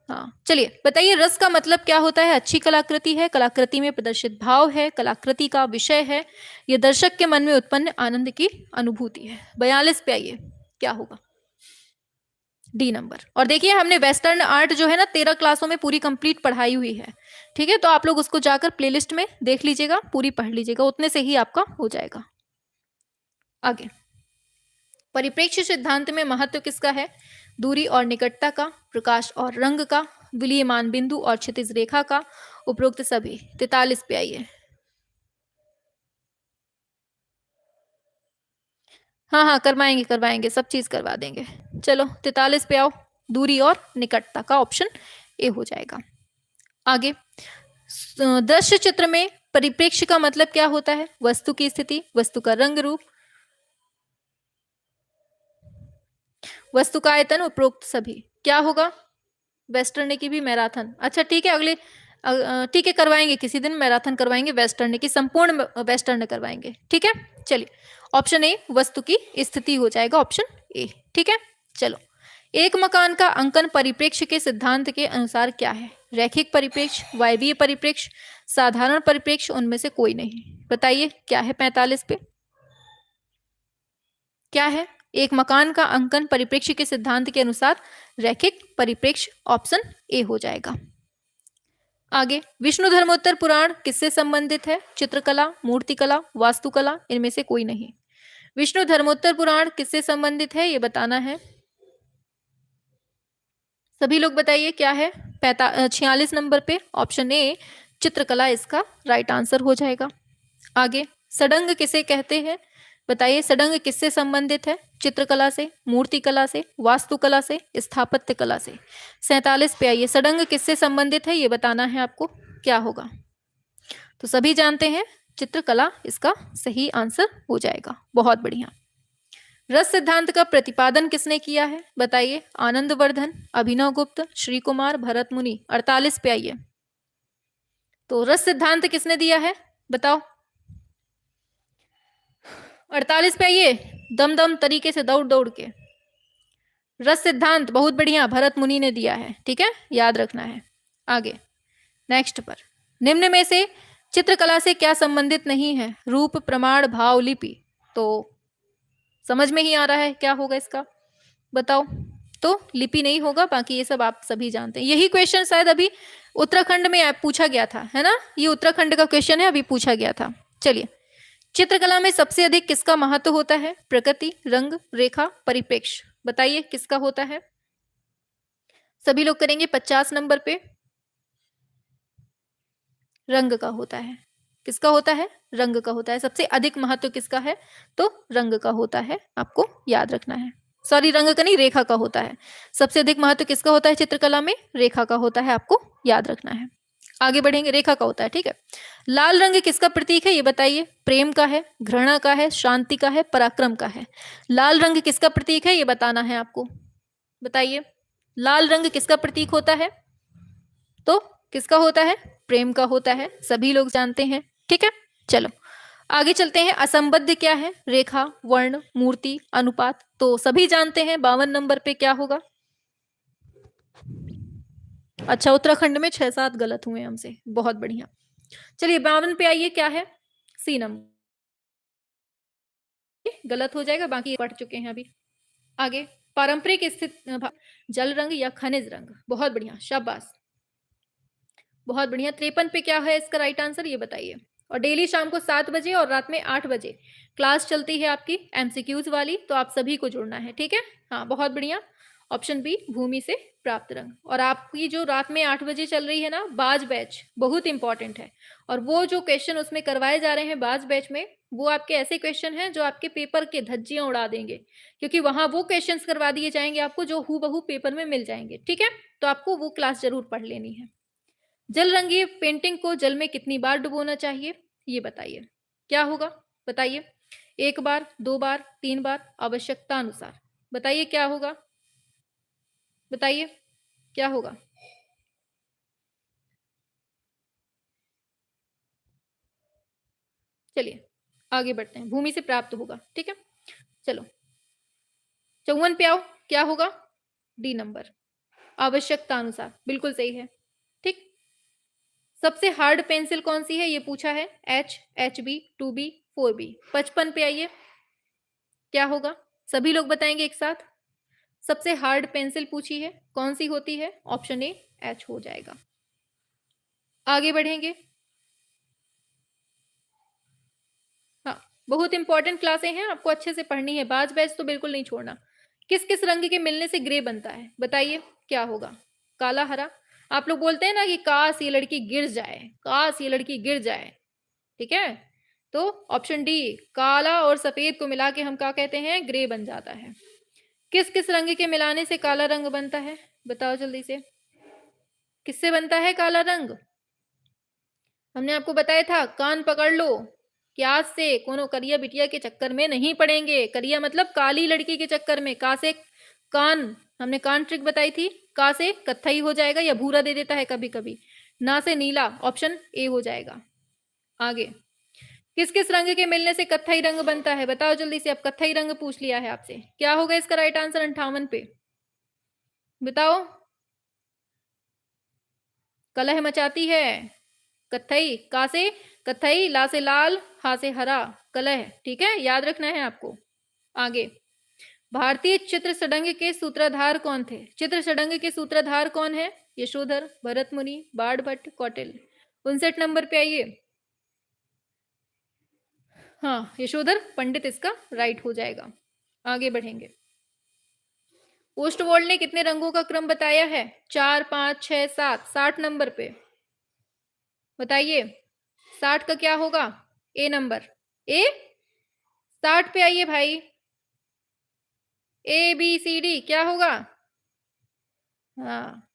हाँ चलिए बताइए, रस का मतलब क्या होता है? अच्छी कलाकृति है, कलाकृति में प्रदर्शित भाव है, कलाकृति का विषय है, यह दर्शक के मन में उत्पन्न आनंद की अनुभूति है। 42 पे आइए, क्या होगा? D number. और देखिए, हमने वेस्टर्न आर्ट जो है ना 13 क्लासों में पूरी कंप्लीट पढ़ाई हुई है। ठीक है, तो आप लोग उसको जाकर प्लेलिस्ट में देख लीजिएगा, पूरी पढ़ लीजिएगा, उतने से ही आपका हो जाएगा। आगे, परिप्रेक्ष्य सिद्धांत में महत्व किसका है? दूरी और निकटता का, प्रकाश और रंग का, विलीयमान बिंदु और क्षितिज रेखा का, उपरोक्त सभी। 43 पे आइए। हाँ हाँ, करवाएंगे करवाएंगे, सब चीज करवा देंगे। चलो 43 पे आओ, दूरी और निकटता का, ऑप्शन ए हो जाएगा। आगे, दृश्य चित्र में परिप्रेक्ष्य का मतलब क्या होता है? वस्तु की स्थिति, वस्तु का रंग रूप, वस्तु का आयतन, उपरोक्त सभी। क्या होगा? वेस्टर्न की भी मैराथन। अच्छा ठीक है, अगले ठीक है, करवाएंगे किसी दिन मैराथन, करवाएंगे वेस्टर्न की, संपूर्ण वेस्टर्न करवाएंगे। ठीक है, चलिए ऑप्शन ए वस्तु की स्थिति हो जाएगा, ऑप्शन ए। ठीक है, चलो एक मकान का अंकन परिप्रेक्ष्य के सिद्धांत के अनुसार क्या है? रैखिक परिप्रेक्ष्य, वायवीय परिप्रेक्ष्य, साधारण परिप्रेक्ष्य, उनमें से कोई नहीं। बताइए क्या है 45 पे? क्या है? एक मकान का अंकन परिप्रेक्ष्य के सिद्धांत के अनुसार रैखिक परिप्रेक्ष्य, ऑप्शन ए हो जाएगा। आगे, विष्णु धर्मोत्तर पुराण किससे संबंधित है? चित्रकला, मूर्तिकला, वास्तुकला, इनमें से कोई नहीं। विष्णु धर्मोत्तर पुराण किससे संबंधित है ये बताना है। सभी लोग बताइए क्या है? 46 नंबर पे ऑप्शन ए चित्रकला इसका राइट आंसर हो जाएगा। आगे, सडंग किसे कहते हैं? बताइए सडंग किससे संबंधित है? चित्रकला से, मूर्तिकला से, वास्तुकला से, स्थापत्य कला से। 47 पे आइए, सडंग किससे संबंधित है ये बताना है आपको। क्या होगा? तो सभी जानते हैं चित्रकला इसका सही आंसर हो जाएगा। बहुत बढ़िया। रस सिद्धांत का प्रतिपादन किसने किया है? बताइए। आनंदवर्धन, अभिनव गुप्त, श्री कुमार, भरत मुनि। 48 पे आइए। तो रस सिद्धांत किसने दिया है बताओ। 48 पे आइए, दम दम तरीके से दौड़ दौड़ के। रस सिद्धांत बहुत बढ़िया भरत मुनि ने दिया है, ठीक है, याद रखना है। आगे नेक्स्ट पर, निम्न में से चित्रकला से क्या संबंधित नहीं है? रूप, प्रमाण, भाव, लिपि। तो समझ में ही आ रहा है क्या होगा इसका, बताओ। तो लिपि नहीं होगा, बाकी ये सब आप सभी जानते हैं। यही क्वेश्चन शायद अभी उत्तराखंड में पूछा गया था, है ना? ये उत्तराखंड का क्वेश्चन है, अभी पूछा गया था। चलिए, चित्रकला में सबसे अधिक किसका महत्व होता है? प्रकृति, रंग, रेखा, परिप्रेक्ष्य। बताइए किसका होता है? सभी लोग करेंगे 50 नंबर पे। रंग का होता है। किसका होता है? रंग का होता है। सबसे अधिक महत्व किसका है? तो रंग का होता है, आपको याद रखना है। सॉरी, रंग का नहीं, रेखा का होता है। सबसे अधिक महत्व किसका होता है चित्रकला में? रेखा का होता है, आपको याद रखना है। आगे बढ़ेंगे, रेखा का होता है, ठीक है। लाल रंग किसका प्रतीक है ये बताइए। प्रेम का है, घृणा का है, शांति का है, पराक्रम का है। लाल रंग किसका प्रतीक है ये बताना है आपको। बताइए, लाल रंग किसका प्रतीक होता है? तो किसका होता है? प्रेम का होता है, सभी लोग जानते हैं, ठीक है। चलो आगे चलते हैं। असंबद्ध क्या है? रेखा, वर्ण, मूर्ति, अनुपात। तो सभी जानते हैं 52 नंबर पे क्या होगा। अच्छा, उत्तराखंड में 6-7 गलत हुए हमसे, बहुत बढ़िया। चलिए 52 पे आइए, क्या है? सी नंबर गलत हो जाएगा, बाकी पढ़ चुके हैं अभी। आगे, पारंपरिक स्थित जल रंग या खनिज रंग। बहुत बढ़िया, शाबाश, बहुत बढ़िया। 53 पे क्या है इसका राइट आंसर ये बताइए। और डेली शाम को 7 बजे और रात में 8 बजे क्लास चलती है आपकी एमसीक्यूज वाली, तो आप सभी को जुड़ना है, ठीक है। हाँ, बहुत बढ़िया। ऑप्शन बी, भूमि से प्राप्त रंग। और आपकी जो रात में 8 बजे चल रही है ना बाज बैच, बहुत इंपॉर्टेंट है। और वो जो क्वेश्चन उसमें करवाए जा रहे हैं बाज बैच में, वो आपके ऐसे क्वेश्चन हैं जो आपके पेपर के धज्जियां उड़ा देंगे, क्योंकि वहां वो क्वेश्चंस करवा दिए जाएंगे आपको जो हूबहू पेपर में मिल जाएंगे, ठीक है। तो आपको वो क्लास जरूर पढ़ लेनी है। जल रंगीय पेंटिंग को जल में कितनी बार डुबोना चाहिए ये बताइए। क्या होगा? बताइए। 1 बार, 2 बार, 3 बार, आवश्यकता अनुसार। बताइए क्या होगा, बताइए क्या होगा। चलिए आगे बढ़ते हैं। भूमि से प्राप्त होगा, ठीक है। चलो 54 पे आओ, क्या होगा? डी नंबर, आवश्यकता अनुसार, बिल्कुल सही है, ठीक। सबसे हार्ड पेंसिल कौन सी है ये पूछा है। H, H B, 2B, 4B। 55 पे आइए, क्या होगा? सभी लोग बताएंगे एक साथ। सबसे हार्ड पेंसिल पूछी है, कौन सी होती है? ऑप्शन ए एच हो जाएगा। आगे बढ़ेंगे। हाँ, बहुत इंपॉर्टेंट क्लासें हैं, आपको अच्छे से पढ़नी है, बाज बैच तो बिल्कुल नहीं छोड़ना। किस किस रंग के मिलने से ग्रे बनता है? बताइए क्या होगा। काला, हरा। आप लोग बोलते हैं ना कि काश ये लड़की गिर जाए, काश ये लड़की गिर जाए, ठीक है। तो ऑप्शन डी, काला और सफेद को मिला के हम क्या कहते हैं? ग्रे बन जाता है। किस किस रंग के मिलाने से काला रंग बनता है? बताओ जल्दी से, किससे बनता है काला रंग? हमने आपको बताया था, कान पकड़ लो, कि आज से कोनो करिया बिटिया के चक्कर में नहीं पड़ेंगे। करिया मतलब काली लड़की के चक्कर में। का से कान, हमने कान ट्रिक बताई थी। का से कत्थई हो जाएगा या भूरा दे देता है कभी कभी। ना से नीला, ऑप्शन ए हो जाएगा। आगे, किस किस रंग के मिलने से कत्थई रंग बनता है? बताओ जल्दी से। अब कत्थई रंग पूछ लिया है आपसे, क्या होगा इसका राइट आंसर 58 पे। बताओ। कलह मचाती है। कत्थई, का से कत्थई, ला से लाल, हा से हरा, कलह। ठीक है, याद रखना है आपको। आगे, भारतीय चित्र षडंग के सूत्रधार कौन थे? चित्र षडंग के सूत्रधार कौन है? यशोधर, भरत मुनि, बाण भट्ट, कौटिल्य। 59 नंबर पे आइए। हाँ, यशोधर पंडित इसका राइट हो जाएगा। आगे बढ़ेंगे। ओस्टवॉल्ड ने कितने रंगों का क्रम बताया है? 4, 5, 6, 7। 60 नंबर पे बताइए। 60 का क्या होगा? ए नंबर। ए 60 पे आइए भाई। ए बी सी डी क्या होगा? हाँ,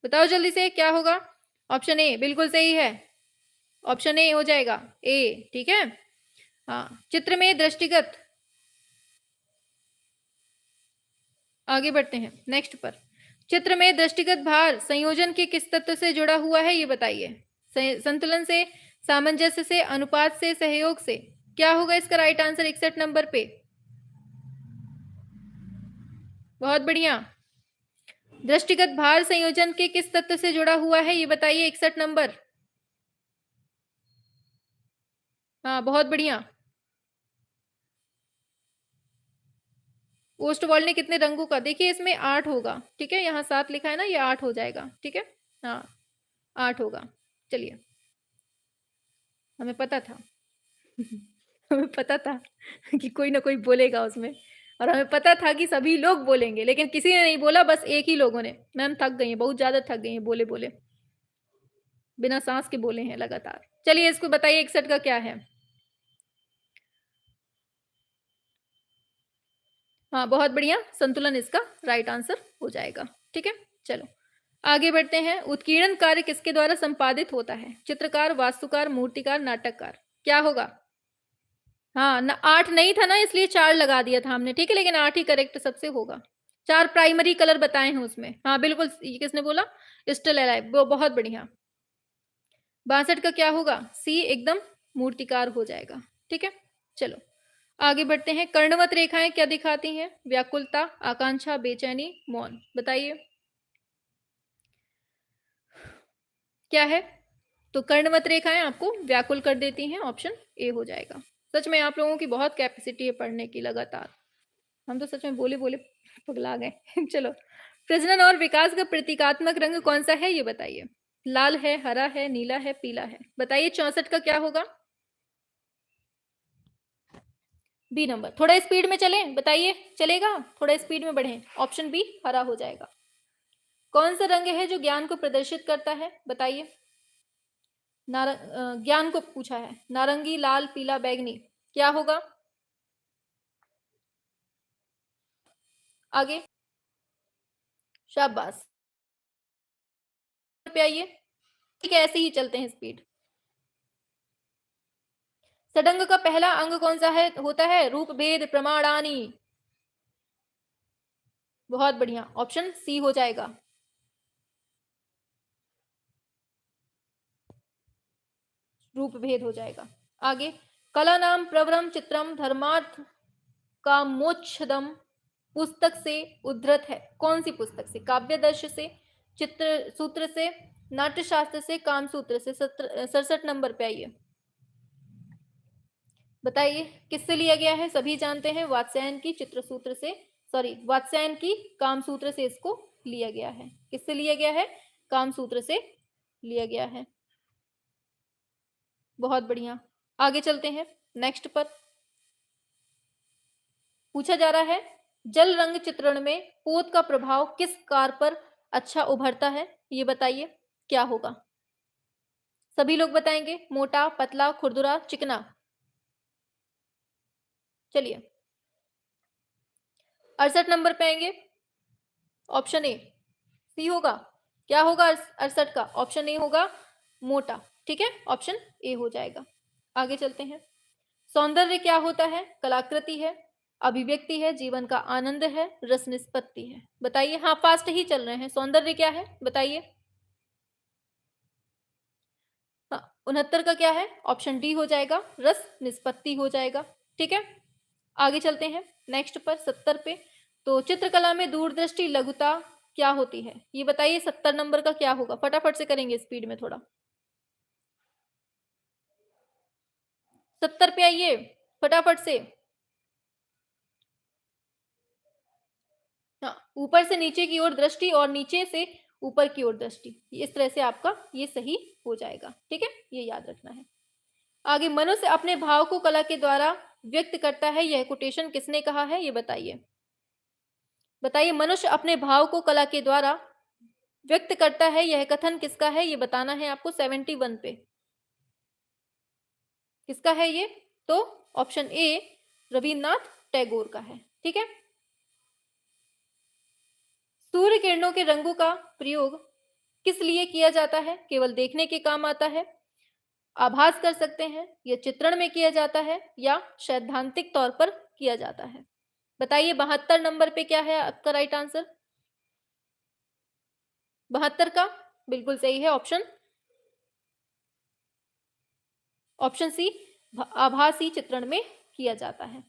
बताओ जल्दी से क्या होगा। ऑप्शन ए बिल्कुल सही है। ऑप्शन ए हो जाएगा, ए। ठीक है। हाँ, चित्र में दृष्टिगत। आगे बढ़ते हैं नेक्स्ट पर। चित्र में दृष्टिगत भार संयोजन के किस तत्व से जुड़ा हुआ है, ये बताइए। संतुलन से, सामंजस्य से, अनुपात से, सहयोग से। क्या होगा इसका राइट आंसर 61 नंबर पे? बहुत बढ़िया। दृष्टिगत भार संयोजन के किस तत्व से जुड़ा हुआ है, ये बताइए 61 नंबर। हाँ, बहुत बढ़िया। ओस्टवॉल्ड ने कितने रंगों का, देखिए इसमें 8 होगा। ठीक है, यहाँ 7 लिखा है ना, ये 8 हो जाएगा। ठीक है, हाँ 8 होगा। चलिए, हमें पता था हमें पता था कि कोई ना कोई बोलेगा उसमें, और हमें पता था कि सभी लोग बोलेंगे, लेकिन किसी ने नहीं बोला, बस एक ही लोगों ने। मैम थक गई हैं, बहुत ज्यादा थक गई हैं, बोले बोले बिना सांस के बोले हैं लगातार। चलिए इसको बताइए 61 का क्या है। हाँ, बहुत बढ़िया, संतुलन इसका राइट आंसर हो जाएगा। ठीक है, चलो आगे बढ़ते हैं। उत्कीर्णन कार्य किसके द्वारा संपादित होता है? चित्रकार, वास्तुकार, मूर्तिकार, नाटककार। क्या होगा? हाँ ना, 8 नहीं था ना, इसलिए 4 लगा दिया था हमने। ठीक है, लेकिन 8 ही करेक्ट सबसे होगा। 4 प्राइमरी कलर बताए हैं उसमें। हाँ बिल्कुल, ये किसने बोला? स्टिल अलाइव, वो बहुत बढ़िया। 62 का क्या होगा? सी एकदम मूर्तिकार हो जाएगा। ठीक है, चलो आगे बढ़ते हैं। कर्णवत रेखाएं क्या दिखाती हैं? व्याकुलता, आकांक्षा, बेचैनी, मौन। बताइए क्या है? तो कर्णवत रेखाएं आपको व्याकुल कर देती हैं, ऑप्शन ए हो जाएगा। सच में आप लोगों की बहुत कैपेसिटी है पढ़ने की लगातार। हम तो सच में बोले बोले पगला गए चलो, प्रजनन और विकास का प्रतीकात्मक रंग कौन सा है, ये बताइए। लाल है, हरा है, नीला है, पीला है। बताइए 64 का क्या होगा? B number. थोड़ा स्पीड में चलें, बताइए चलेगा? थोड़ा स्पीड में बढ़ें। ऑप्शन बी हरा हो जाएगा। कौन सा रंग है जो ज्ञान को प्रदर्शित करता है, बताइए। ज्ञान को पूछा है। नारंगी, लाल, पीला, बैगनी। क्या होगा? आगे, शाबाश पे आइए। ठीक है, ऐसे ही चलते हैं स्पीड। षडंग का पहला अंग कौन सा है, होता है? रूप भेद प्रमाणानी। बहुत बढ़िया, ऑप्शन सी हो जाएगा। रूप भेद हो जाएगा। आगे, कला नाम प्रवरम चित्रम धर्मार्थ का मोक्षदम पुस्तक से उद्धृत है। कौन सी पुस्तक से? काव्यदर्श से, चित्र सूत्र से, नाट्यशास्त्र से, काम सूत्र से। 67 नंबर पे आइए। बताइए किससे लिया गया है? सभी जानते हैं, वात्स्यायन की चित्रसूत्र से, सॉरी वात्स्यायन की कामसूत्र से इसको लिया गया है। किससे लिया गया है? कामसूत्र से लिया गया है। बहुत बढ़िया, आगे चलते हैं नेक्स्ट पर। पूछा जा रहा है, जल रंग चित्रण में पोत का प्रभाव किस कार पर अच्छा उभरता है, ये बताइए क्या होगा। सभी लोग बताएंगे, मोटा, पतला, खुरदुरा, चिकना। चलिए 68 नंबर पे आएंगे। ऑप्शन ए सी होगा। क्या होगा 68 का? ऑप्शन ए होगा, मोटा। ठीक है, ऑप्शन ए हो जाएगा। आगे चलते हैं। सौंदर्य क्या होता है? कलाकृति है, अभिव्यक्ति है, जीवन का आनंद है, रस निष्पत्ति है। बताइए। हाँ, फास्ट ही चल रहे हैं। सौंदर्य क्या है, बताइए। हाँ, 69 का क्या है? ऑप्शन डी हो जाएगा, रस निष्पत्ति हो जाएगा। ठीक है, आगे चलते हैं नेक्स्ट पर 70 पे। तो चित्रकला में दूरदृष्टि लघुता क्या होती है, ये बताइए 70 नंबर का क्या होगा, फटाफट से करेंगे स्पीड में थोड़ा। 70 पे आइए फटाफट से। हाँ, ऊपर से नीचे की ओर दृष्टि और नीचे से ऊपर की ओर दृष्टि, इस तरह से आपका ये सही हो जाएगा। ठीक है, ये याद रखना है। आगे, मनुष्य अपने भाव को कला के द्वारा व्यक्त करता है, यह कोटेशन किसने कहा है, ये बताइए। बताइए, मनुष्य अपने भाव को कला के द्वारा व्यक्त करता है, यह कथन किसका है, ये बताना है आपको। 71 पे किसका है ये, तो ऑप्शन ए रविन्द्रनाथ टैगोर का है। ठीक है। सूर्य किरणों के रंगों का प्रयोग किस लिए किया जाता है, केवल देखने के काम आता है, आभास कर सकते हैं, या चित्रण में किया जाता है, या सैद्धांतिक तौर पर किया जाता है। बताइए 72 नंबर पे क्या है आपका राइट आंसर। 72 का बिल्कुल सही है ऑप्शन सी, आभासी चित्रण में किया जाता है।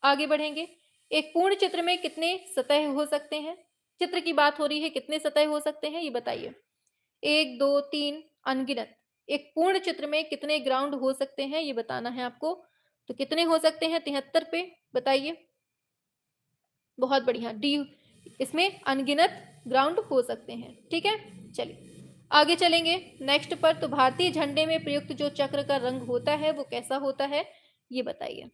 आगे बढ़ेंगे। एक पूर्ण चित्र में कितने सतह हो सकते हैं, चित्र की बात हो रही है, कितने सतह हो सकते हैं ये बताइए। 1 2 3 अनगिनत। एक पूर्ण चित्र में कितने ग्राउंड हो सकते हैं ये बताना है आपको। तो कितने हो सकते हैं 73 पे बताइए। बहुत बढ़िया, डी, इसमें अनगिनत ग्राउंड हो सकते हैं। ठीक है, चलिए आगे चलेंगे नेक्स्ट पर। तो भारतीय झंडे में प्रयुक्त जो चक्र का रंग होता है वो कैसा होता है, ये बताइए।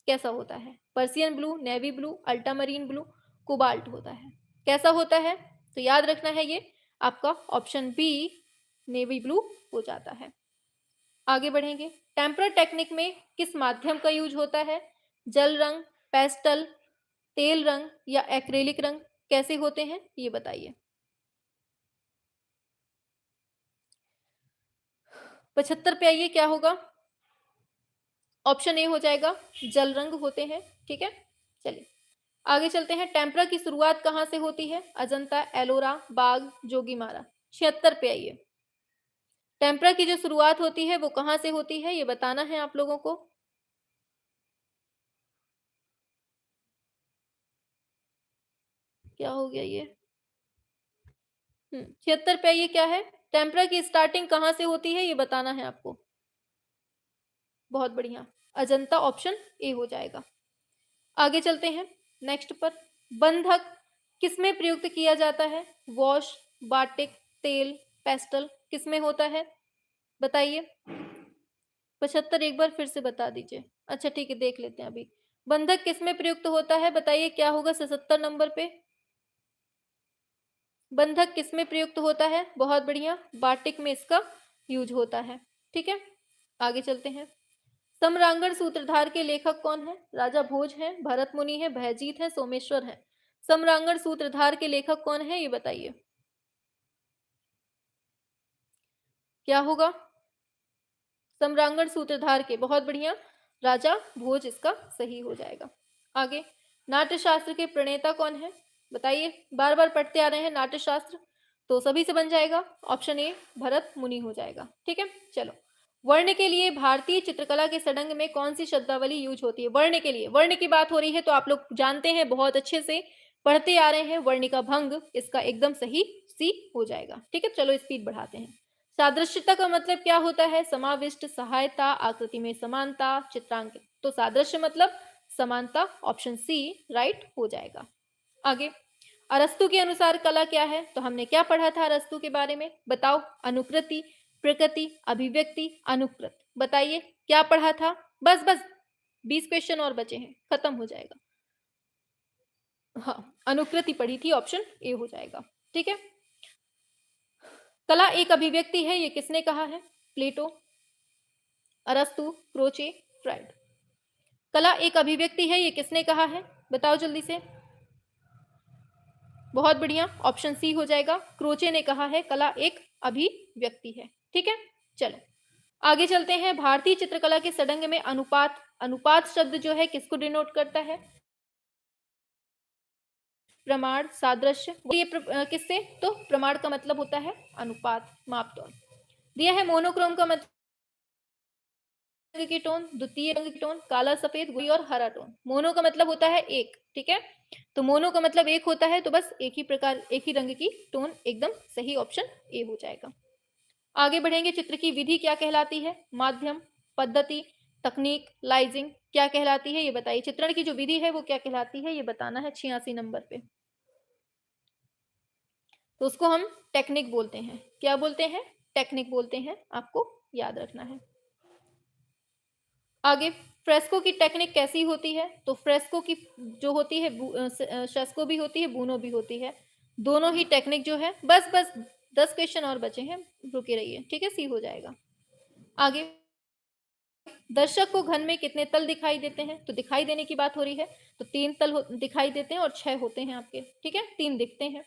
कैसा होता है, Persian blue, navy blue, ultramarine blue, cobalt होता है। कैसा होता है, तो याद रखना है ये आपका ऑप्शन बी नेवी ब्लू हो जाता है। आगे बढ़ेंगे। टेम्परर टेक्निक में किस माध्यम का यूज होता है, जल रंग, पेस्टल, तेल रंग, या एक्रेलिक रंग कैसे होते हैं ये बताइए। 75 पे आइए, क्या होगा, ऑप्शन ए हो जाएगा, जल रंग होते हैं। ठीक है, चलिए आगे चलते हैं। टेम्परा की शुरुआत कहां से होती है, अजंता, एलोरा, बाग, जोगीमारा। 76 पे आइए। टेम्परा की जो शुरुआत होती है वो कहां से होती है ये बताना है आप लोगों को। क्या हो गया ये, 76 पे आइए। क्या है, टेम्परा की स्टार्टिंग कहां से होती है ये बताना है आपको। बहुत बढ़िया, अजंता ऑप्शन ए हो जाएगा। आगे चलते हैं नेक्स्ट पर। बंधक किसमें प्रयुक्त किया जाता है, वॉश, बाटिक, तेल, पेस्टल किसमें होता है बताइए। 75 एक बार फिर से बता दीजिए। अच्छा ठीक है, देख लेते हैं अभी। बंधक किसमें प्रयुक्त होता है बताइए, क्या होगा 77 नंबर पे। बंधक किसमें प्रयुक्त होता है, बहुत बढ़िया, बाटिक में इसका यूज होता है। ठीक है, आगे चलते हैं। सम्रांगण सूत्रधार के लेखक कौन है, राजा भोज हैं, भरत मुनि है, भयजीत है, सोमेश्वर है। सम्रांगण सूत्रधार के लेखक कौन है ये बताइए। क्या होगा, सम्रांगण सूत्रधार के, बहुत बढ़िया, राजा भोज इसका सही हो जाएगा। आगे, नाट्यशास्त्र के प्रणेता कौन है बताइए। बार बार पढ़ते आ रहे हैं नाट्यशास्त्र, तो सभी से बन जाएगा, ऑप्शन ए भरत मुनि हो जाएगा। ठीक है, चलो। वर्ण के लिए भारतीय चित्रकला के सडंग में कौन सी शब्दावली यूज होती है, वर्ण के लिए, वर्ण की बात हो रही है तो आप लोग जानते हैं, बहुत अच्छे से पढ़ते आ रहे हैं, वर्णिका भंग इसका एकदम सही सी हो जाएगा। ठीक है, चलो स्पीड बढ़ाते हैं। सादृश्यता का मतलब क्या होता है, समाविष्ट, सहायता, आकृति में समानता, चित्रांकित। तो सादृश्य मतलब समानता, ऑप्शन सी राइट हो जाएगा। आगे, अरस्तु के अनुसार कला क्या है, तो हमने क्या पढ़ा था अरस्तु के बारे में बताओ। अनुकृति, प्रकृति, अभिव्यक्ति, अनुकृत। बताइए क्या पढ़ा था, बस बस 20 क्वेश्चन और बचे हैं, खत्म हो जाएगा। हाँ, अनुकृति पढ़ी थी, ऑप्शन ए हो जाएगा। ठीक है, कला एक अभिव्यक्ति है, ये किसने कहा है, प्लेटो, अरस्तु, क्रोचे, फ्राइड। कला एक अभिव्यक्ति है, ये किसने कहा है बताओ जल्दी से। बहुत बढ़िया, ऑप्शन सी हो जाएगा, क्रोचे ने कहा है कला एक अभिव्यक्ति है। ठीक है, चलो आगे चलते हैं। भारतीय चित्रकला के सडंग में अनुपात, अनुपात शब्द जो है किसको डिनोट करता है, प्रमाण, सादृश्य। ये किससे, तो प्रमाण का मतलब होता है अनुपात, मापतौल। दिया है मोनोक्रोम का मतलब की टोन, द्वितीय रंग की टोन, काला, सफेद, गोरी और हरा टोन। मोनो का मतलब होता है एक। ठीक है, तो मोनो का मतलब एक होता है, तो बस एक ही रंग की टोन, एकदम सही, ऑप्शन ए हो जाएगा। आगे बढ़ेंगे। चित्र की विधि क्या कहलाती है? माध्यम, पद्धति, तकनीक, लाइजिंग क्या कहलाती है ये बताइए। चित्रण की जो विधि है वो क्या कहलाती है ये बताना है 86 नंबर पे। तो उसको हम टेक्निक बोलते हैं। क्या बोलते हैं? टेक्निक बोलते हैं, आपको याद रखना है। आगे, फ्रेस्को की टेक्निक कैसी होती है? तो फ्रेस्को की जो होती है, फ्रेस्को भी होती है, बूनो भी होती है, दोनों ही टेक्निक जो है। बस 10 क्वेश्चन और बचे हैं, रुके रहिए, ठीक है, सी हो जाएगा। आगे, दर्शक को घन में कितने तल दिखाई देते हैं? तो दिखाई देने की बात हो रही है, तो 3 तल दिखाई देते हैं और 6 होते हैं आपके, ठीक है, 3 दिखते हैं।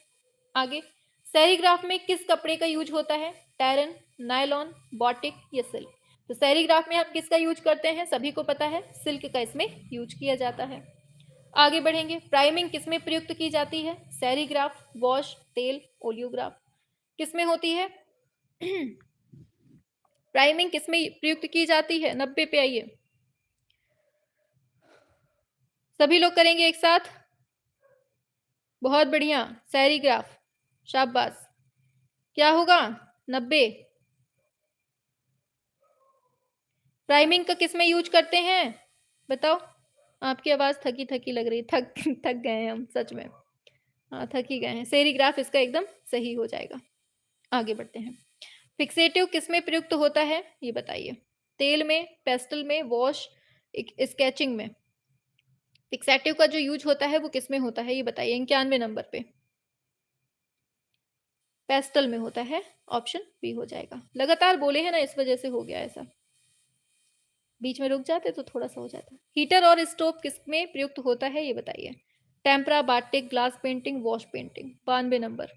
आगे, सेरीग्राफ में किस कपड़े का यूज होता है? टैरन, नायलॉन, बॉटिक या सिल्क? तो सेरीग्राफ में हम किसका यूज करते हैं? सभी को पता है, सिल्क का इसमें यूज किया जाता है। आगे बढ़ेंगे। प्राइमिंग किसमें प्रयुक्त की जाती है? सेरीग्राफ, वॉश, तेल, ओलियोग्राफ। किसमें होती है? प्राइमिंग किसमें प्रयुक्त की जाती है? 90 पे आइए, सभी लोग करेंगे एक साथ। बहुत बढ़िया, सेरीग्राफ, शाबाश। क्या होगा? 90। प्राइमिंग का किसमें यूज करते हैं? बताओ। आपकी आवाज थकी थकी लग रही, थक थक गए हैं हम सच में। हाँ, थक ही गए हैं। सेरीग्राफ इसका एकदम सही हो जाएगा। आगे बढ़ते हैं। फिक्सेटिव किसमें प्रयुक्त होता है ये बताइए। तेल में, पेस्टल में, वॉश, स्केचिंग में। फिक्सेटिव का जो यूज होता है वो किसमें होता है ये बताइए 91 नंबर पे। पेस्टल में होता है, ऑप्शन बी हो जाएगा। लगातार बोले हैं ना, इस वजह से हो गया ऐसा, बीच में रुक जाते तो थोड़ा सा हो जाता। हीटर और स्टोव किसमें प्रयुक्त होता है ये बताइए। Tempera, batik, glass painting, wash painting. 92 number,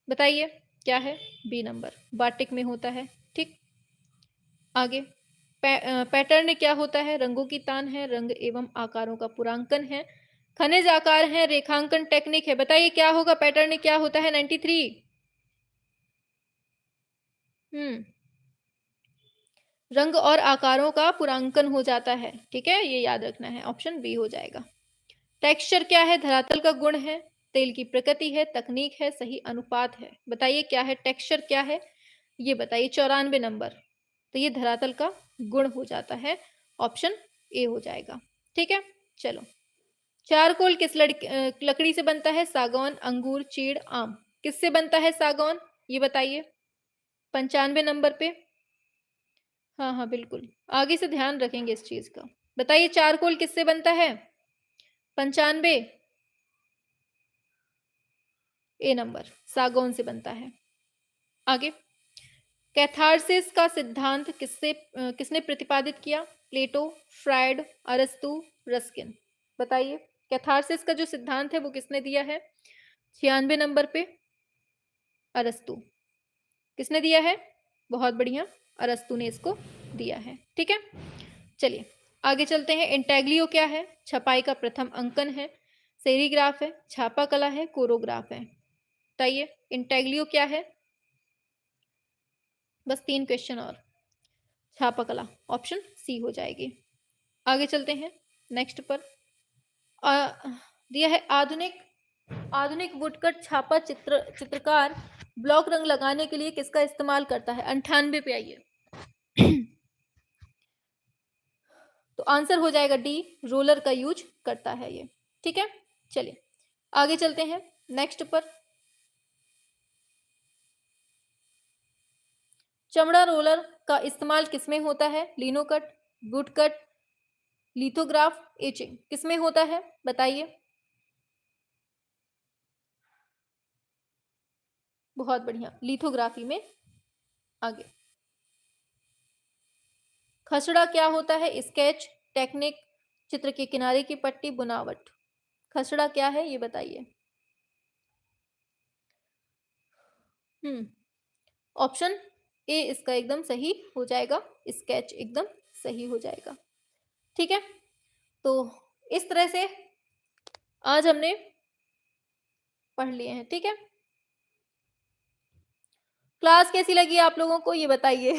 बताइए क्या है? बी नंबर, बाटिक में होता है, ठीक। आगे, पैटर्न क्या होता है? रंगों की तान है, रंग एवं आकारों का पूर्णांकन है, खनिज आकार है, रेखांकन टेक्निक है। बताइए क्या होगा? पैटर्न क्या होता है? 93। रंग और आकारों का पूर्णांकन हो जाता है, ठीक है, ये याद रखना है, ऑप्शन बी हो जाएगा। टेक्सचर क्या है? धरातल का गुण है, तेल की प्रकृति है, तकनीक है, सही अनुपात है। बताइए क्या है? टेक्सचर क्या है ये बताइए। 94 नंबर, तो ये धरातल का गुण हो जाता है, ऑप्शन ए हो जाएगा, ठीक है। चलो, चारकोल किस लकड़ी से बनता है? सागौन, अंगूर, चीड़, आम। किससे बनता है सागौन ये बताइए 95 नंबर पे। हाँ हाँ बिल्कुल, आगे से ध्यान रखेंगे इस चीज का। बताइए चारकोल किससे बनता है? 95, ए नंबर, सागौन से बनता है। आगे, कैथारसिस का सिद्धांत किसने प्रतिपादित किया? प्लेटो, फ्रायड, अरस्तु, रस्किन। बताइए कैथारसिस का जो सिद्धांत है वो किसने दिया है? 96 नंबर पे, अरस्तु। किसने दिया है? बहुत बढ़िया, अरस्तु ने इसको दिया है, ठीक है। चलिए आगे चलते हैं। इंटेग्लियो क्या है? छपाई का प्रथम अंकन है, सेरीग्राफ है, छापा कला है, कोरोग्राफ है। बताइए इंटेग्लियो क्या है? बस 3 क्वेश्चन और। छापा कला, ऑप्शन सी हो जाएगी। आगे चलते हैं नेक्स्ट पर। दिया है आधुनिक आधुनिक वुडकट छापा चित्रकार ब्लॉक रंग लगाने के लिए किसका इस्तेमाल करता है? 98 पे आइए। तो आंसर हो जाएगा डी, रोलर का यूज करता है ये, ठीक है। चलिए आगे चलते हैं नेक्स्ट पर। चमड़ा रोलर का इस्तेमाल किसमें होता है? Linocut, woodcut, lithograph, etching. किसमें होता है बताइए। बहुत बढ़िया, लिथोग्राफी में। आगे, खसड़ा क्या होता है? स्केच, टेक्निक, चित्र के किनारे की पट्टी, बुनावट। खसड़ा क्या है ये बताइए। ऑप्शन ए इसका एकदम सही हो जाएगा, स्केच एकदम सही हो जाएगा, ठीक है। तो इस तरह से आज हमने पढ़ लिए हैं, ठीक है। क्लास कैसी लगी आप लोगों को ये बताइए।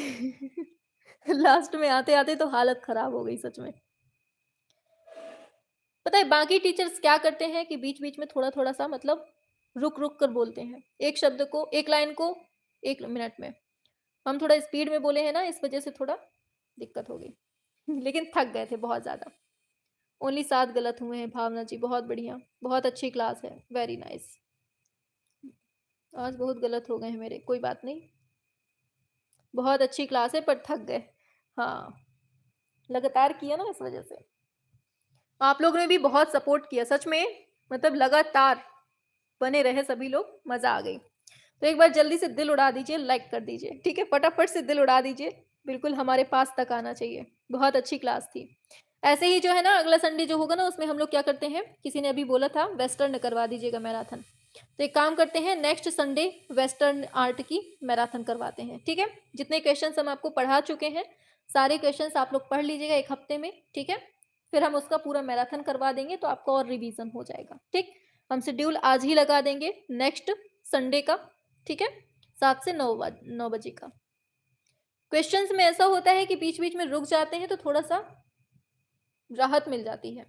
लास्ट में आते आते तो हालत खराब हो गई सच में। पता है बाकी टीचर्स क्या करते हैं कि बीच बीच में थोड़ा थोड़ा सा मतलब रुक रुक कर बोलते हैं, एक शब्द को, एक लाइन को 1 मिनट में। हम थोड़ा स्पीड में बोले हैं ना, इस वजह से थोड़ा दिक्कत हो गई लेकिन थक गए थे बहुत ज़्यादा। ओनली 7 गलत हुए हैं भावना जी, बहुत बढ़िया, बहुत अच्छी क्लास है, वेरी नाइस। आज बहुत गलत हो गए हैं मेरे, कोई बात नहीं, बहुत अच्छी क्लास है पर थक गए। हाँ, लगातार किया ना इस वजह से। आप लोगों ने भी बहुत सपोर्ट किया सच में, मतलब लगातार बने रहे सभी लोग, मज़ा आ गई। तो एक बार जल्दी से दिल उड़ा दीजिए, लाइक कर दीजिए, ठीक है, फटाफट से दिल उड़ा दीजिए, बिल्कुल हमारे पास तक आना चाहिए। बहुत अच्छी क्लास थी। ऐसे ही जो है ना, अगला संडे जो होगा ना, उसमें हम लोग क्या करते हैं, किसी ने अभी बोला था वेस्टर्न करवा दीजिएगा मैराथन। तो एक काम करते हैं, नेक्स्ट संडे वेस्टर्न आर्ट की मैराथन करवाते हैं, ठीक है। जितने क्वेश्चंस हम आपको पढ़ा चुके हैं, सारे क्वेश्चंस आप लोग पढ़ लीजिएगा एक हफ्ते में, ठीक है। फिर हम उसका पूरा मैराथन करवा देंगे, तो आपका और रिवीजन हो जाएगा, ठीक। हम शेड्यूल आज ही लगा देंगे नेक्स्ट संडे का, ठीक है, 7 से 9 बजे का। क्वेश्चंस में ऐसा होता है कि बीच बीच में रुक जाते हैं, तो थोड़ा सा राहत मिल जाती है,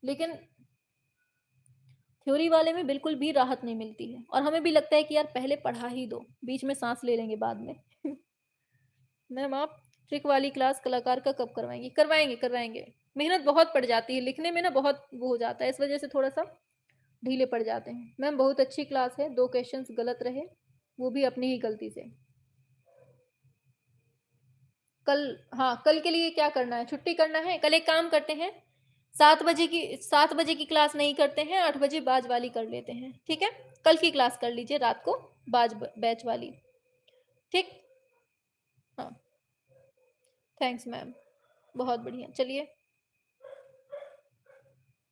लेकिन थ्योरी वाले में बिल्कुल भी राहत नहीं मिलती है, और हमें भी लगता है कि यार पहले पढ़ा ही दो, बीच में सांस ले लेंगे बाद में मैम आप ट्रिक वाली क्लास कलाकार का कब करवाएंगी? करवाएंगे करवाएंगे, मेहनत बहुत पड़ जाती है लिखने में ना, बहुत वो हो जाता है, इस वजह से थोड़ा सा ढीले पड़ जाते हैं। मैम बहुत अच्छी क्लास है, 2 क्वेश्चंस गलत रहे, वो भी अपनी ही गलती से। कल, हाँ कल के लिए क्या करना है, छुट्टी करना है? कल एक काम करते हैं, 7 बजे की क्लास नहीं करते हैं, 8 बजे बाज वाली कर लेते हैं, ठीक है। कल की क्लास कर लीजिए रात को, बाज बैच वाली, ठीक। हाँ, थैंक्स मैम, बहुत बढ़िया। चलिए,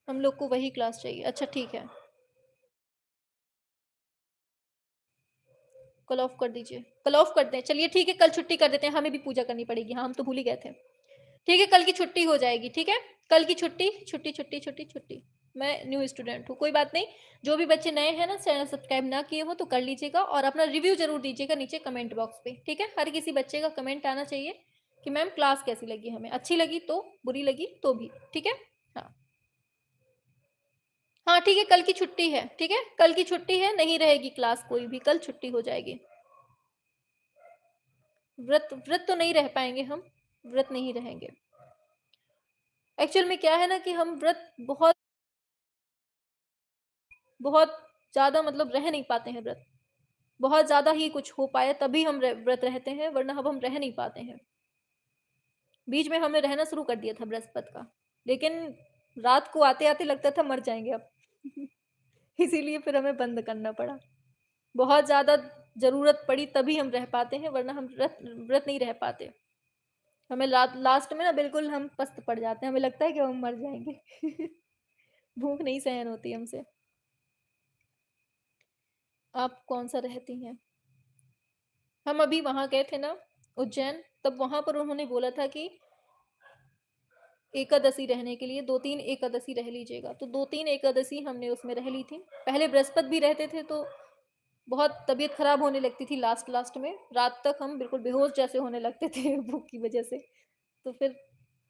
हम लोग को वही क्लास चाहिए, अच्छा ठीक है, कल ऑफ कर दीजिए, कल ऑफ कर दें, चलिए ठीक है, कल छुट्टी कर देते हैं, हमें भी पूजा करनी पड़ेगी, हाँ हम तो भूल ही गए थे। ठीक है, कल की छुट्टी हो जाएगी, ठीक है। कल की छुट्टी, छुट्टी छुट्टी छुट्टी छुट्टी। मैं न्यू स्टूडेंट हूँ, कोई बात नहीं। जो भी बच्चे नए हैं ना, चैनल सब्सक्राइब ना किए हो तो कर लीजिएगा, और अपना रिव्यू जरूर दीजिएगा नीचे कमेंट बॉक्स पे, ठीक है। हर किसी बच्चे का कमेंट आना चाहिए कि मैम क्लास कैसी लगी, हमें अच्छी लगी तो, बुरी लगी तो भी, ठीक है। हाँ हाँ ठीक है, कल की छुट्टी है, ठीक है, कल की छुट्टी है, नहीं रहेगी क्लास कोई भी, कल छुट्टी हो जाएगी। व्रत व्रत तो नहीं रह पाएंगे हम, व्रत नहीं रहेंगे। एक्चुअल में क्या है ना कि हम व्रत बहुत बहुत ज़्यादा मतलब रह नहीं पाते हैं व्रत, बहुत ज़्यादा ही कुछ हो पाए तभी हम व्रत रहते हैं, वरना अब हम रह नहीं पाते हैं। बीच में हमने रहना शुरू कर दिया था बृहस्पति का, लेकिन रात को आते आते लगता था मर जाएंगे अब इसीलिए फिर हमें बंद करना पड़ा। बहुत ज़्यादा ज़रूरत पड़ी तभी हम रह पाते हैं, वरना हम व्रत व्रत नहीं रह पाते। हमें लास्ट में ना बिल्कुल हम पस्त पड़ जाते हैं, हमें लगता है कि हम मर जाएंगे भूख नहीं सहन होती हमसे। आप कौन सा रहती हैं? हम अभी वहां गए थे ना, उज्जैन, तब वहां पर उन्होंने बोला था कि एकादशी रहने के लिए 2-3 एकादशी रह लीजिएगा, तो 2-3 एकादशी हमने उसमें रह ली थी। पहले बृहस्पति भी रहते थे तो बहुत तबीयत खराब होने लगती थी, लास्ट लास्ट में रात तक हम बिल्कुल बेहोश जैसे होने लगते थे भूख की वजह से, तो फिर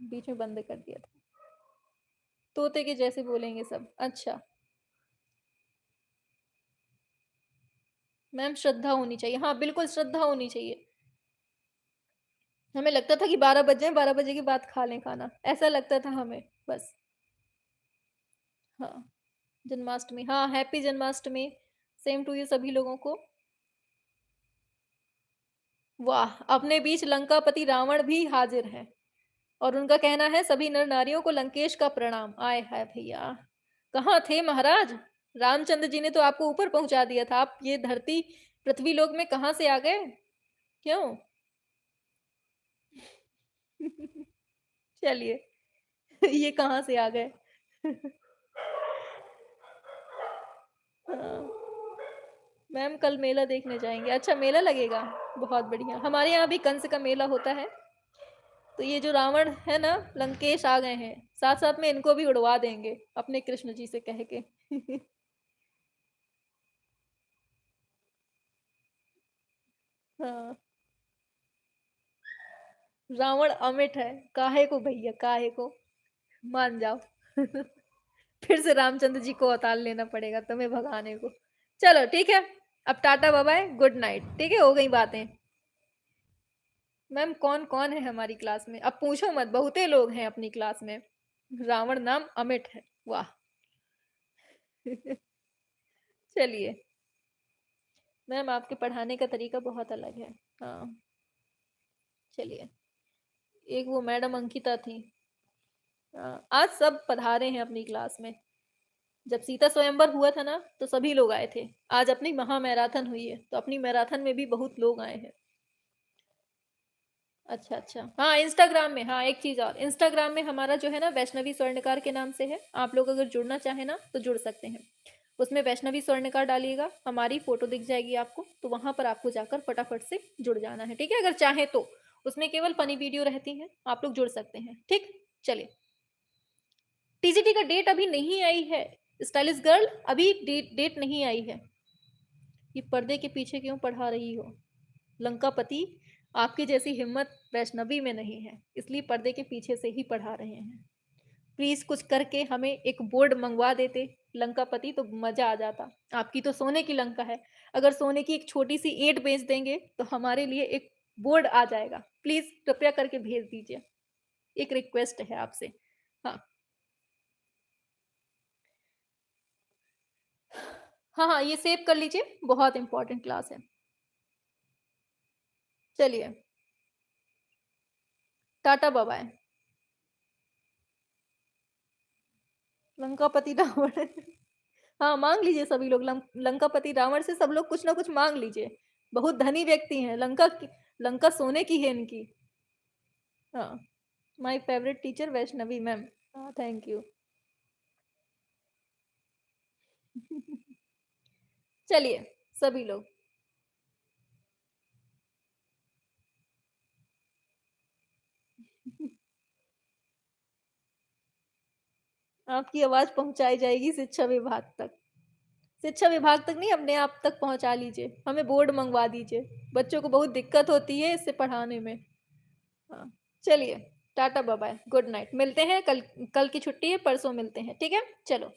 बीच में बंद कर दिया था। तोते के जैसे बोलेंगे सब, अच्छा। मैम श्रद्धा होनी चाहिए, हाँ बिल्कुल श्रद्धा होनी चाहिए। हमें लगता था कि 12 बज जाए, 12 बजे के बाद खा लें खाना, ऐसा लगता था हमें, बस। हाँ, जन्माष्टमी, हाँ happy Janmashtami, same to you सभी लोगों को। वाह, अपने बीच लंकापति रावण भी हाजिर है, और उनका कहना है सभी नर नारियों को लंकेश का प्रणाम। आए हाय भैया, कहाँ थे महाराज? रामचंद्र जी ने तो आपको ऊपर पहुंचा दिया था, आप ये धरती पृथ्वी लोक में कहाँ से आ गए? क्यों चलिए ये कहाँ से आ गए हाँ, मैम कल मेला देखने जाएंगे, अच्छा मेला लगेगा, बहुत बढ़िया। हमारे यहाँ भी कंस का मेला होता है, तो ये जो रावण है ना, लंकेश आ गए हैं, साथ साथ में इनको भी उड़वा देंगे अपने कृष्ण जी से कह के हाँ, रावण अमिट है, काहे को भैया, काहे को, मान जाओ फिर से रामचंद्र जी को अवतार लेना पड़ेगा तुम्हें भगाने को। चलो ठीक है, अब tata bye bye, good night. ठीक है, हो गई बातें। मैम कौन कौन है हमारी क्लास में? अब पूछो मत, बहुते लोग हैं अपनी क्लास में। रावण नाम अमिट है। वाह। चलिए, मैम आपके पढ़ाने का तरीका बहुत अलग है। हाँ, चलिए। एक वो मैडम अंकिता थी। आज सब पधारे हैं अपनी क्लास में। जब सीता स्वयंवर हुआ था ना, तो सभी लोग आए थे। आज अपनी महा मैराथन हुई है, तो अपनी मैराथन में भी बहुत लोग आए हैं। अच्छा अच्छा, हाँ इंस्टाग्राम में, हाँ एक चीज़ और, इंस्टाग्राम में हमारा जो है ना वैष्णवी स्वर्णकार के नाम से है। आप लोग अगर जुड़ना चाहें ना तो जुड़ सकते हैं। उसमें वैष्णवी स्वर्णकार डालिएगा, हमारी फोटो दिख जाएगी आपको, तो वहां पर आपको जाकर फटाफट से जुड़ जाना है। ठीक है, अगर चाहे तो। उसमें केवल फनी वीडियो रहती हैं, आप लोग जुड़ सकते हैं। ठीक, चलिए। टीजीटी का डेट अभी नहीं आई है। स्टाइलिश गर्ल, अभी डेट नहीं आई है। ये पर्दे के पीछे क्यों पढ़ा रही हो? लंकापति, आपकी जैसी हिम्मत वैष्णवी में नहीं है, इसलिए पर्दे के पीछे से ही पढ़ा रहे हैं। प्लीज कुछ करके हमें एक बोर्ड मंगवा देते लंकापति, तो मजा आ जाता। आपकी तो सोने की लंका है, अगर सोने की एक छोटी सी ईंट बेच देंगे तो हमारे लिए एक बोर्ड आ जाएगा। प्लीज कृपया करके भेज दीजिए, एक रिक्वेस्ट है आपसे। हाँ हाँ हाँ, ये सेव कर लीजिए, बहुत इंपॉर्टेंट क्लास है। चलिए, टाटा बाय बाय। लंकापति रावण। हाँ मांग लीजिए सभी लोग, लंकापति रावण से सब लोग कुछ ना कुछ मांग लीजिए। बहुत धनी व्यक्ति हैं, लंका सोने की है इनकी। हाँ, my favourite teacher Vaishnavi ma'am. हाँ थैंक यू। चलिए, सभी लोग। आपकी आवाज पहुंचाई जाएगी शिक्षा विभाग तक। शिक्षा विभाग तक नहीं, अपने आप तक पहुंचा लीजिए, हमें बोर्ड मंगवा दीजिए। बच्चों को बहुत दिक्कत होती है इससे पढ़ाने में। हाँ, चलिए, tata bye bye, good night. मिलते हैं कल। कल की छुट्टी है, परसों मिलते हैं। ठीक है, चलो।